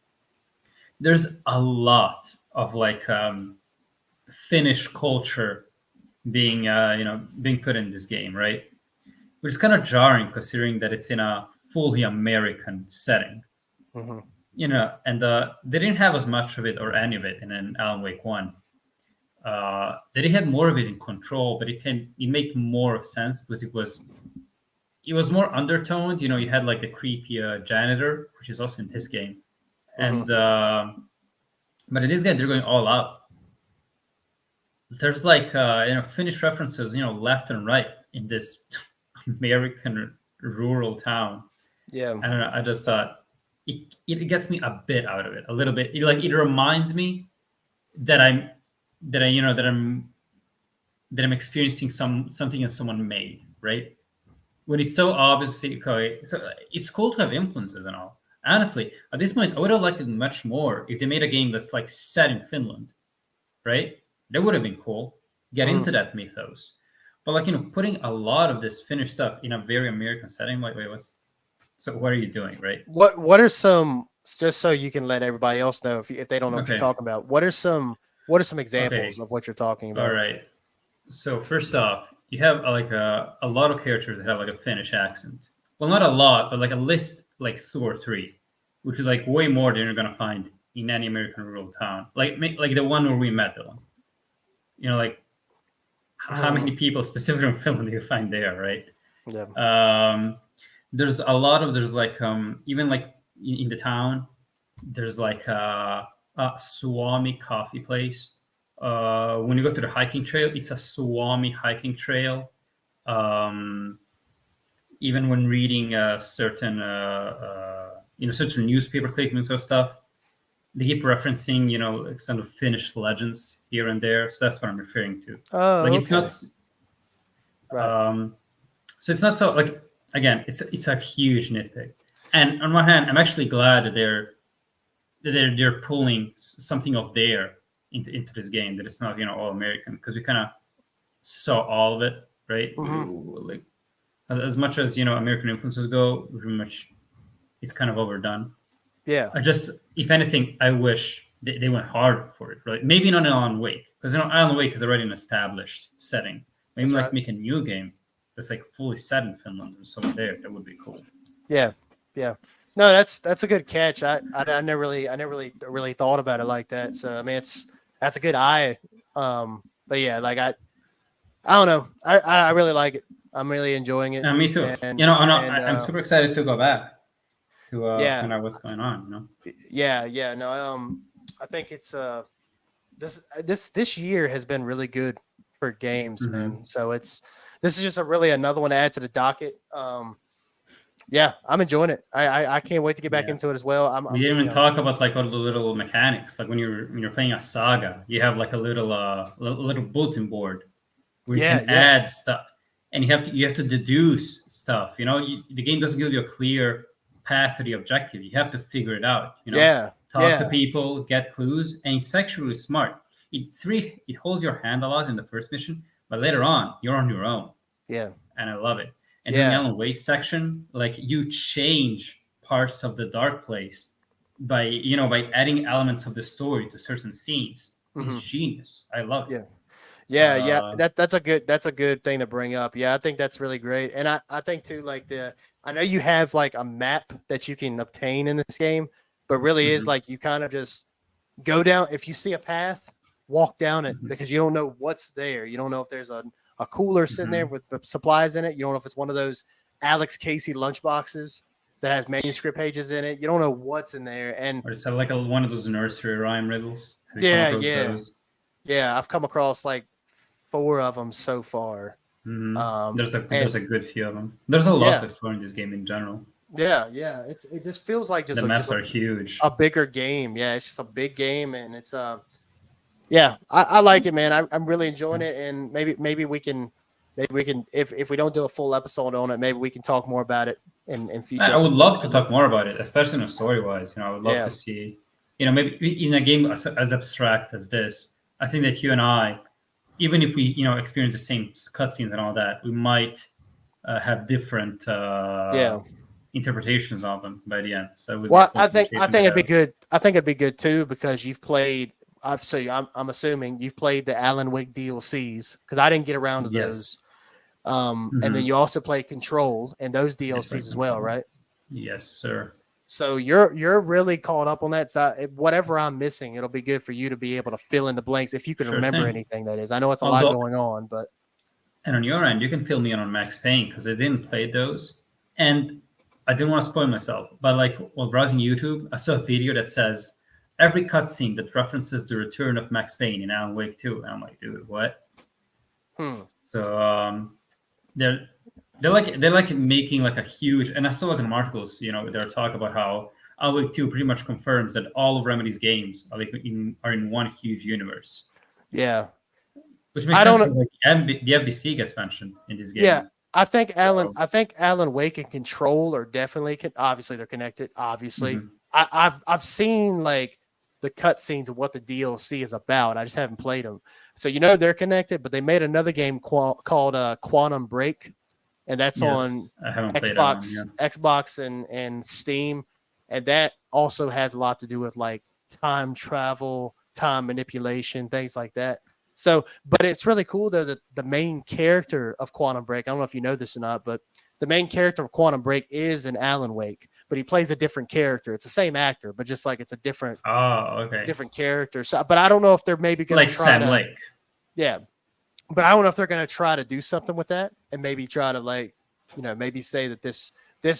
there's a lot of like Finnish culture being being put in this game, right? Which is kind of jarring considering that it's in a fully American setting. mhm. And they didn't have as much of it or any of it in an Alan Wake 1. They had more of it in Control, but it made more sense because it was more undertoned. You had like the creepy janitor, which is also in this game, and but in this game they're going all out. There's like Finnish references, left and right in this American rural town. Yeah. I don't know. I just thought it gets me a bit out of it, a little bit. It reminds me that I'm experiencing something that someone made, right? When it's so obviously okay. So it's cool to have influences and all. Honestly, at this point, I would have liked it much more if they made a game that's like set in Finland, right? That would have been cool. Get into that mythos. But like putting a lot of this Finnish stuff in a very American setting, like wait, so what are you doing, right? What are some, just so you can let everybody else know if they don't know what you're Okay. talking about? What are some examples of what you're talking about? All right. So first off, you have like a lot of characters that have like a Finnish accent. Well, not a lot, but like a list like 2 or 3, which is like way more than you're gonna find in any American rural town. Like the one where we met, Dylan. Like how many people specifically in Finland do you find there, right? Yeah. There's like even like in the town, there's like a Suomi coffee place. When you go to the hiking trail, it's a Suomi hiking trail. Even when reading certain certain newspaper clippings or stuff, they keep referencing like some of Finnish legends here and there. So that's what I'm referring to. Oh, Like it's not. right. So it's not so like again, it's a huge nitpick. And on one hand, I'm actually glad that they're pulling something of there into this game, that it's not all American, because we kind of saw all of it, right? Like as much as American influences go, pretty much it's kind of overdone. Yeah. If anything, I wish they went hard for it, right? Maybe not in Alan Wake, because Alan Wake is already an established setting. Maybe That's like right. make a new game that's like fully set in Finland or somewhere there. That would be cool. Yeah. No, that's a good catch. I never really thought about it like that. So I mean, that's a good eye. But yeah, like I don't know. I really like it. I'm really enjoying it. Me too. And, I'm super excited to go back. to find out what's going on. You know. Yeah. No, I think it's this year has been really good for games, Mhm. man. So this is just really another one to add to the docket. Yeah, I'm enjoying it. I can't wait to get back Yeah. into it as well. We didn't even talk about like all the little mechanics. Like when you're playing a saga, you have like a little bulletin board where you can add stuff, and you have to deduce stuff. You know, the game doesn't give you a clear path to the objective. You have to figure it out. You know, talk to people, get clues, and it's actually really smart. It holds your hand a lot in the first mission, but later on you're on your own. Yeah, and I love it. And in the Alan Wake section, like you change parts of the dark place by adding elements of the story to certain scenes. It's genius. I love it. Yeah. That's a good thing to bring up. Yeah, I think that's really great. And I think too, like I know you have like a map that you can obtain in this game, but really is like you kind of just go down. If you see a path, walk down it because you don't know what's there. You don't know if there's a cooler sitting there with the supplies in it. You don't know if it's one of those Alex Casey lunchboxes that has manuscript pages in it. You don't know what's in there. And or it's like one of those nursery rhyme riddles. Yeah. I've come across like 4 of them so far. There's a good few of them. There's a lot to explore in this game in general. Yeah. It just feels like the maps are huge. A bigger game. Yeah, it's just a big game, and it's yeah, I like it, man. I'm really enjoying it, and maybe we can if we don't do a full episode on it, maybe we can talk more about it in future. I would love to talk more about it, especially story wise. You know, I would love to see. You know, maybe in a game as abstract as this, I think that you and I, even if we experience the same cutscenes and all that, we might have different interpretations of them by the end. So I think it'd be good. I think it'd be good too because you've played. I'm assuming you've played the Alan Wake DLCs because I didn't get around to those. And then you also play Control and those DLCs as well, right? Yes, sir. So you're really caught up on that. So whatever I'm missing, it'll be good for you to be able to fill in the blanks if you can remember anything. That is, I know it's a lot going on, but and on your end, you can fill me in on Max Payne because I didn't play those, and I didn't want to spoil myself. But like while browsing YouTube, I saw a video that says every cutscene that references the return of Max Payne in Alan Wake 2. And I'm like, dude, what? So they're like making like a huge, and I saw like in articles, they're talking about how Alan Wake 2 pretty much confirms that all of Remedy's games are in one huge universe. Yeah. Which makes sense because like the FBC gets mentioned in this game. Yeah. I think Alan Wake and Control are definitely obviously they're connected. Obviously, I've seen like the cutscenes of what the DLC is about. I just haven't played them, so they're connected. But they made another game called Quantum Break, and that's on Xbox and Steam, and that also has a lot to do with like time travel, time manipulation, things like that. So, but it's really cool though that the main character of Quantum Break, I don't know if you know this or not, but the main character of Quantum Break is an Alan Wake, but he plays a different character. It's the same actor, but just like it's a different different character. So, but I don't know if they're maybe going to try Sam Lake. Yeah. But I don't know if they're going to try to do something with that and maybe try to like, maybe say that this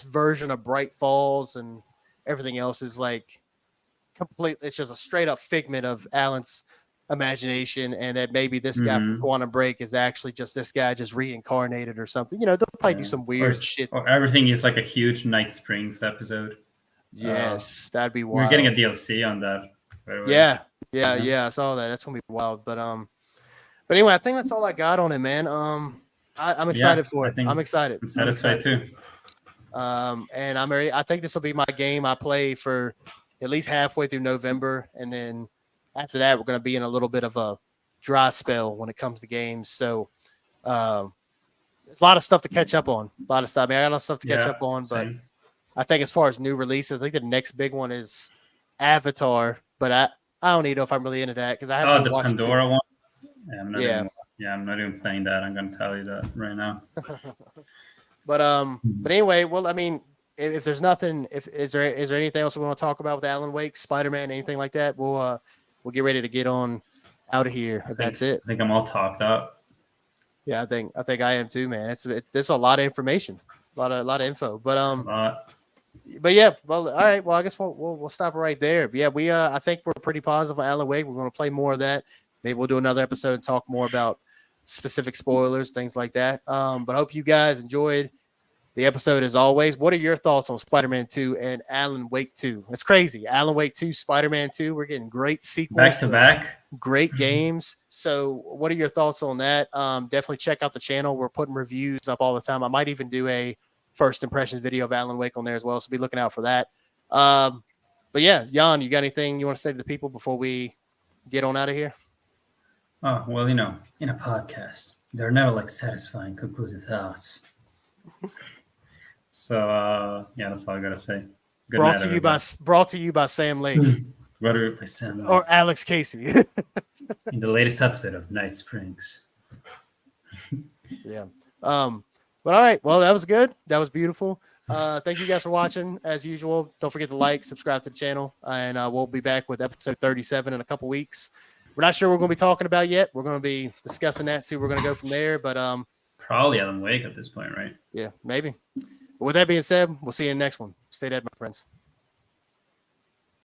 version of Bright Falls and everything else is like it's just a straight up figment of Alan's imagination, and that maybe this guy from Quantum Break is actually just this guy just reincarnated or something. They'll probably do some weird shit. Or everything is like a huge Night Springs episode. Yes, that'd be wild. We're getting a DLC on that. Yeah, I saw that. That's gonna be wild. But anyway, I think that's all I got on it, man. I'm excited for it. I'm excited. I'm satisfied too. And I think this will be my game I play for at least halfway through November, and then after that, we're going to be in a little bit of a dry spell when it comes to games. So there's a lot of stuff to catch up on. A lot of stuff. I got a lot of stuff to catch up on, but I think as far as new releases, I think the next big one is Avatar. But I don't even know if I'm really into that because I haven't watched the Pandora one. I'm not even playing that. I'm going to tell you that right now. But anyway, well, I mean, if there's nothing, is there anything else we want to talk about with Alan Wake, Spider-Man, anything like that? We'll get ready to get on out of here. That's it. I think I'm all talked up. Yeah, I think I am too, man. There's a lot of information, a lot of info. But But yeah, well, all right. Well, I guess we'll stop right there. But yeah, we I think we're pretty positive on Alan Wake. We're going to play more of that. Maybe we'll do another episode and talk more about specific spoilers, things like that. But I hope you guys enjoyed the episode as always. What are your thoughts on Spider-Man 2 and Alan Wake 2? It's crazy. Alan Wake 2, Spider-Man 2. We're getting great sequels. Back to back. Great games. So what are your thoughts on that? Definitely check out the channel. We're putting reviews up all the time. I might even do a first impressions video of Alan Wake on there as well. So be looking out for that. But yeah, Jan, you got anything you want to say to the people before we get on out of here? Oh, well, in a podcast, there are never like satisfying conclusive thoughts. So yeah, that's all I gotta say. Good Brought night, to everybody. you by Sam Lake Brother by Sam Lake. or Alex Casey. In the latest episode of Night Springs. Yeah. But all right. Well, that was good. That was beautiful. Thank you guys for watching. As usual, don't forget to like, subscribe to the channel, and we'll be back with episode 37 in a couple weeks. We're not sure what we're going to be talking about yet. We're going to be discussing that, see where we're going to go from there. But Probably Alan Wake at this point, right? yeah, maybe. But with that being said, we'll see you in the next one. Stay dead, my friends.